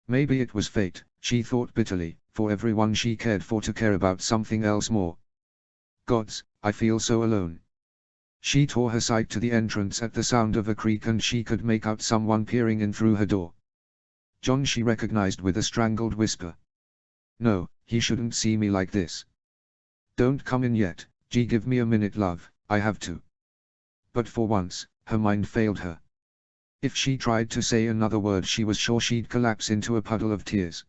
Maybe it was fate, she thought bitterly, for everyone she cared for to care about something else more. Gods, I feel so alone. She tore her sight to the entrance at the sound of a creak, and she could make out someone peering in through her door. John, she recognized with a strangled whisper. No, he shouldn't see me like this. Don't come in yet, G, give me a minute, love, I have to. But for once, her mind failed her. If she tried to say another word, she was sure she'd collapse into a puddle of tears.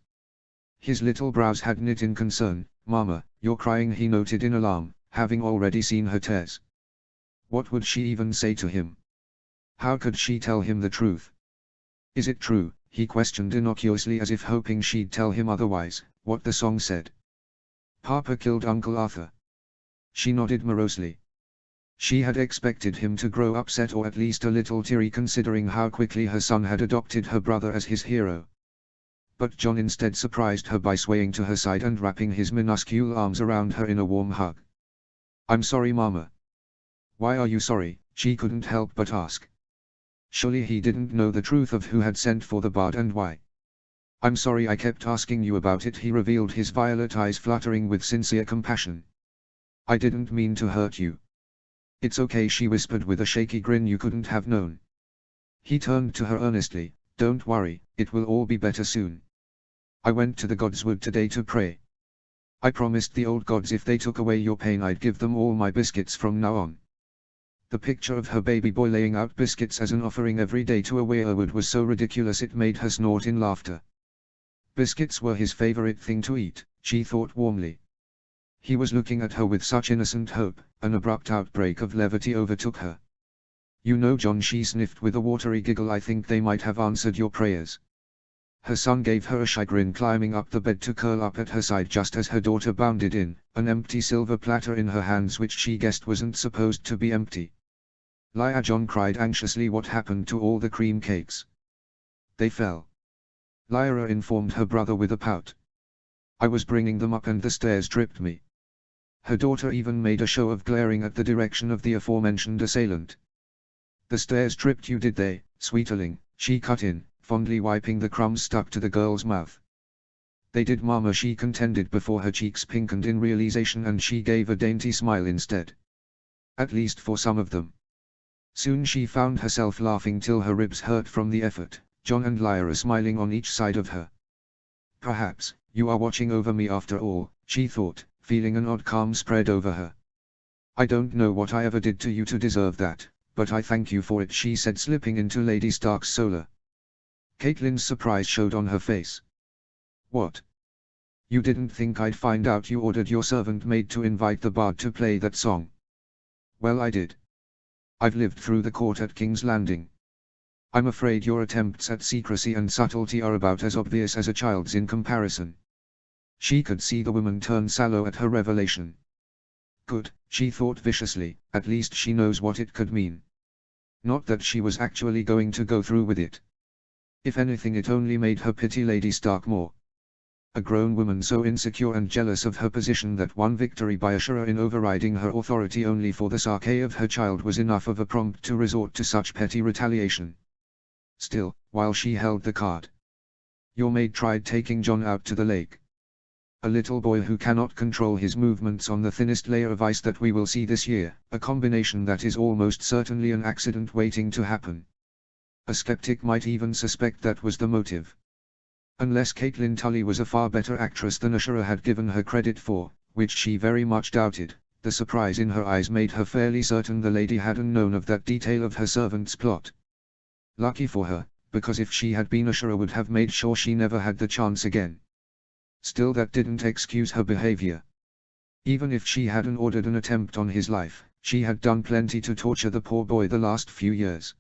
His little brows had knit in concern. Mama, you're crying, he noted in alarm, having already seen her tears. What would she even say to him? How could she tell him the truth? Is it true, he questioned innocuously, as if hoping she'd tell him otherwise, what the song said? Papa killed Uncle Arthur. She nodded morosely. She had expected him to grow upset, or at least a little teary, considering how quickly her son had adopted her brother as his hero. But John instead surprised her by swaying to her side and wrapping his minuscule arms around her in a warm hug. I'm sorry, Mama. Why are you sorry? She couldn't help but ask. Surely he didn't know the truth of who had sent for the bard and why. I'm sorry I kept asking you about it, he revealed, his violet eyes fluttering with sincere compassion. I didn't mean to hurt you. It's okay, she whispered with a shaky grin. You couldn't have known. He turned to her earnestly. Don't worry, it will all be better soon. I went to the Godswood today to pray. I promised the old gods if they took away your pain I'd give them all my biscuits from now on. The picture of her baby boy laying out biscuits as an offering every day to a werewood was so ridiculous it made her snort in laughter. Biscuits were his favorite thing to eat, she thought warmly. He was looking at her with such innocent hope. An abrupt outbreak of levity overtook her. You know, John, she sniffed with a watery giggle, I think they might have answered your prayers. Her son gave her a shy grin, climbing up the bed to curl up at her side just as her daughter bounded in, an empty silver platter in her hands which she guessed wasn't supposed to be empty. Lyra, John cried anxiously. What happened to all the cream cakes? They fell. Lyra informed her brother with a pout. I was bringing them up and the stairs tripped me. Her daughter even made a show of glaring at the direction of the aforementioned assailant. "The stairs tripped you, did they, sweeterling?" she cut in, fondly wiping the crumbs stuck to the girl's mouth. "They did, mama," she contended before her cheeks pinkened in realization, and she gave a dainty smile instead. "At least for some of them." Soon she found herself laughing till her ribs hurt from the effort, John and Lyra smiling on each side of her. "Perhaps, you are watching over me after all," she thought, feeling an odd calm spread over her. "I don't know what I ever did to you to deserve that, but I thank you for it," she said, slipping into Lady Stark's solar. Caitlyn's surprise showed on her face. "What? You didn't think I'd find out you ordered your servant maid to invite the bard to play that song?" "Well, I did. I've lived through the court at King's Landing. I'm afraid your attempts at secrecy and subtlety are about as obvious as a child's in comparison." She could see the woman turn sallow at her revelation. Good, she thought viciously, at least she knows what it could mean. Not that she was actually going to go through with it. If anything, it only made her pity Lady Stark more. A grown woman so insecure and jealous of her position that one victory by Ashura in overriding her authority only for the sake of her child was enough of a prompt to resort to such petty retaliation. Still, while she held the card, "Your maid tried taking John out to the lake. A little boy who cannot control his movements on the thinnest layer of ice that we will see this year, a combination that is almost certainly an accident waiting to happen." A skeptic might even suspect that was the motive. Unless Caitlyn Tully was a far better actress than Ashura had given her credit for, which she very much doubted, the surprise in her eyes made her fairly certain the lady hadn't known of that detail of her servant's plot. Lucky for her, because if she had been, Ashura would have made sure she never had the chance again. Still, that didn't excuse her behavior. Even if she hadn't ordered an attempt on his life, she had done plenty to torture the poor boy the last few years.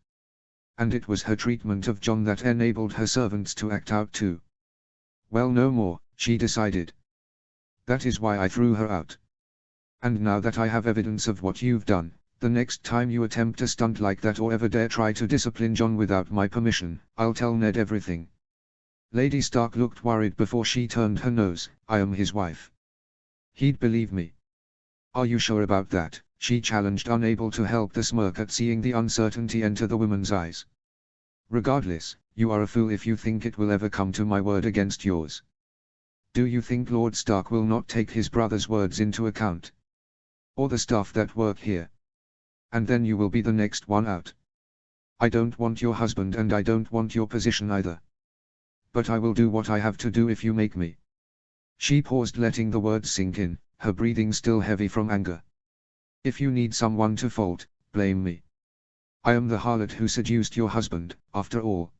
And it was her treatment of John that enabled her servants to act out too. "Well, no more," she decided. "That is why I threw her out. And now that I have evidence of what you've done, the next time you attempt a stunt like that or ever dare try to discipline John without my permission, I'll tell Ned everything." Lady Stark looked worried before she turned her nose. "I am his wife. He'd believe me." "Are you sure about that?" she challenged, unable to help the smirk at seeing the uncertainty enter the woman's eyes. "Regardless, you are a fool if you think it will ever come to my word against yours. Do you think Lord Stark will not take his brother's words into account? Or the staff that work here? And then you will be the next one out. I don't want your husband and I don't want your position either. But I will do what I have to do if you make me." She paused, letting the words sink in, her breathing still heavy from anger. "If you need someone to fault, blame me. I am the harlot who seduced your husband, after all.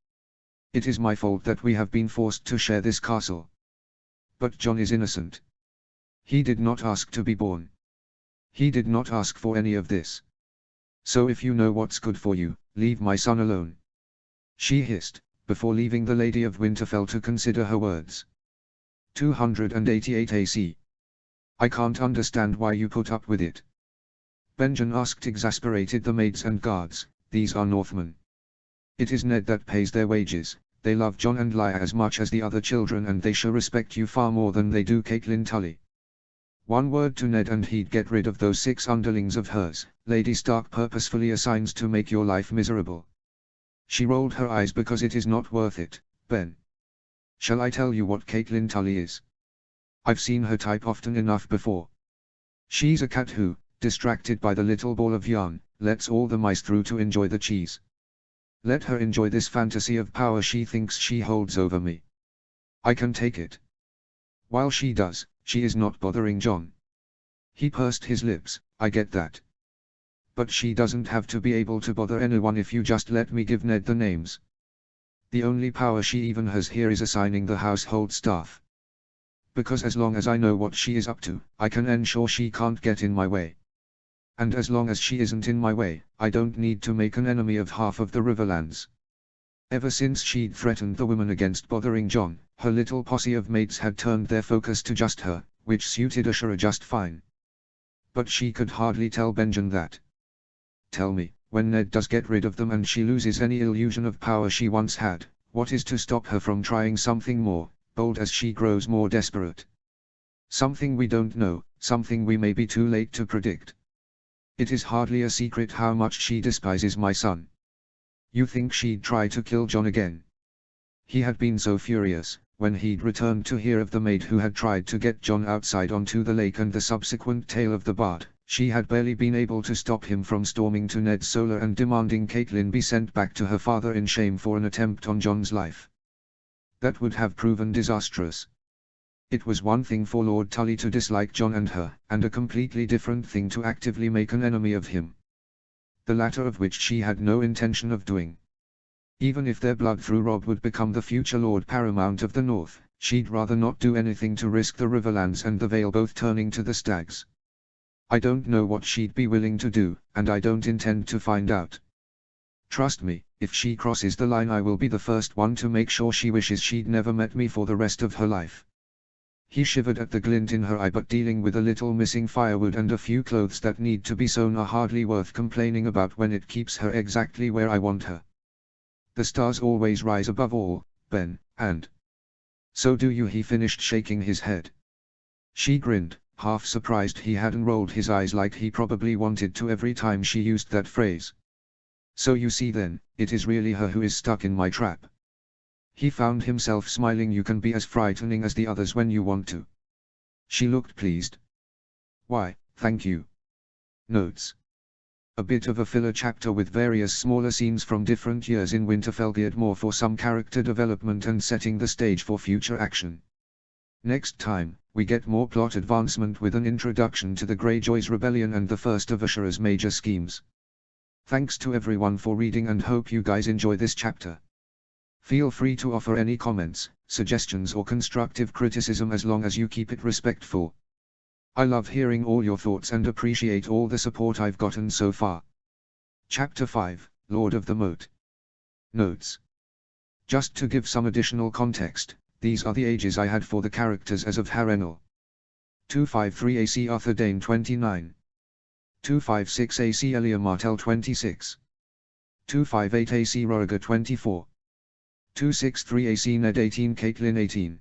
It is my fault that we have been forced to share this castle. But John is innocent. He did not ask to be born. He did not ask for any of this. So if you know what's good for you, leave my son alone," she hissed, before leaving the Lady of Winterfell to consider her words. 288 AC. "I can't understand why you put up with it," Benjen asked, exasperated the maids and guards. "These are Northmen. It is Ned that pays their wages. They love John and Lyra as much as the other children, and they sure respect you far more than they do Caitlyn Tully. One word to Ned and he'd get rid of those 6 underlings of hers, Lady Stark purposefully assigns to make your life miserable." She rolled her eyes. "Because it is not worth it, Ben. Shall I tell you what Caitlyn Tully is? I've seen her type often enough before. She's a cat who, distracted by the little ball of yarn, lets all the mice through to enjoy the cheese. Let her enjoy this fantasy of power she thinks she holds over me. I can take it. While she does, she is not bothering John." He pursed his lips. "I get that. But she doesn't have to be able to bother anyone if you just let me give Ned the names. The only power she even has here is assigning the household staff. Because as long as I know what she is up to, I can ensure she can't get in my way. And as long as she isn't in my way, I don't need to make an enemy of half of the Riverlands." Ever since she'd threatened the women against bothering John, her little posse of maids had turned their focus to just her, which suited Ashura just fine. But she could hardly tell Benjen that. "Tell me, when Ned does get rid of them and she loses any illusion of power she once had, what is to stop her from trying something more bold as she grows more desperate?" "Something we don't know," something we may be too late to predict. It is hardly a secret how much she despises my son. You think she'd try to kill John again? He had been so furious, when he'd returned to hear of the maid who had tried to get John outside onto the lake and the subsequent tale of the Bart. She had barely been able to stop him from storming to Ned Solar and demanding Caitlin be sent back to her father in shame for an attempt on John's life. That would have proven disastrous. It was one thing for Lord Tully to dislike John and her, and a completely different thing to actively make an enemy of him. The latter of which she had no intention of doing. Even if their blood through Rob would become the future Lord Paramount of the North, she'd rather not do anything to risk the Riverlands and the Vale both turning to the Stags. I don't know what she'd be willing to do, and I don't intend to find out. Trust me, if she crosses the line I will be the first one to make sure she wishes she'd never met me for the rest of her life. He shivered at the glint in her eye, but dealing with a little missing firewood and a few clothes that need to be sewn are hardly worth complaining about when it keeps her exactly where I want her. The stars always rise above all, Ben, and so do you. He finished shaking his head. She grinned, half surprised he hadn't rolled his eyes like he probably wanted to every time she used that phrase. So you see then, it is really her who is stuck in my trap. He found himself smiling. You can be as frightening as the others when you want to. She looked pleased. Why, thank you. Notes. A bit of a filler chapter with various smaller scenes from different years in Winterfell geared more for some character development and setting the stage for future action. Next time, we get more plot advancement with an introduction to the Greyjoys' rebellion and the first of Ashura's major schemes. Thanks to everyone for reading and hope you guys enjoy this chapter. Feel free to offer any comments, suggestions or constructive criticism as long as you keep it respectful. I love hearing all your thoughts and appreciate all the support I've gotten so far. Chapter 5, Lord of the Moat. Notes. Just to give some additional context, these are the ages I had for the characters as of Harrenhal. 253 AC Arthur Dayne 29. 256 AC Elia Martell 26. 258 AC Roriger 24. 263 AC Ned 18 Caitlin 18.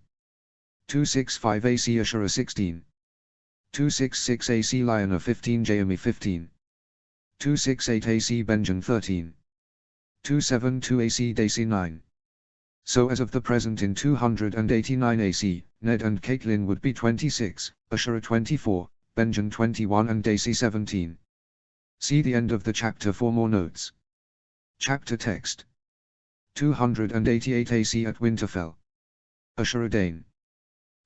265 AC Ashura 16. 266 AC Lyanna 15 Jaime 15. 268 AC Benjen 13. 272 AC Dacey 9. So as of the present in 289 AC, Ned and Caitlin would be 26, Ashura 24, Benjen 21 and Dacey 17. See the end of the chapter for more notes. Chapter text. 288 AC at Winterfell. Ashura Dayne.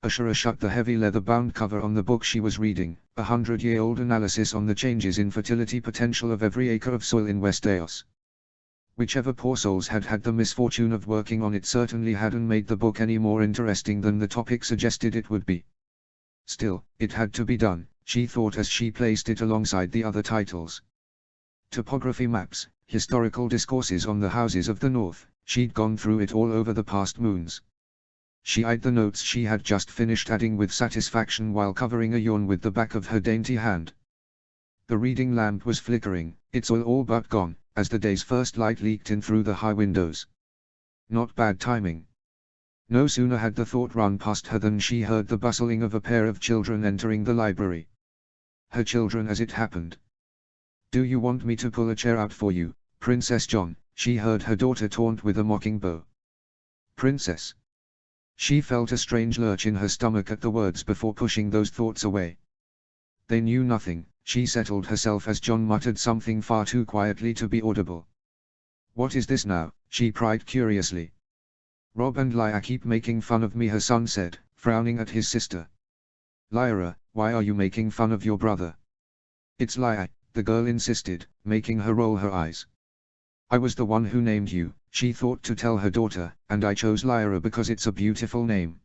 Ashura shut the heavy leather-bound cover on the book she was reading, a 100-year-old analysis on the changes in fertility potential of every acre of soil in West Eos. Whichever poor souls had had the misfortune of working on it certainly hadn't made the book any more interesting than the topic suggested it would be. Still, it had to be done, she thought as she placed it alongside the other titles. Topography maps, historical discourses on the houses of the North, she'd gone through it all over the past moons. She eyed the notes she had just finished adding with satisfaction while covering a yawn with the back of her dainty hand. The reading lamp was flickering, its oil all but gone, as the day's first light leaked in through the high windows. Not bad timing. No sooner had the thought run past her than she heard the bustling of a pair of children entering the library. Her children as it happened. "Do you want me to pull a chair out for you, Princess John?" she heard her daughter taunt with a mocking bow. Princess. She felt a strange lurch in her stomach at the words before pushing those thoughts away. They knew nothing, she settled herself as John muttered something far too quietly to be audible. "What is this now?" she pried curiously. "Rob and Lyra keep making fun of me," her son said, frowning at his sister. "Lyra, why are you making fun of your brother?" "It's Lyra," the girl insisted, making her roll her eyes. "I was the one who named you," she thought to tell her daughter, "and I chose Lyra because it's a beautiful name.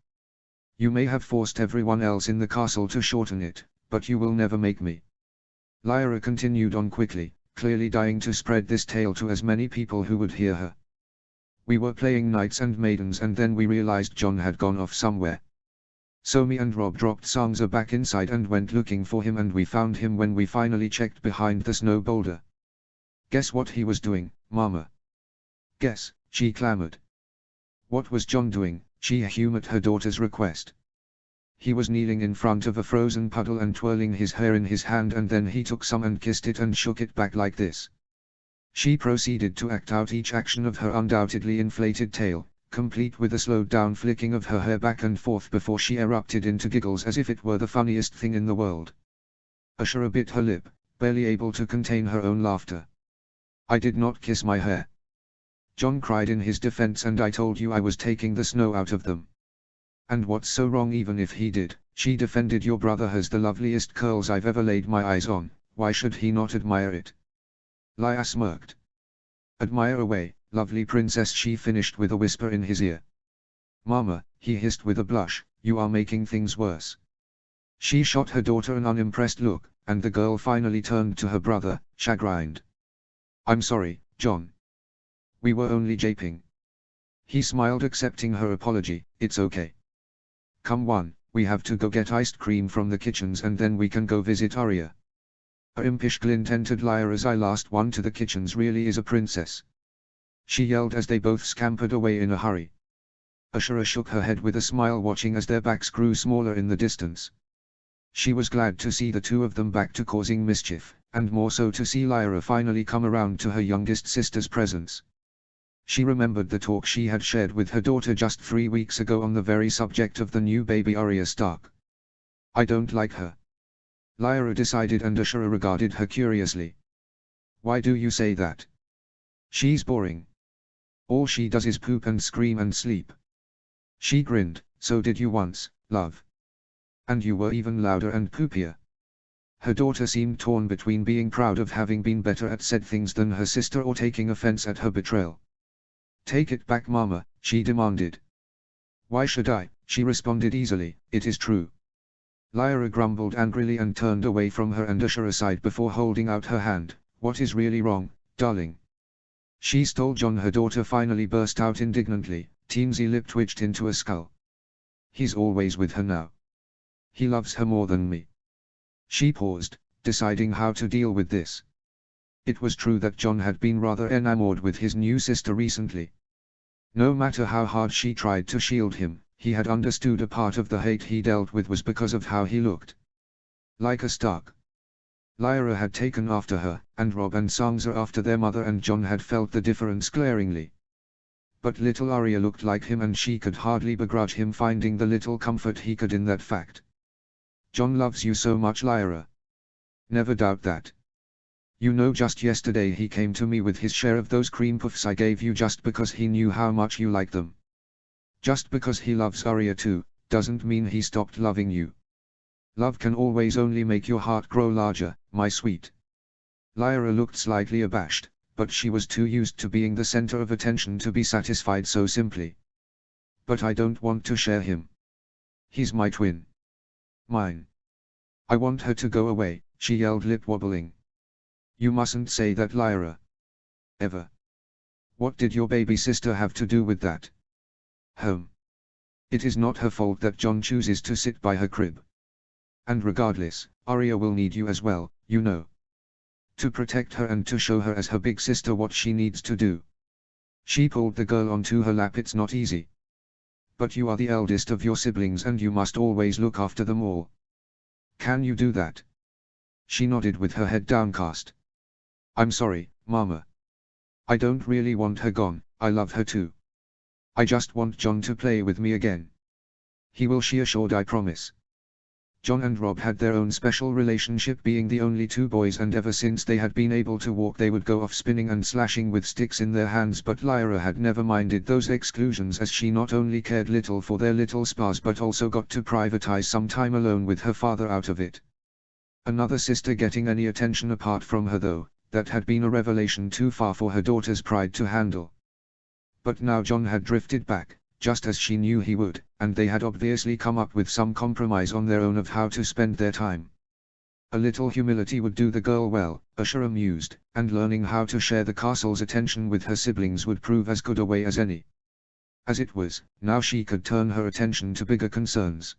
You may have forced everyone else in the castle to shorten it, but you will never make me." Lyra continued on quickly, clearly dying to spread this tale to as many people who would hear her. "We were playing knights and maidens and then we realized John had gone off somewhere. So me and Rob dropped Sansa back inside and went looking for him, and we found him when we finally checked behind the snow boulder. Guess what he was doing, Mama?" "Guess," she clamored. "What was John doing?" she humoured her daughter's request. He was kneeling in front of a frozen puddle and twirling his hair in his hand, and then he took some and kissed it and shook it back like this. She proceeded to act out each action of her undoubtedly inflated tail, complete with a slowed down flicking of her hair back and forth before she erupted into giggles as if it were the funniest thing in the world. Ashura bit her lip, barely able to contain her own laughter. "I did not kiss my hair," John cried in his defense, "and I told you I was taking the snow out of them." "And what's so wrong even if he did?" she defended. "Your brother has the loveliest curls I've ever laid my eyes on, why should he not admire it?" Lia smirked. "Admire away, lovely princess," she finished with a whisper in his ear. "Mama," he hissed with a blush, "you are making things worse." She shot her daughter an unimpressed look, and the girl finally turned to her brother, chagrined. "I'm sorry, John. We were only japing." He smiled, accepting her apology. "It's okay. Come on, we have to go get iced cream from the kitchens and then we can go visit Arya." A impish glint entered Lyra's eye. "Last one to the kitchens really is a princess," she yelled as they both scampered away in a hurry. Ashura shook her head with a smile, watching as their backs grew smaller in the distance. She was glad to see the two of them back to causing mischief, and more so to see Lyra finally come around to her youngest sister's presence. She remembered the talk she had shared with her daughter just 3 weeks ago on the very subject of the new baby Arya Stark. "I don't like her," Lyra decided, and Ashura regarded her curiously. "Why do you say that?" "She's boring. All she does is poop and scream and sleep." She grinned. "So did you once, love. And you were even louder and poopier." Her daughter seemed torn between being proud of having been better at said things than her sister or taking offense at her betrayal. "Take it back, Mama," she demanded. "Why should I?" she responded easily. "It is true." Lyra grumbled angrily and turned away from her and Ashura aside before holding out her hand. "What is really wrong, darling?" "She stole John," her daughter finally burst out indignantly. Teensy lip twitched into a skull. "He's always with her now. He loves her more than me." She paused, deciding how to deal with this. It was true that John had been rather enamored with his new sister recently. No matter how hard she tried to shield him, he had understood a part of the hate he dealt with was because of how he looked. Like a Stark. Lyra had taken after her, and Robb and Sansa after their mother, and John had felt the difference glaringly. But little Arya looked like him, and she could hardly begrudge him finding the little comfort he could in that fact. "John loves you so much, Lyra. Never doubt that. You know, just yesterday he came to me with his share of those cream puffs I gave you just because he knew how much you like them. Just because he loves Arya too, doesn't mean he stopped loving you. Love can always only make your heart grow larger, my sweet." Lyra looked slightly abashed, but she was too used to being the center of attention to be satisfied so simply. "But I don't want to share him. He's my twin. Mine. I want her to go away," she yelled, lip wobbling. "You mustn't say that, Lyra. Ever. What did your baby sister have to do with that? It is not her fault that John chooses to sit by her crib. And regardless, Arya will need you as well, you know. To protect her and to show her as her big sister what she needs to do." She pulled the girl onto her lap. "It's not easy. But you are the eldest of your siblings and you must always look after them all. Can you do that?" She nodded with her head downcast. "I'm sorry, Mama. I don't really want her gone. I love her too. I just want John to play with me again." "He will," she assured. "I promise." John and Robb had their own special relationship, being the only two boys, and ever since they had been able to walk they would go off spinning and slashing with sticks in their hands. But Lyra had never minded those exclusions, as she not only cared little for their little spars but also got to privatize some time alone with her father out of it. Another sister getting any attention apart from her, though, that had been a revelation too far for her daughter's pride to handle. But now John had drifted back, just as she knew he would, and they had obviously come up with some compromise on their own of how to spend their time. A little humility would do the girl well, Ashura mused, and learning how to share the castle's attention with her siblings would prove as good a way as any. As it was, now she could turn her attention to bigger concerns.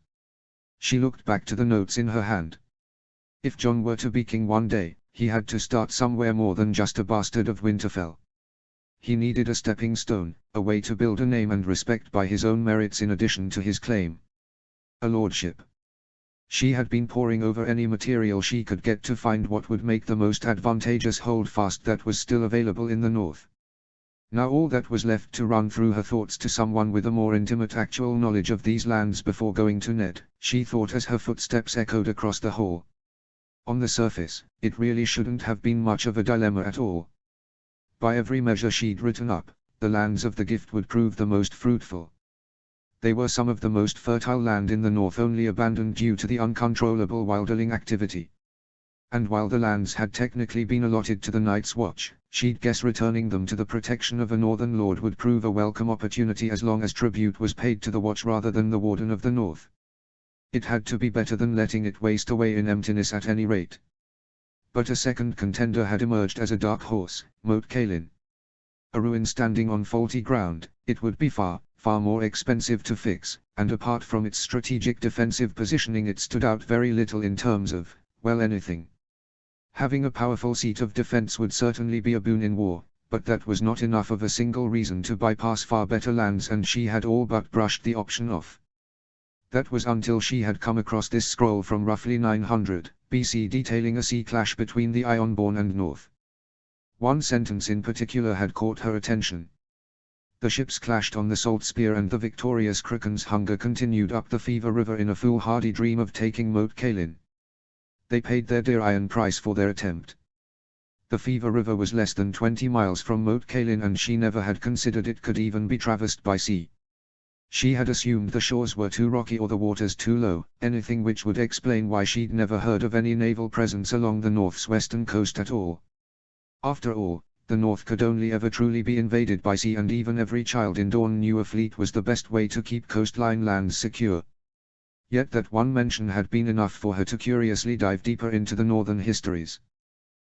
She looked back to the notes in her hand. If John were to be king one day, he had to start somewhere more than just a bastard of Winterfell. He needed a stepping stone, a way to build a name and respect by his own merits in addition to his claim. A lordship. She had been poring over any material she could get to find what would make the most advantageous holdfast that was still available in the north. Now all that was left to run through her thoughts to someone with a more intimate actual knowledge of these lands before going to Ned, she thought as her footsteps echoed across the hall. On the surface, it really shouldn't have been much of a dilemma at all. By every measure she'd written up, the lands of the gift would prove the most fruitful. They were some of the most fertile land in the north, only abandoned due to the uncontrollable wilderling activity. And while the lands had technically been allotted to the Night's Watch, she'd guess returning them to the protection of a northern lord would prove a welcome opportunity as long as tribute was paid to the Watch rather than the Warden of the North. It had to be better than letting it waste away in emptiness at any rate. But a second contender had emerged as a dark horse, Moat Cailin. A ruin standing on faulty ground, it would be far more expensive to fix, and apart from its strategic defensive positioning it stood out very little in terms of, well, anything. Having a powerful seat of defense would certainly be a boon in war, but that was not enough of a single reason to bypass far better lands, and she had all but brushed the option off. That was until she had come across this scroll from roughly 900 BC detailing a sea clash between the Ironborn and North. One sentence in particular had caught her attention. The ships clashed on the Salt Spear and the victorious Kraken's hunger continued up the Fever River in a foolhardy dream of taking Moat Cailin. They paid their dear iron price for their attempt. The Fever River was less than 20 miles from Moat Cailin and she never had considered it could even be traversed by sea. She had assumed the shores were too rocky or the waters too low, anything which would explain why she'd never heard of any naval presence along the North's western coast at all. After all, the North could only ever truly be invaded by sea, and even every child in Dawn knew a fleet was the best way to keep coastline lands secure. Yet that one mention had been enough for her to curiously dive deeper into the northern histories.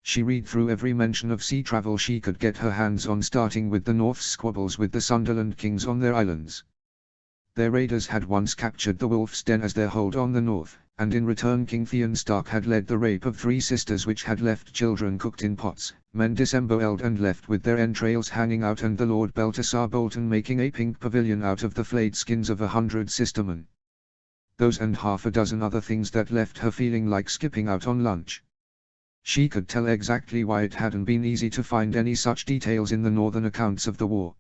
She read through every mention of sea travel she could get her hands on, starting with the North's squabbles with the Sunderland kings on their islands. Their raiders had once captured the Wolf's Den as their hold on the North, and in return King Theon Stark had led the rape of 3 sisters which had left children cooked in pots, men disemboweled and left with their entrails hanging out, and the Lord Baltasar Bolton making a pink pavilion out of the flayed skins of 100 sistermen. Those and half a dozen other things that left her feeling like skipping out on lunch. She could tell exactly why it hadn't been easy to find any such details in the northern accounts of the war.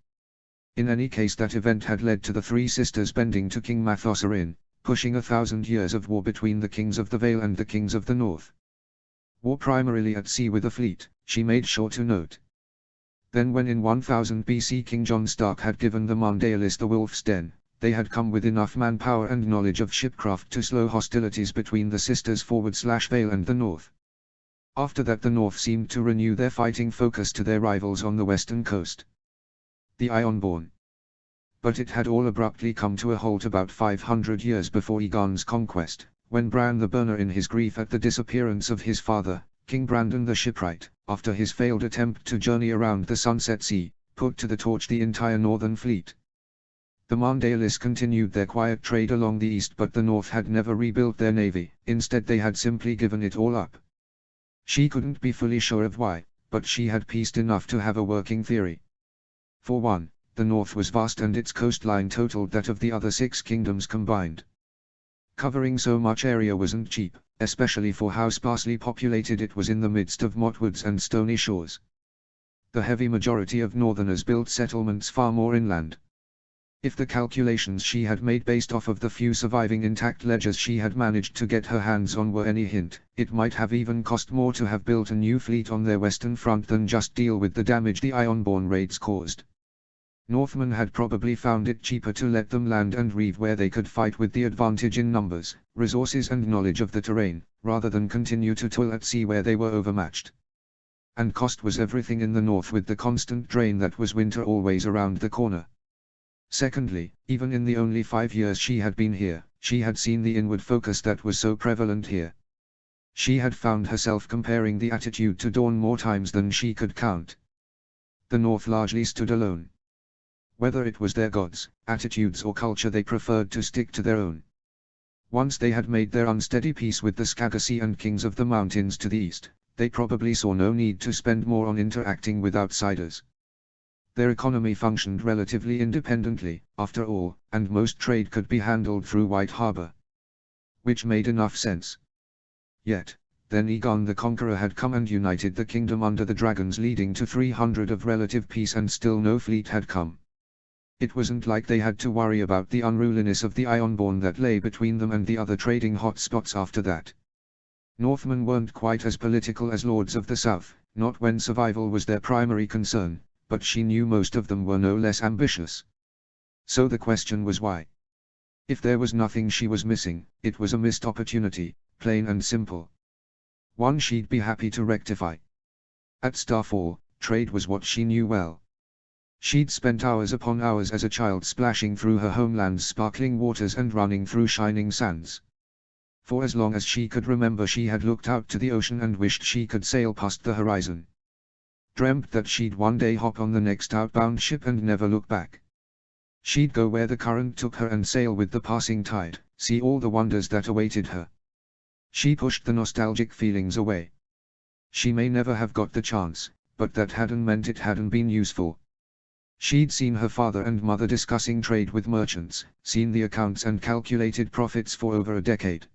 In any case, that event had led to the 3 sisters bending to King Mathosarin, pushing 1,000 years of war between the kings of the Vale and the kings of the North. War primarily at sea with a fleet, she made sure to note. Then when in 1000 BC King Jon Stark had given the Mandaealis the Wolf's Den, they had come with enough manpower and knowledge of shipcraft to slow hostilities between the sisters /Vale and the North. After that the North seemed to renew their fighting focus to their rivals on the western coast, the Ironborn. But it had all abruptly come to a halt about 500 years before Aegon's conquest, when Bran the Burner, in his grief at the disappearance of his father, King Brandon the Shipwright, after his failed attempt to journey around the Sunset Sea, put to the torch the entire northern fleet. The Mandaealis continued their quiet trade along the east, but the North had never rebuilt their navy, instead they had simply given it all up. She couldn't be fully sure of why, but she had pieced enough to have a working theory. For one, the North was vast and its coastline totaled that of the other 6 kingdoms combined. Covering so much area wasn't cheap, especially for how sparsely populated it was in the midst of mottwoods and stony shores. The heavy majority of northerners built settlements far more inland. If the calculations she had made based off of the few surviving intact ledgers she had managed to get her hands on were any hint, it might have even cost more to have built a new fleet on their western front than just deal with the damage the Ironborn raids caused. Northmen had probably found it cheaper to let them land and reeve where they could fight with the advantage in numbers, resources and knowledge of the terrain, rather than continue to toil at sea where they were overmatched. And cost was everything in the North, with the constant drain that was winter always around the corner. Secondly, even in the only 5 years she had been here, she had seen the inward focus that was so prevalent here. She had found herself comparing the attitude to Dawn more times than she could count. The North largely stood alone. Whether it was their gods, attitudes or culture, they preferred to stick to their own. Once they had made their unsteady peace with the Skagasi and kings of the mountains to the east, they probably saw no need to spend more on interacting with outsiders. Their economy functioned relatively independently, after all, and most trade could be handled through White Harbor. which made enough sense. Yet, then Egon the Conqueror had come and united the kingdom under the dragons, leading to 300 of relative peace, and still no fleet had come. It wasn't like they had to worry about the unruliness of the Ironborn that lay between them and the other trading hotspots after that. Northmen weren't quite as political as Lords of the South, not when survival was their primary concern, but she knew most of them were no less ambitious. So the question was why? If there was nothing she was missing, it was a missed opportunity, plain and simple. One she'd be happy to rectify. At Starfall, trade was what she knew well. She'd spent hours upon hours as a child splashing through her homeland's sparkling waters and running through shining sands. For as long as she could remember, she had looked out to the ocean and wished she could sail past the horizon. Dreamt that she'd one day hop on the next outbound ship and never look back. She'd go where the current took her and sail with the passing tide, see all the wonders that awaited her. She pushed the nostalgic feelings away. She may never have got the chance, but that hadn't meant it hadn't been useful. She'd seen her father and mother discussing trade with merchants, seen the accounts and calculated profits for over a decade.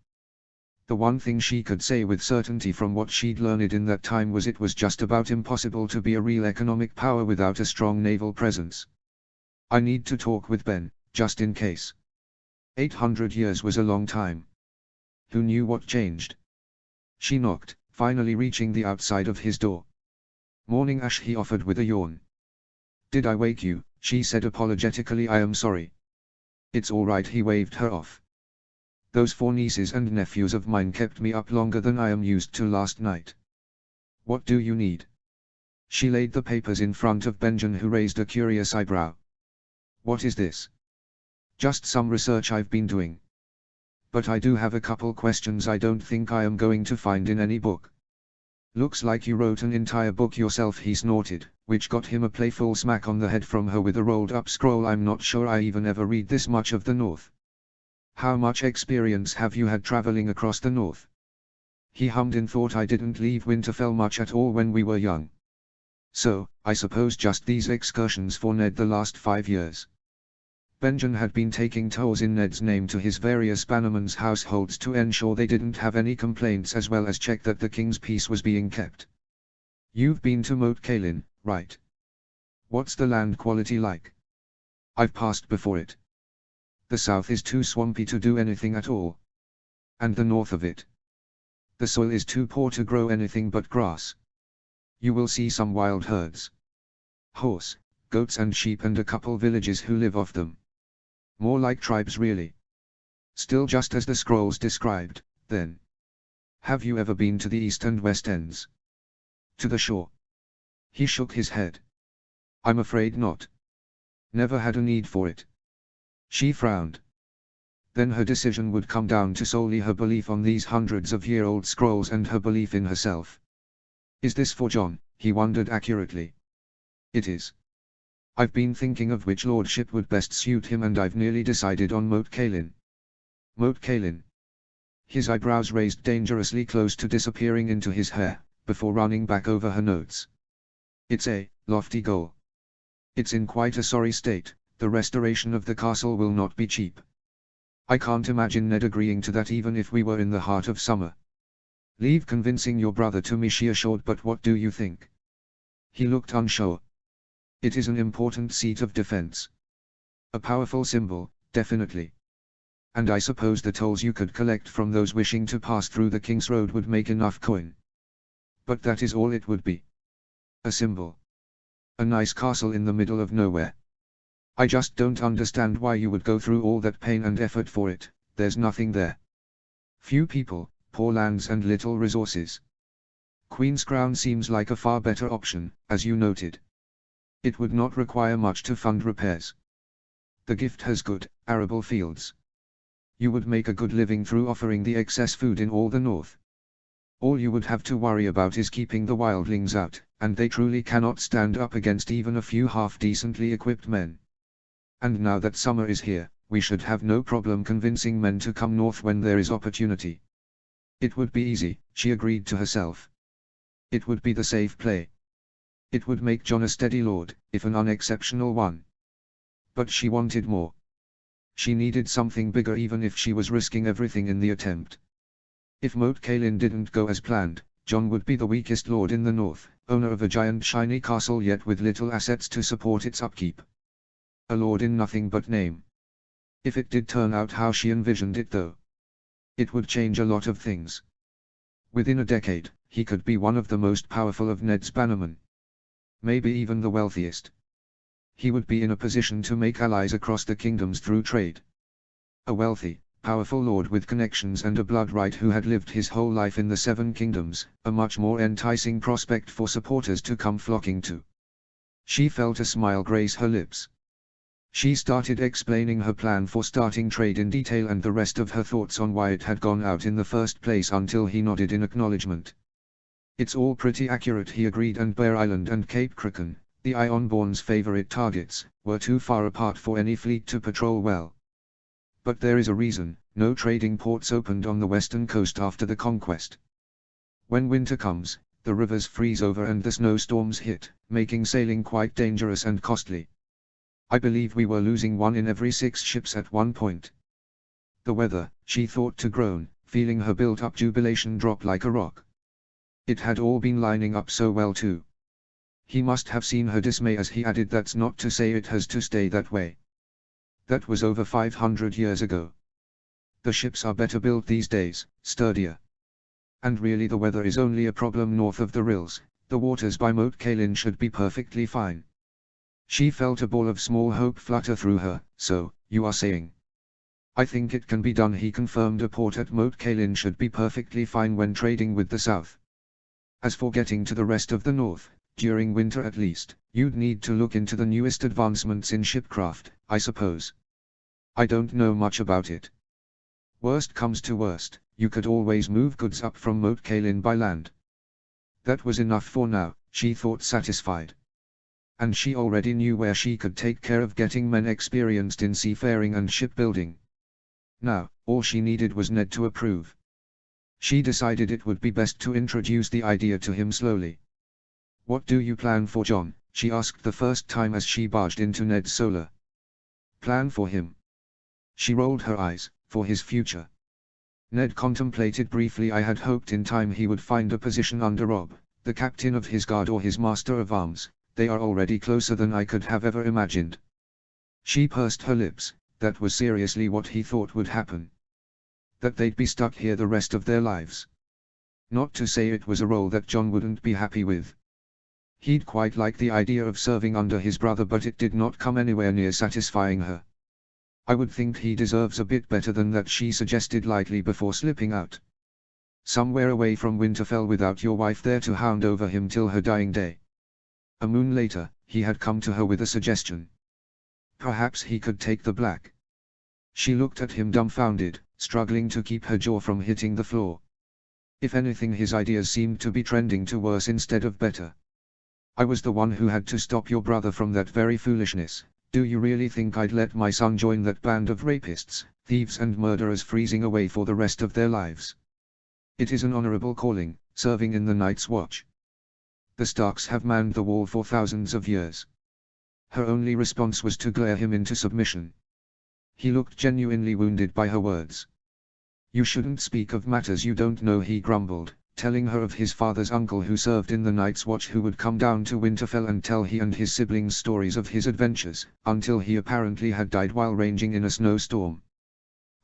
The one thing she could say with certainty from what she'd learned in that time was it was just about impossible to be a real economic power without a strong naval presence. I need to talk with Ben, just in case. 800 years was a long time. Who knew what changed? She knocked, finally reaching the outside of his door. "Morning, Ash," he offered with a yawn. "Did I wake you?" she said apologetically. "I am sorry." "It's all right," he waved her off. "Those 4 nieces and nephews of mine kept me up longer than I am used to last night." "What do you need?" She laid the papers in front of Benjen, who raised a curious eyebrow. "What is this?" "Just some research I've been doing. But I do have a couple questions I don't think I am going to find in any book." "Looks like you wrote an entire book yourself," he snorted, which got him a playful smack on the head from her with a rolled-up scroll. "I'm not sure I even ever read this much of the North." "How much experience have you had traveling across the North?" He hummed in thought. "I didn't leave Winterfell much at all when we were young. So, I suppose just these excursions for Ned the last 5 years." Benjen had been taking tours in Ned's name to his various Bannerman's households to ensure they didn't have any complaints, as well as check that the king's peace was being kept. "You've been to Moat Cailin, right? What's the land quality like?" "I've passed before it. The south is too swampy to do anything at all. And the north of it. The soil is too poor to grow anything but grass. You will see some wild herds. Horse, goats and sheep, and a couple villages who live off them. More like tribes really. Still just as the scrolls described, then. Have you ever been to the east and west ends? To the shore?" He shook his head. "I'm afraid not. Never had a need for it." She frowned. Then her decision would come down to solely her belief on these hundreds-of-year-old scrolls and her belief in herself. "Is this for John?" he wondered accurately. "It is. I've been thinking of which lordship would best suit him, and I've nearly decided on Moat Cailin." "Moat Cailin?" His eyebrows raised dangerously close to disappearing into his hair, before running back over her notes. "It's a lofty goal. It's in quite a sorry state. The restoration of the castle will not be cheap. I can't imagine Ned agreeing to that even if we were in the heart of summer." "Leave convincing your brother to me," she assured. "But what do you think?" He looked unsure. "It is an important seat of defense. A powerful symbol, definitely. And I suppose the tolls you could collect from those wishing to pass through the King's Road would make enough coin. But that is all it would be. A symbol. A nice castle in the middle of nowhere. I just don't understand why you would go through all that pain and effort for it. There's nothing there. Few people, poor lands and little resources. Queen's Crown seems like a far better option, as you noted. It would not require much to fund repairs. The gift has good, arable fields. You would make a good living through offering the excess food in all the north. All you would have to worry about is keeping the wildlings out, and they truly cannot stand up against even a few half-decently equipped men. And now that summer is here, we should have no problem convincing men to come north when there is opportunity." It would be easy, she agreed to herself. It would be the safe play. It would make John a steady lord, if an unexceptional one. But she wanted more. She needed something bigger even if she was risking everything in the attempt. If Moat Cailin didn't go as planned, Jon would be the weakest lord in the north, owner of a giant shiny castle yet with little assets to support its upkeep. A lord in nothing but name. If it did turn out how she envisioned it though, it would change a lot of things. Within a decade, he could be one of the most powerful of Ned's bannermen. Maybe even the wealthiest. He would be in a position to make allies across the kingdoms through trade. A wealthy, powerful lord with connections and a blood right who had lived his whole life in the Seven Kingdoms, a much more enticing prospect for supporters to come flocking to. She felt a smile grace her lips. She started explaining her plan for starting trade in detail and the rest of her thoughts on why it had gone out in the first place until he nodded in acknowledgement. It's all pretty accurate, he agreed, and Bear Island and Cape Kraken, the Ironborn's favorite targets, were too far apart for any fleet to patrol well. But there is a reason, no trading ports opened on the western coast after the conquest. When winter comes, the rivers freeze over and the snowstorms hit, making sailing quite dangerous and costly. I believe we were losing 1 in every 6 ships at one point. The weather, she thought to groan, feeling her built-up jubilation drop like a rock. It had all been lining up so well too. He must have seen her dismay as he added, that's not to say it has to stay that way. That was over 500 years ago. The ships are better built these days, sturdier. And really the weather is only a problem north of the Rills, the waters by Moat Cailin should be perfectly fine. She felt a ball of small hope flutter through her. So, you are saying? I think it can be done, he confirmed. A port at Moat Cailin should be perfectly fine when trading with the south. As for getting to the rest of the north, during winter at least, you'd need to look into the newest advancements in shipcraft, I suppose. I don't know much about it. Worst comes to worst, you could always move goods up from Moat Cailin by land. That was enough for now, she thought, satisfied. And she already knew where she could take care of getting men experienced in seafaring and shipbuilding. Now, all she needed was Ned to approve. She decided it would be best to introduce the idea to him slowly. What do you plan for Jon? She asked the first time as she barged into Ned's solar. Plan for him? She rolled her eyes. For his future. Ned contemplated briefly. I had hoped in time he would find a position under Robb, the captain of his guard or his master of arms. They are already closer than I could have ever imagined. She pursed her lips. That was seriously what he thought would happen. That they'd be stuck here the rest of their lives. Not to say it was a role that Jon wouldn't be happy with. He'd quite like the idea of serving under his brother, but it did not come anywhere near satisfying her. I would think he deserves a bit better than that, she suggested lightly before slipping out. Somewhere away from Winterfell without your wife there to hound over him till her dying day. A moon later, he had come to her with a suggestion. Perhaps he could take the Black. She looked at him dumbfounded, struggling to keep her jaw from hitting the floor. If anything, his ideas seemed to be trending to worse instead of better. I was the one who had to stop your brother from that very foolishness. Do you really think I'd let my son join that band of rapists, thieves and murderers freezing away for the rest of their lives? It is an honorable calling, serving in the Night's Watch. The Starks have manned the wall for thousands of years. Her only response was to glare him into submission. He looked genuinely wounded by her words. You shouldn't speak of matters you don't know, he grumbled, telling her of his father's uncle who served in the Night's Watch, who would come down to Winterfell and tell he and his siblings stories of his adventures, until he apparently had died while ranging in a snowstorm.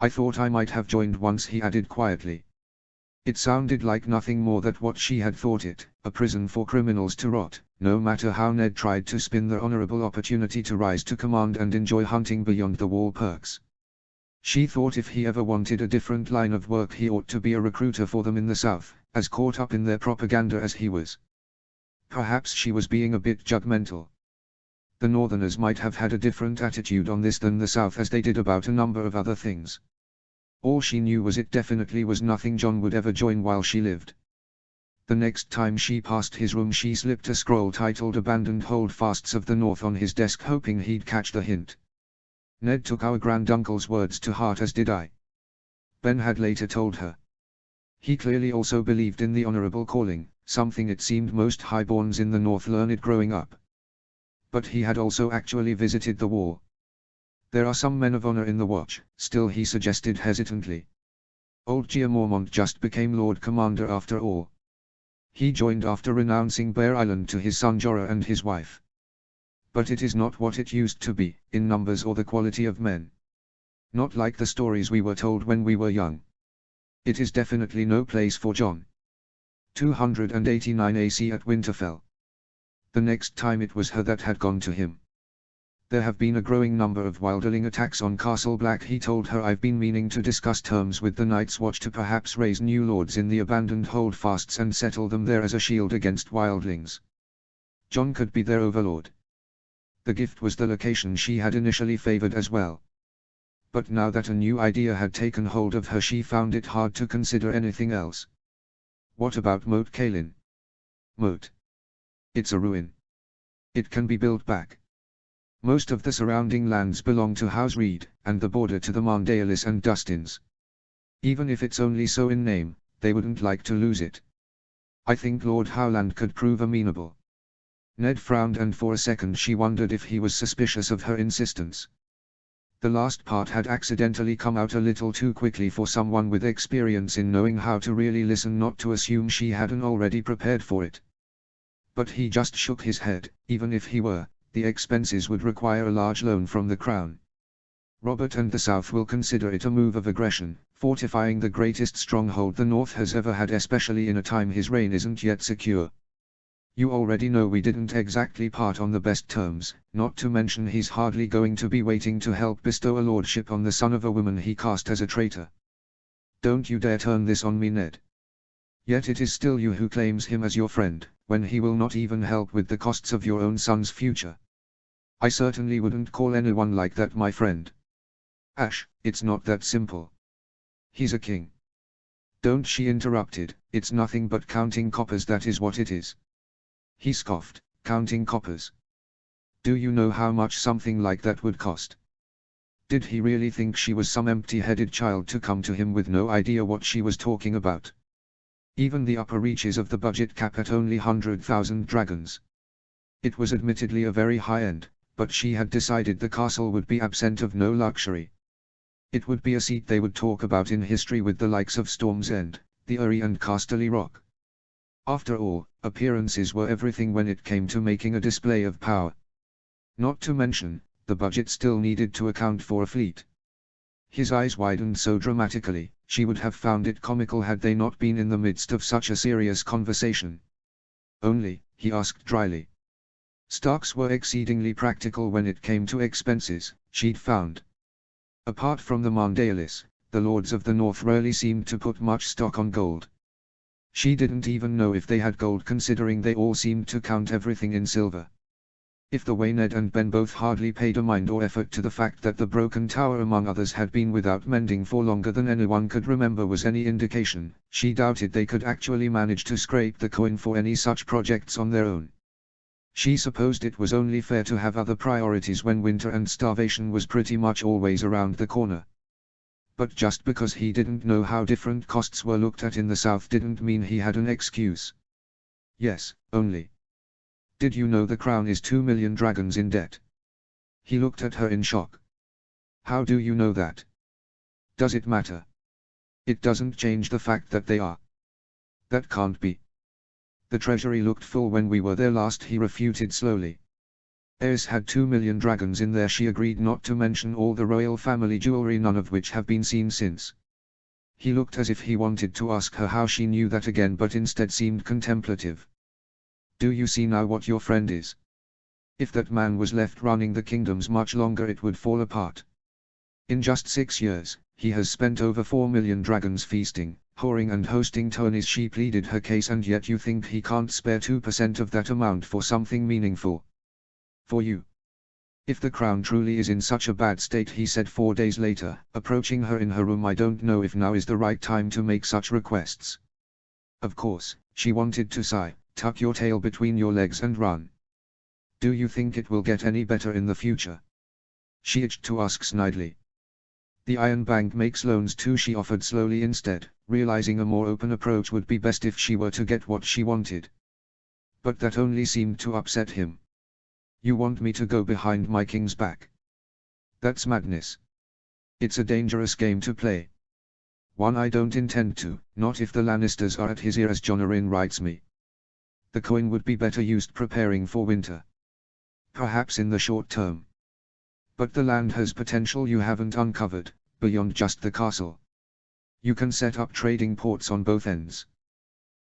I thought I might have joined once, he added quietly. It sounded like nothing more than what she had thought it, a prison for criminals to rot, no matter how Ned tried to spin the honorable opportunity to rise to command and enjoy hunting beyond the wall perks. She thought if he ever wanted a different line of work he ought to be a recruiter for them in the South, as caught up in their propaganda as he was. Perhaps she was being a bit judgmental. The Northerners might have had a different attitude on this than the South, as they did about a number of other things. All she knew was it definitely was nothing Jon would ever join while she lived. The next time she passed his room she slipped a scroll titled Abandoned Holdfasts of the North on his desk, hoping he'd catch the hint. Ned took our granduncle's words to heart, as did I. Ben had later told her. He clearly also believed in the honorable calling, something it seemed most highborns in the North learned growing up. But he had also actually visited the wall. There are some men of honor in the watch, still, he suggested hesitantly. Old Gia Mormont just became Lord Commander after all. He joined after renouncing Bear Island to his son Jorah and his wife. But it is not what it used to be, in numbers or the quality of men. Not like the stories we were told when we were young. It is definitely no place for Jon. 289 AC at Winterfell. The next time it was her that had gone to him. There have been a growing number of wildling attacks on Castle Black, he told her. I've been meaning to discuss terms with the Night's Watch to perhaps raise new lords in the abandoned holdfasts and settle them there as a shield against wildlings. Jon could be their overlord. The gift was the location she had initially favored as well. But now that a new idea had taken hold of her, she found it hard to consider anything else. What about Moat Cailin? Moat. It's a ruin. It can be built back. Most of the surrounding lands belong to House Reed, and the border to the Marndaelis and Dustins. Even if it's only so in name, they wouldn't like to lose it. I think Lord Howland could prove amenable. Ned frowned, and for a second she wondered if he was suspicious of her insistence. The last part had accidentally come out a little too quickly for someone with experience in knowing how to really listen, not to assume she hadn't already prepared for it. But he just shook his head. Even if he were, the expenses would require a large loan from the Crown. Robert and the South will consider it a move of aggression, fortifying the greatest stronghold the North has ever had, especially in a time his reign isn't yet secure. You already know we didn't exactly part on the best terms, not to mention he's hardly going to be waiting to help bestow a lordship on the son of a woman he cast as a traitor. Don't you dare turn this on me, Ned. Yet it is still you who claims him as your friend, when he will not even help with the costs of your own son's future. I certainly wouldn't call anyone like that my friend. Ash, it's not that simple. He's a king. Don't, she interrupted. It's nothing but counting coppers, that is what it is. He scoffed. Counting coppers. Do you know how much something like that would cost? Did he really think she was some empty-headed child to come to him with no idea what she was talking about? Even the upper reaches of the budget cap at only 100,000 dragons. It was admittedly a very high end, but she had decided the castle would be absent of no luxury. It would be a seat they would talk about in history with the likes of Storm's End, the Eyrie and Casterly Rock. After all, appearances were everything when it came to making a display of power. Not to mention, the budget still needed to account for a fleet. His eyes widened so dramatically, she would have found it comical had they not been in the midst of such a serious conversation. Only, he asked dryly. Starks were exceedingly practical when it came to expenses, she'd found. Apart from the Marndaelis, the lords of the North rarely seemed to put much stock on gold. She didn't even know if they had gold, considering they all seemed to count everything in silver. If the way Ned and Ben both hardly paid a mind or effort to the fact that the broken tower among others had been without mending for longer than anyone could remember was any indication, she doubted they could actually manage to scrape the coin for any such projects on their own. She supposed it was only fair to have other priorities when winter and starvation was pretty much always around the corner. But just because he didn't know how different costs were looked at in the South didn't mean he had an excuse. Yes, only. Did you know the Crown is 2 million dragons in debt? He looked at her in shock. How do you know that? Does it matter? It doesn't change the fact that they are. That can't be. The treasury looked full when we were there last, he refuted slowly. Aerys had 2 million dragons in there, she agreed, not to mention all the royal family jewelry, none of which have been seen since. He looked as if he wanted to ask her how she knew that again, but instead seemed contemplative. Do you see now what your friend is? If that man was left running the kingdoms much longer it would fall apart. In just 6 years, he has spent over 4 million dragons feasting, whoring and hosting tourneys, she pleaded her case, and yet you think he can't spare 2% of that amount for something meaningful. For you. If the Crown truly is in such a bad state, he said 4 days later, approaching her in her room, I don't know if now is the right time to make such requests. Of course, she wanted to sigh, tuck your tail between your legs and run. Do you think it will get any better in the future? She itched to ask snidely. The Iron Bank makes loans too, she offered slowly instead, realizing a more open approach would be best if she were to get what she wanted. But that only seemed to upset him. You want me to go behind my king's back? That's madness. It's a dangerous game to play. One I don't intend to, not if the Lannisters are at his ear as Jon Arryn writes me. The coin would be better used preparing for winter. Perhaps in the short term. But the land has potential you haven't uncovered, beyond just the castle. You can set up trading ports on both ends.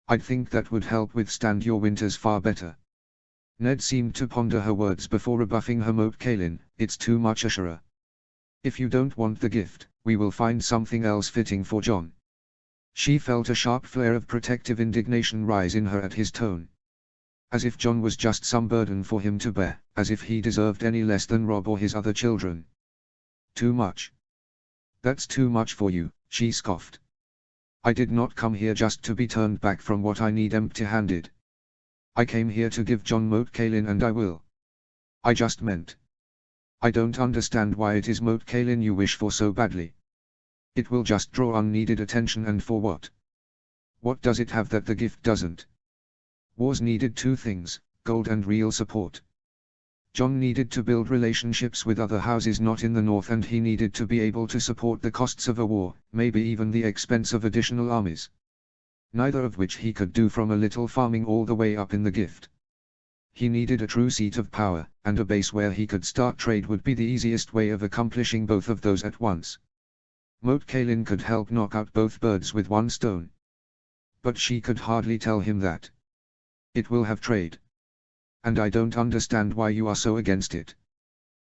I'd think that would help withstand your winters far better. Ned seemed to ponder her words before rebuffing her. Moat Cailin, it's too much, Ashera. If you don't want the gift, we will find something else fitting for Jon. She felt a sharp flare of protective indignation rise in her at his tone. As if Jon was just some burden for him to bear, as if he deserved any less than Robb or his other children. Too much. That's too much for you, she scoffed. I did not come here just to be turned back from what I need empty-handed. I came here to give Jon Moat Cailin, and I will. I just meant. I don't understand why it is Moat Cailin you wish for so badly. It will just draw unneeded attention, and for what? What does it have that the gift doesn't? Wars needed two things, gold and real support. Jon needed to build relationships with other houses not in the north, and he needed to be able to support the costs of a war, maybe even the expense of additional armies. Neither of which he could do from a little farming all the way up in the gift. He needed a true seat of power, and a base where he could start trade would be the easiest way of accomplishing both of those at once. Moat Cailin could help knock out both birds with one stone. But she could hardly tell him that. It will have trade. And I don't understand why you are so against it.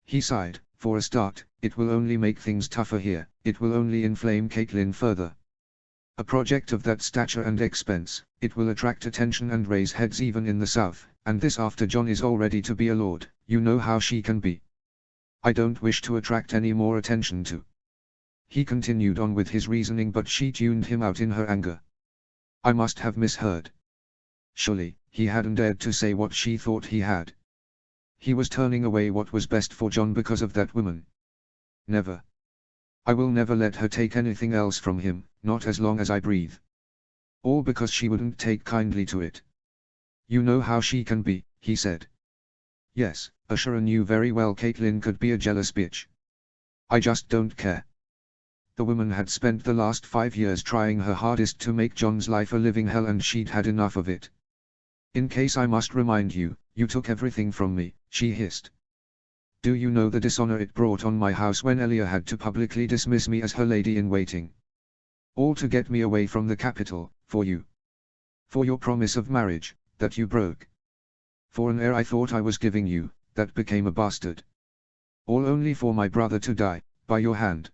He sighed. For a start, it will only make things tougher here, it will only inflame Catelyn further. A project of that stature and expense, it will attract attention and raise heads even in the south, and this after Jon is already to be a lord. You know how she can be. I don't wish to attract any more attention to. He continued on with his reasoning, but she tuned him out in her anger. I must have misheard. Surely, he hadn't dared to say what she thought he had. He was turning away what was best for Jon because of that woman. Never. I will never let her take anything else from him, not as long as I breathe. All because she wouldn't take kindly to it. You know how she can be, he said. Yes, Ashera knew very well Catelyn could be a jealous bitch. I just don't care. The woman had spent the last 5 years trying her hardest to make Jon's life a living hell, and she'd had enough of it. In case I must remind you, you took everything from me, she hissed. Do you know the dishonor it brought on my house when Elia had to publicly dismiss me as her lady-in-waiting? All to get me away from the capital, for you. For your promise of marriage, that you broke. For an heir I thought I was giving you, that became a bastard. All only for my brother to die, by your hand.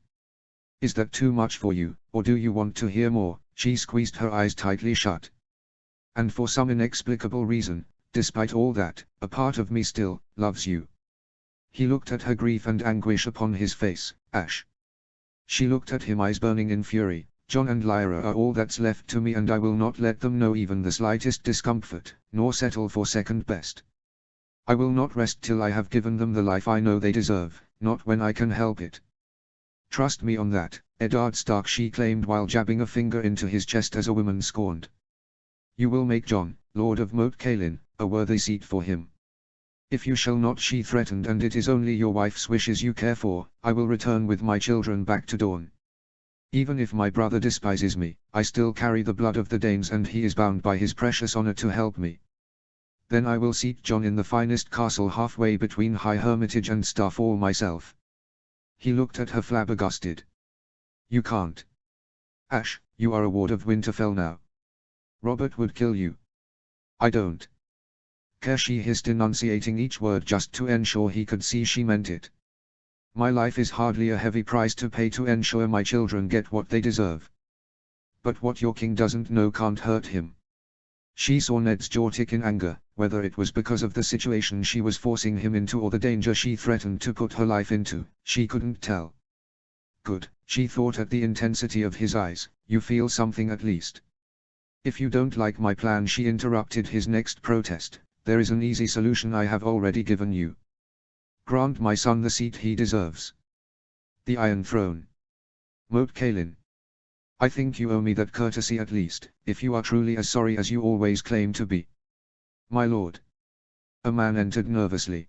Is that too much for you, or do you want to hear more? She squeezed her eyes tightly shut. And for some inexplicable reason, despite all that, a part of me still loves you. He looked at her, grief and anguish upon his face. Ash. She looked at him, eyes burning in fury. Jon and Lyra are all that's left to me, and I will not let them know even the slightest discomfort, nor settle for second best. I will not rest till I have given them the life I know they deserve, not when I can help it. Trust me on that, Eddard Stark, she claimed while jabbing a finger into his chest as a woman scorned. You will make Jon, Lord of Moat Cailin, a worthy seat for him. If you shall not, she threatened, and it is only your wife's wishes you care for, I will return with my children back to Dorne. Even if my brother despises me, I still carry the blood of the Danes, and he is bound by his precious honor to help me. Then I will seat Jon in the finest castle halfway between High Hermitage and Starfall myself. He looked at her flabbergasted. You can't. Ash, you are a ward of Winterfell now. Robert would kill you. I don't care, she hissed, enunciating each word just to ensure he could see she meant it. My life is hardly a heavy price to pay to ensure my children get what they deserve. But what your king doesn't know can't hurt him. She saw Ned's jaw tick in anger, whether it was because of the situation she was forcing him into or the danger she threatened to put her life into, she couldn't tell. Good, she thought at the intensity of his eyes, you feel something at least. If you don't like my plan, she interrupted his next protest, there is an easy solution I have already given you. Grant my son the seat he deserves. The Iron Throne. Moat Cailin. I think you owe me that courtesy at least, if you are truly as sorry as you always claim to be. My lord. A man entered nervously.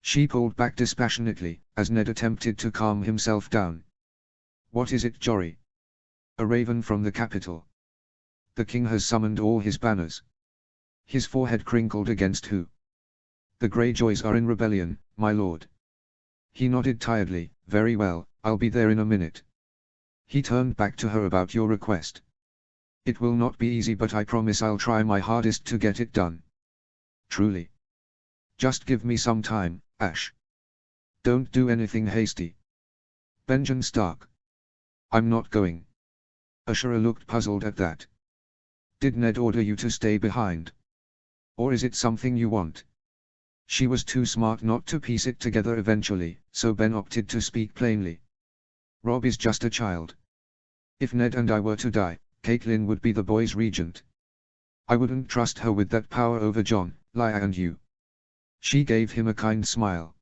She pulled back dispassionately, as Ned attempted to calm himself down. What is it, Jory? A raven from the capital. The king has summoned all his banners. His forehead crinkled against who? The Greyjoys are in rebellion, my lord. He nodded tiredly. Very well, I'll be there in a minute. He turned back to her. About your request. It will not be easy, but I promise I'll try my hardest to get it done. Truly. Just give me some time, Ash. Don't do anything hasty. Benjen Stark. I'm not going. Ashura looked puzzled at that. Did Ned order you to stay behind? Or is it something you want? She was too smart not to piece it together eventually, so Ben opted to speak plainly. Robb is just a child. If Ned and I were to die, Catelyn would be the boy's regent. I wouldn't trust her with that power over Jon, Lya and you. She gave him a kind smile.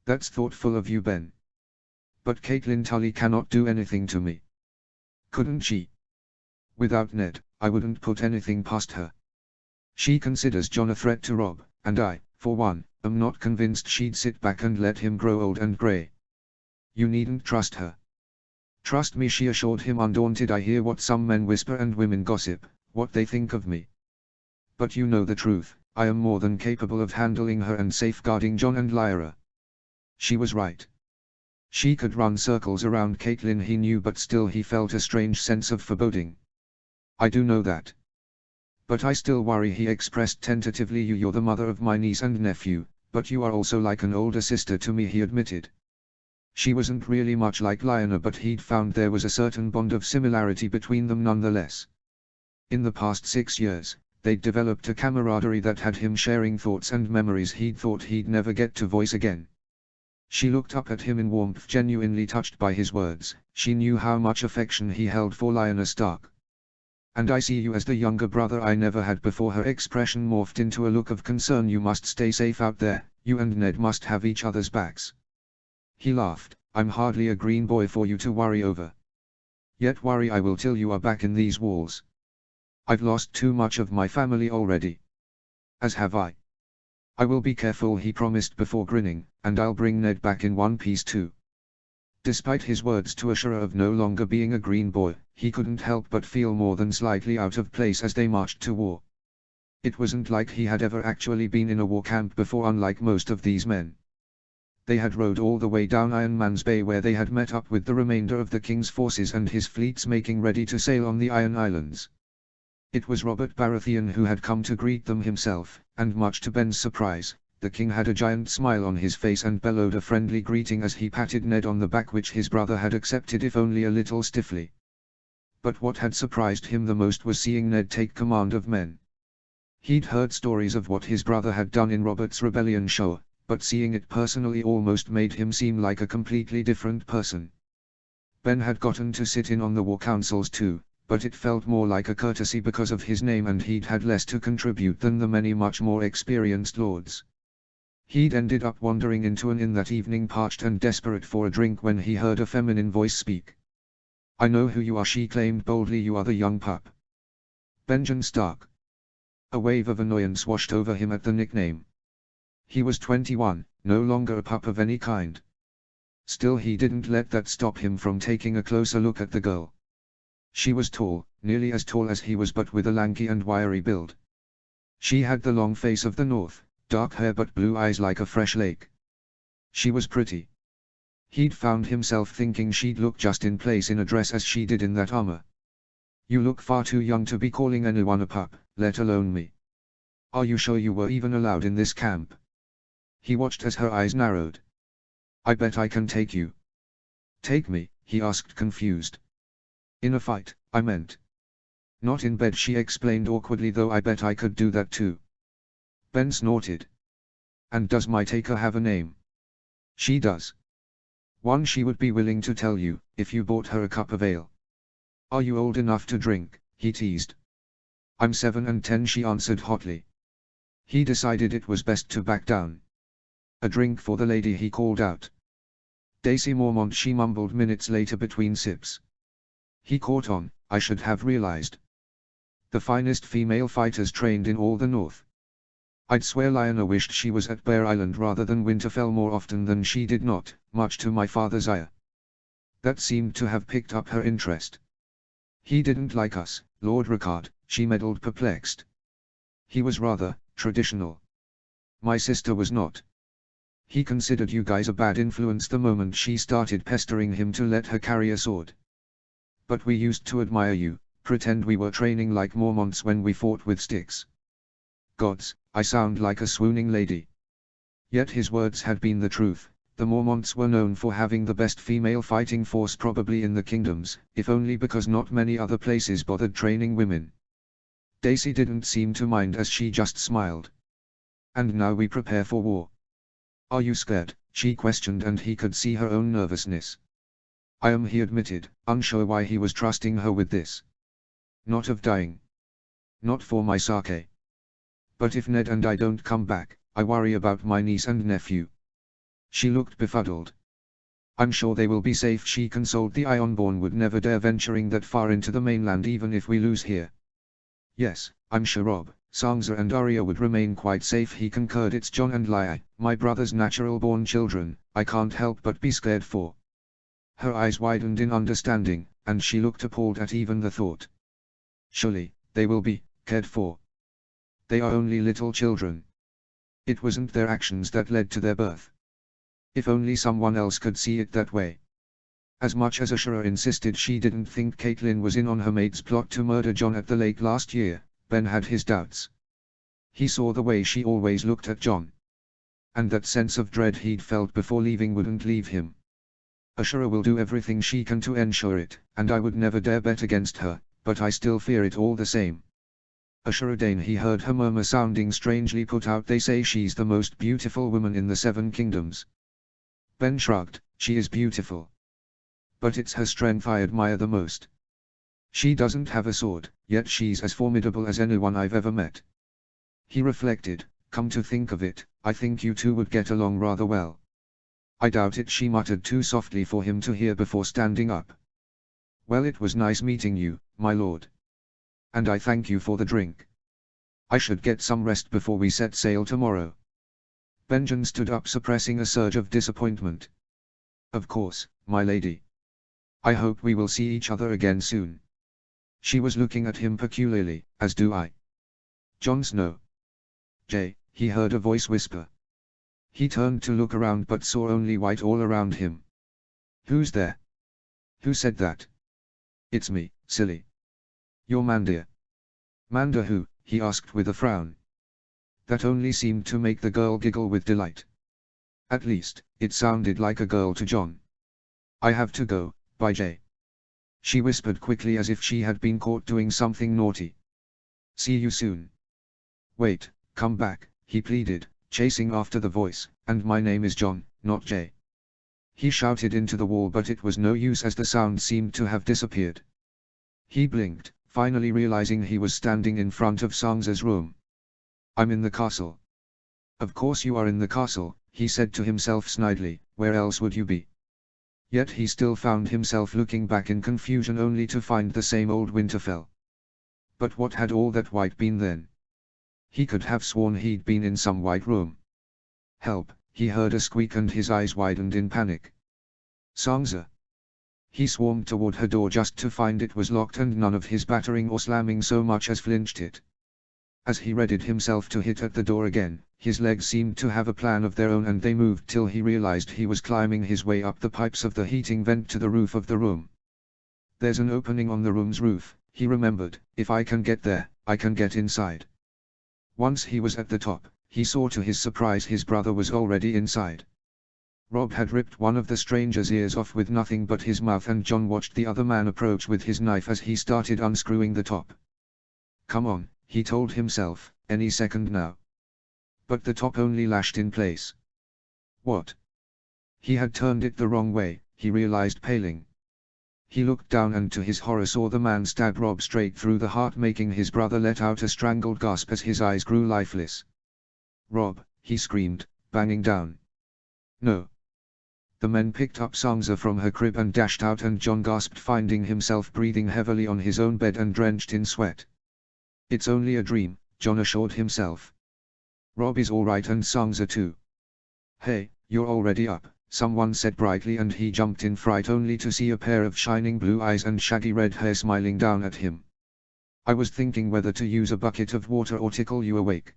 That's thoughtful of you, Ben. But Catelyn Tully cannot do anything to me. Couldn't she? Without Ned, I wouldn't put anything past her. She considers Jon a threat to Robb, and I, for one, am not convinced she'd sit back and let him grow old and grey. You needn't trust her. Trust me, she assured him undaunted. I hear what some men whisper and women gossip, what they think of me. But you know the truth, I am more than capable of handling her and safeguarding Jon and Lyra. She was right. She could run circles around Catelyn, he knew, but still he felt a strange sense of foreboding. I do know that. But I still worry, he expressed tentatively. You're the mother of my niece and nephew, but you are also like an older sister to me, he admitted. She wasn't really much like Lyanna, but he'd found there was a certain bond of similarity between them nonetheless. In the past 6 years, they'd developed a camaraderie that had him sharing thoughts and memories he'd thought he'd never get to voice again. She looked up at him in warmth, genuinely touched by his words. She knew how much affection he held for Lyanna Stark. And I see you as the younger brother I never had before. Her expression morphed into a look of concern. You must stay safe out there, you and Ned must have each other's backs. He laughed. I'm hardly a green boy for you to worry over. Yet worry I will till you are back in these walls. I've lost too much of my family already. As have I. I will be careful, he promised before grinning, and I'll bring Ned back in one piece too. Despite his words to Ashura of no longer being a green boy, he couldn't help but feel more than slightly out of place as they marched to war. It wasn't like he had ever actually been in a war camp before, unlike most of these men. They had rode all the way down Iron Man's Bay, where they had met up with the remainder of the king's forces and his fleets making ready to sail on the Iron Islands. It was Robert Baratheon who had come to greet them himself, and much to Ben's surprise, the king had a giant smile on his face and bellowed a friendly greeting as he patted Ned on the back, which his brother had accepted if only a little stiffly. But what had surprised him the most was seeing Ned take command of men. He'd heard stories of what his brother had done in Robert's rebellion show, but seeing it personally almost made him seem like a completely different person. Ben had gotten to sit in on the war councils too, but it felt more like a courtesy because of his name, and he'd had less to contribute than the many much more experienced lords. He'd ended up wandering into an inn that evening, parched and desperate for a drink, when he heard a feminine voice speak. I know who you are, she claimed boldly. You are the young pup. Benjen Stark. A wave of annoyance washed over him at the nickname. He was 21, no longer a pup of any kind. Still, he didn't let that stop him from taking a closer look at the girl. She was tall, nearly as tall as he was, but with a lanky and wiry build. She had the long face of the north, dark hair but blue eyes like a fresh lake. She was pretty. He'd found himself thinking she'd look just in place in a dress as she did in that armor. You look far too young to be calling anyone a pup, let alone me. Are you sure you were even allowed in this camp? He watched as her eyes narrowed. I bet I can take you. Take me? He asked, confused. In a fight, I meant. Not in bed, she explained awkwardly, though I bet I could do that too. Ben snorted. And does my taker have a name? She does. One she would be willing to tell you, if you bought her a cup of ale. Are you old enough to drink? He teased. I'm 7 and 10, she answered hotly. He decided it was best to back down. A drink for the lady, he called out. Daisy Mormont, she mumbled minutes later between sips. He caught on. I should have realized. The finest female fighters trained in all the North. I'd swear Lionel wished she was at Bear Island rather than Winterfell more often than she did not, much to my father's ire. That seemed to have picked up her interest. He didn't like us, Lord Ricard, she meddled perplexed. He was rather traditional. My sister was not. He considered you guys a bad influence the moment she started pestering him to let her carry a sword. But we used to admire you, pretend we were training like Mormonts when we fought with sticks. Gods, I sound like a swooning lady. Yet his words had been the truth. The Mormonts were known for having the best female fighting force probably in the kingdoms, if only because not many other places bothered training women. Daisy didn't seem to mind as she just smiled. And now we prepare for war. Are you scared? She questioned, and he could see her own nervousness. I am, he admitted, unsure why he was trusting her with this. Not of dying. Not for my sake. But if Ned and I don't come back, I worry about my niece and nephew. She looked befuddled. I'm sure they will be safe, she consoled. The Ironborn would never dare venturing that far into the mainland even if we lose here. Yes, I'm sure Rob, Sansa and Arya would remain quite safe, he concurred. It's Jon and Lia, my brother's natural-born children, I can't help but be scared for. Her eyes widened in understanding, and she looked appalled at even the thought. Surely, they will be cared for. They are only little children. It wasn't their actions that led to their birth. If only someone else could see it that way. As much as Ashura insisted she didn't think Catelyn was in on her mate's plot to murder Jon at the lake last year, Ben had his doubts. He saw the way she always looked at Jon. And that sense of dread he'd felt before leaving wouldn't leave him. Ashura will do everything she can to ensure it, and I would never dare bet against her, but I still fear it all the same. Ashura Dane, he heard her murmur, sounding strangely put out. They say she's the most beautiful woman in the Seven Kingdoms. Ben shrugged. She is beautiful. But it's her strength I admire the most. She doesn't have a sword, yet she's as formidable as anyone I've ever met. He reflected. Come to think of it, I think you two would get along rather well. I doubt it, she muttered too softly for him to hear before standing up. Well, it was nice meeting you, my lord. And I thank you for the drink. I should get some rest before we set sail tomorrow. Benjen stood up, suppressing a surge of disappointment. Of course, my lady. I hope we will see each other again soon. She was looking at him peculiarly, as do I. Jon Snow. Jay, he heard a voice whisper. He turned to look around but saw only white all around him. Who's there? Who said that? It's me, silly. You're Mandir. Mandar who? He asked with a frown. That only seemed to make the girl giggle with delight. At least, it sounded like a girl to Jon. I have to go, bye Jay. She whispered quickly as if she had been caught doing something naughty. See you soon. Wait, come back, he pleaded, chasing after the voice, and my name is Jon, not Jay. He shouted into the wall, but it was no use as the sound seemed to have disappeared. He blinked, finally realizing he was standing in front of Sansa's room. I'm in the castle. Of course you are in the castle, he said to himself snidely, where else would you be? Yet he still found himself looking back in confusion only to find the same old Winterfell. But what had all that white been then? He could have sworn he'd been in some white room. Help, he heard a squeak and his eyes widened in panic. Sansa. He swarmed toward her door just to find it was locked and none of his battering or slamming so much as flinched it. As he readied himself to hit at the door again, his legs seemed to have a plan of their own and they moved till he realized he was climbing his way up the pipes of the heating vent to the roof of the room. There's an opening on the room's roof, he remembered. If I can get there, I can get inside. Once he was at the top, he saw to his surprise his brother was already inside. Robb had ripped one of the stranger's ears off with nothing but his mouth, and Jon watched the other man approach with his knife as he started unscrewing the top. Come on, he told himself, any second now. But the top only lashed in place. What? He had turned it the wrong way, he realized, paling. He looked down and to his horror saw the man stab Robb straight through the heart, making his brother let out a strangled gasp as his eyes grew lifeless. Robb, he screamed, banging down. No. The men picked up Sansa from her crib and dashed out, and Jon gasped, finding himself breathing heavily on his own bed and drenched in sweat. It's only a dream, Jon assured himself. Rob is alright and Sangza too. Hey, you're already up, someone said brightly, and he jumped in fright only to see a pair of shining blue eyes and shaggy red hair smiling down at him. I was thinking whether to use a bucket of water or tickle you awake.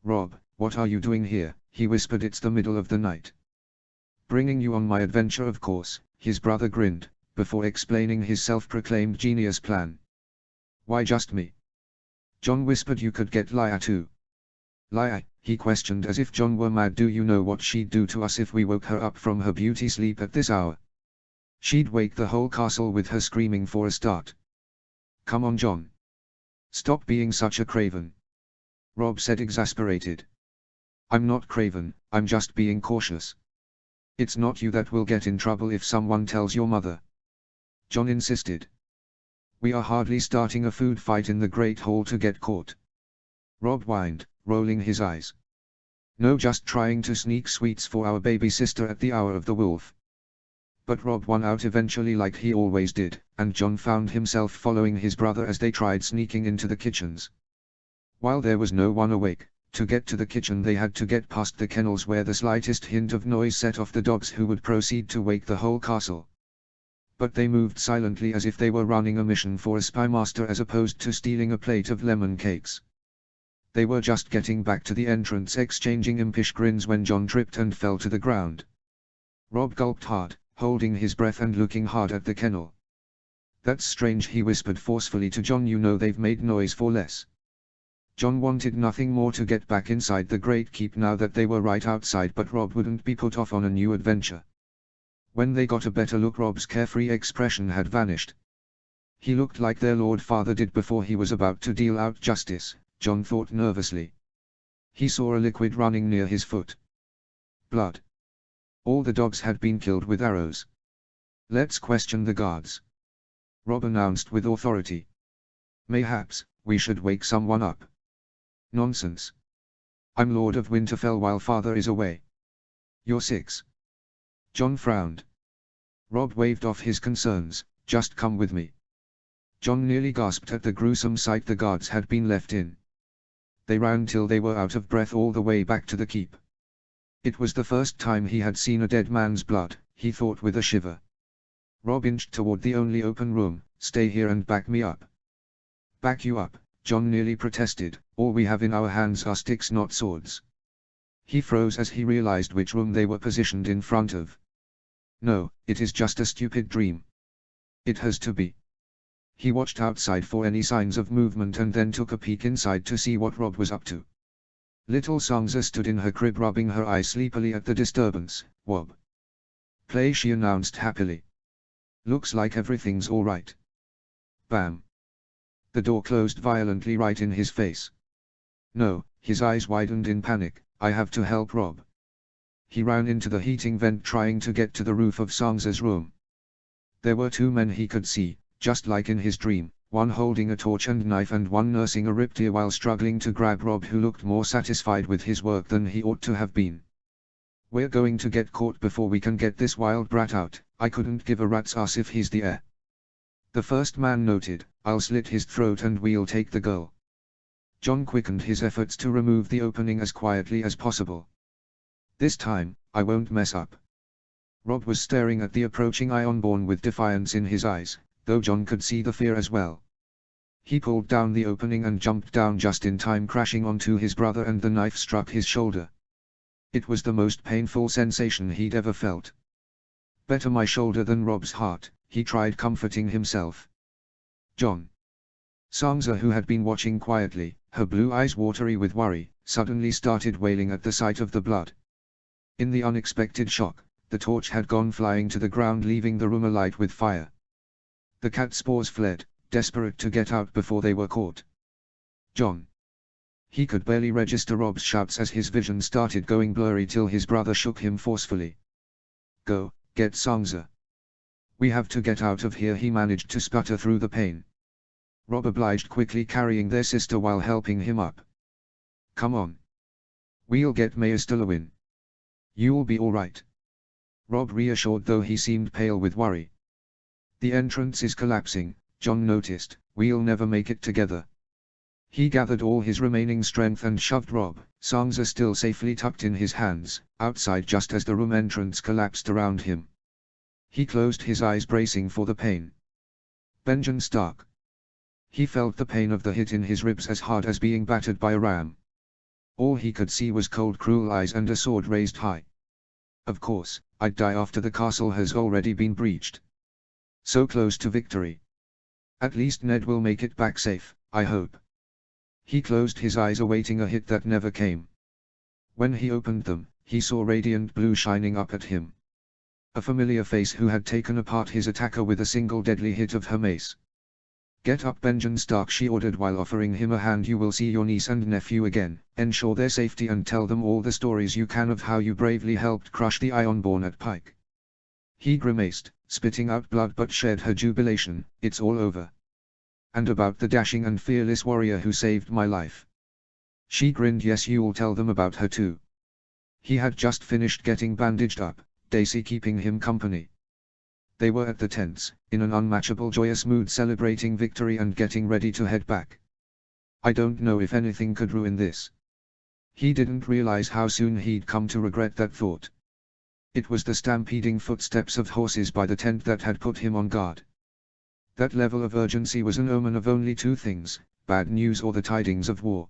Rob, what are you doing here? He whispered. It's the middle of the night. Bringing you on my adventure, of course, his brother grinned, before explaining his self-proclaimed genius plan. Why just me? John whispered. You could get Lia too. Lia, he questioned as if John were mad. Do you know what she'd do to us if we woke her up from her beauty sleep at this hour? She'd wake the whole castle with her screaming for a start. Come on, John. Stop being such a craven. Rob said, exasperated. I'm not craven, I'm just being cautious. It's not you that will get in trouble if someone tells your mother. John insisted. We are hardly starting a food fight in the Great Hall to get caught. Rob whined, rolling his eyes. No, just trying to sneak sweets for our baby sister at the hour of the wolf. But Rob won out eventually, like he always did, and John found himself following his brother as they tried sneaking into the kitchens. While there was no one awake, to get to the kitchen they had to get past the kennels where the slightest hint of noise set off the dogs, who would proceed to wake the whole castle. But they moved silently as if they were running a mission for a spymaster as opposed to stealing a plate of lemon cakes. They were just getting back to the entrance, exchanging impish grins, when John tripped and fell to the ground. Rob gulped hard, holding his breath and looking hard at the kennel. That's strange, he whispered forcefully to John. You know they've made noise for less. John wanted nothing more to get back inside the Great Keep now that they were right outside, but Rob wouldn't be put off on a new adventure. When they got a better look, Rob's carefree expression had vanished. He looked like their Lord Father did before he was about to deal out justice, John thought nervously. He saw a liquid running near his foot. Blood. All the dogs had been killed with arrows. Let's question the guards, Rob announced with authority. Mayhaps we should wake someone up. Nonsense. I'm Lord of Winterfell while Father is away. You're 6. John frowned. Rob waved off his concerns. Just come with me. John nearly gasped at the gruesome sight the guards had been left in. They ran till they were out of breath all the way back to the keep. It was the first time he had seen a dead man's blood, he thought with a shiver. Rob inched toward the only open room. Stay here and back me up. Back you up, John nearly protested. All we have in our hands are sticks, not swords. He froze as he realized which room they were positioned in front of. No, it is just a stupid dream. It has to be. He watched outside for any signs of movement and then took a peek inside to see what Rob was up to. Little Sangza stood in her crib rubbing her eyes sleepily at the disturbance. Wob. Play, she announced happily. Looks like everything's all right. Bam. The door closed violently right in his face. No, his eyes widened in panic. I have to help Rob. He ran into the heating vent trying to get to the roof of Sangza's room. There were 2 men he could see, just like in his dream, one holding a torch and knife and one nursing a ripped ear while struggling to grab Rob, who looked more satisfied with his work than he ought to have been. We're going to get caught before we can get this wild brat out. I couldn't give a rat's ass if he's the heir. The first man noted. I'll slit his throat and we'll take the girl. John quickened his efforts to remove the opening as quietly as possible. This time, I won't mess up. Rob was staring at the approaching Ironborn with defiance in his eyes, though John could see the fear as well. He pulled down the opening and jumped down just in time, crashing onto his brother, and the knife struck his shoulder. It was the most painful sensation he'd ever felt. Better my shoulder than Rob's heart, he tried comforting himself. John. Sangza, who had been watching quietly, her blue eyes watery with worry, suddenly started wailing at the sight of the blood. In the unexpected shock, the torch had gone flying to the ground, leaving the room alight with fire. The catspaws fled, desperate to get out before they were caught. John. He could barely register Rob's shouts as his vision started going blurry till his brother shook him forcefully. Go, get Sangza. We have to get out of here, he managed to sputter through the pain. Rob obliged, quickly carrying their sister while helping him up. Come on. We'll get Maester Lewin. You'll be all right. Rob reassured, though he seemed pale with worry. The entrance is collapsing, John noticed. We'll never make it together. He gathered all his remaining strength and shoved Rob, Sangza still safely tucked in his hands, outside just as the room entrance collapsed around him. He closed his eyes bracing for the pain. Benjen Stark. He felt the pain of the hit in his ribs as hard as being battered by a ram. All he could see was cold cruel eyes and a sword raised high. Of course, I'd die after the castle has already been breached. So close to victory. At least Ned will make it back safe, I hope. He closed his eyes awaiting a hit that never came. When he opened them, he saw Radiant Blue shining up at him. A familiar face who had taken apart his attacker with a single deadly hit of her mace. Get up, Benjen Stark, she ordered while offering him a hand. You will see your niece and nephew again, ensure their safety and tell them all the stories you can of how you bravely helped crush the Ironborn at Pike. He grimaced, spitting out blood, but shared her jubilation. It's all over. And about the dashing and fearless warrior who saved my life. She grinned. Yes, you'll tell them about her too. He had just finished getting bandaged up, Daisy keeping him company. They were at the tents, in an unmatchable joyous mood, celebrating victory and getting ready to head back. I don't know if anything could ruin this. He didn't realize how soon he'd come to regret that thought. It was the stampeding footsteps of horses by the tent that had put him on guard. That level of urgency was an omen of only two things, bad news or the tidings of war.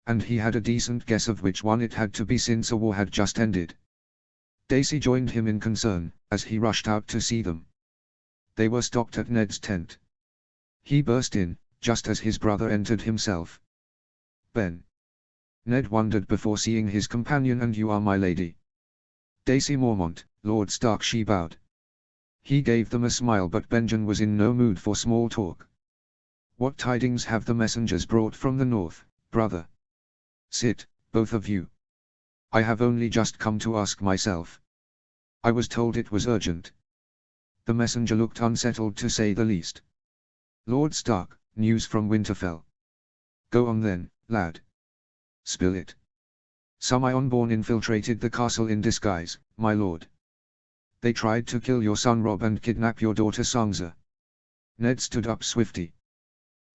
And he had a decent guess of which one it had to be, since a war had just ended. Daisy joined him in concern, as he rushed out to see them. They were stopped at Ned's tent. He burst in, just as his brother entered himself. Ben. Ned wondered before seeing his companion. And you are my lady. Daisy Mormont, Lord Stark, she bowed. He gave them a smile, but Benjen was in no mood for small talk. What tidings have the messengers brought from the north, brother? Sit, both of you. I have only just come to ask myself. I was told it was urgent. The messenger looked unsettled, to say the least. Lord Stark, news from Winterfell. Go on then, lad. Spill it. Some Ironborn infiltrated the castle in disguise, my lord. They tried to kill your son Rob and kidnap your daughter Sangza. Ned stood up swiftly.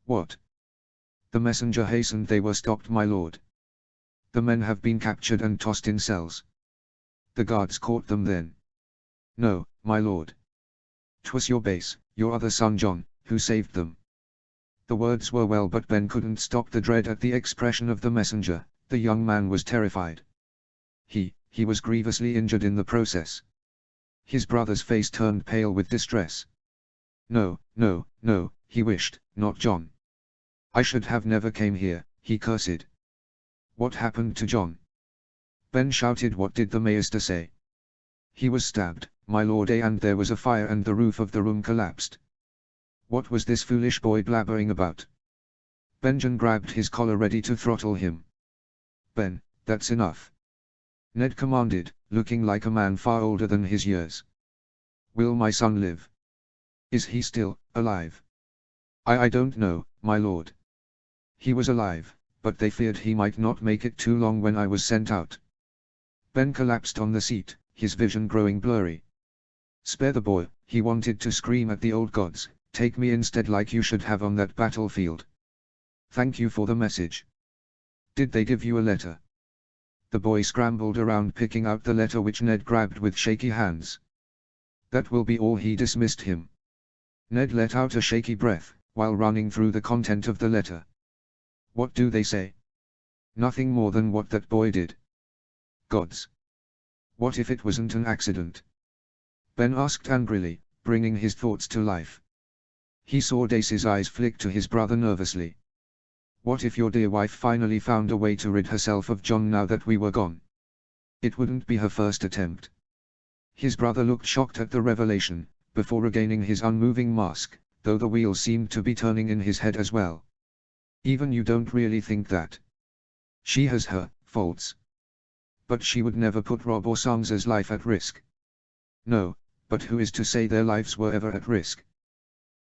What? The messenger hastened. They were stopped, my lord. The men have been captured and tossed in cells. The guards caught them then. No, my lord. 'Twas your base, your other son John, who saved them. The words were well, but Ben couldn't stop the dread at the expression of the messenger. The young man was terrified. He was grievously injured in the process. His brother's face turned pale with distress. No, no, no, he wished, not John. I should have never came here, he cursed. What happened to John? Ben shouted. What did the maester say? He was stabbed, my lord, and there was a fire and the roof of the room collapsed. What was this foolish boy blabbering about? Benjen grabbed his collar, ready to throttle him. Ben, that's enough. Ned commanded, looking like a man far older than his years. Will my son live? Is he still alive? I don't know, my lord. He was alive, but they feared he might not make it too long when I was sent out. Ben collapsed on the seat, his vision growing blurry. Spare the boy, he wanted to scream at the old gods, take me instead like you should have on that battlefield. Thank you for the message. Did they give you a letter? The boy scrambled around, picking out the letter, which Ned grabbed with shaky hands. That will be all. He dismissed him. Ned let out a shaky breath, while running through the content of the letter. What do they say? Nothing more than what that boy did. Gods. What if it wasn't an accident? Ben asked angrily, bringing his thoughts to life. He saw Daisy's eyes flick to his brother nervously. What if your dear wife finally found a way to rid herself of John now that we were gone? It wouldn't be her first attempt. His brother looked shocked at the revelation, before regaining his unmoving mask, though the wheels seemed to be turning in his head as well. Even you don't really think that? She has her faults. But she would never put Rob or Sangza's life at risk. No, but who is to say their lives were ever at risk?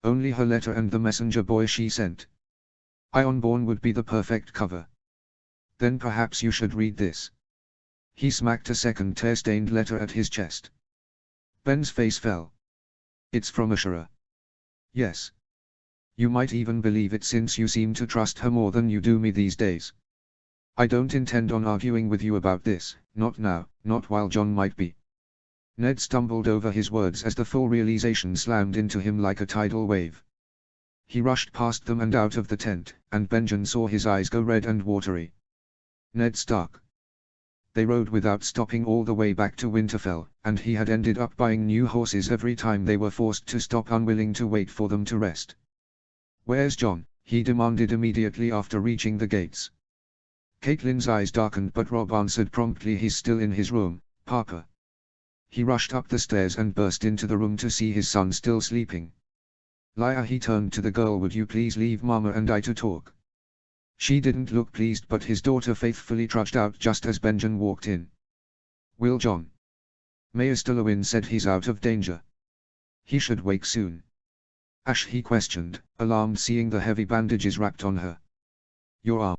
Only her letter and the messenger boy she sent. Ironborn would be the perfect cover. Then perhaps you should read this. He smacked a second tear-stained letter at his chest. Ben's face fell. It's from Ashura. Yes. You might even believe it since you seem to trust her more than you do me these days. I don't intend on arguing with you about this, not now, not while John might be. Ned stumbled over his words as the full realization slammed into him like a tidal wave. He rushed past them and out of the tent, and Benjen saw his eyes go red and watery. Ned Stark. They rode without stopping all the way back to Winterfell, and he had ended up buying new horses every time they were forced to stop, unwilling to wait for them to rest. "Where's John?" he demanded immediately after reaching the gates. Catelyn's eyes darkened, but Robb answered promptly, "He's still in his room, Papa." He rushed up the stairs and burst into the room to see his son still sleeping. "Lyra," he turned to the girl, "would you please leave Mama and I to talk?" She didn't look pleased, but his daughter faithfully trudged out just as Benjen walked in. "Will John?" "Maester Lewin said he's out of danger. He should wake soon." "Ash?" he questioned, alarmed seeing the heavy bandages wrapped on her. "Your arm."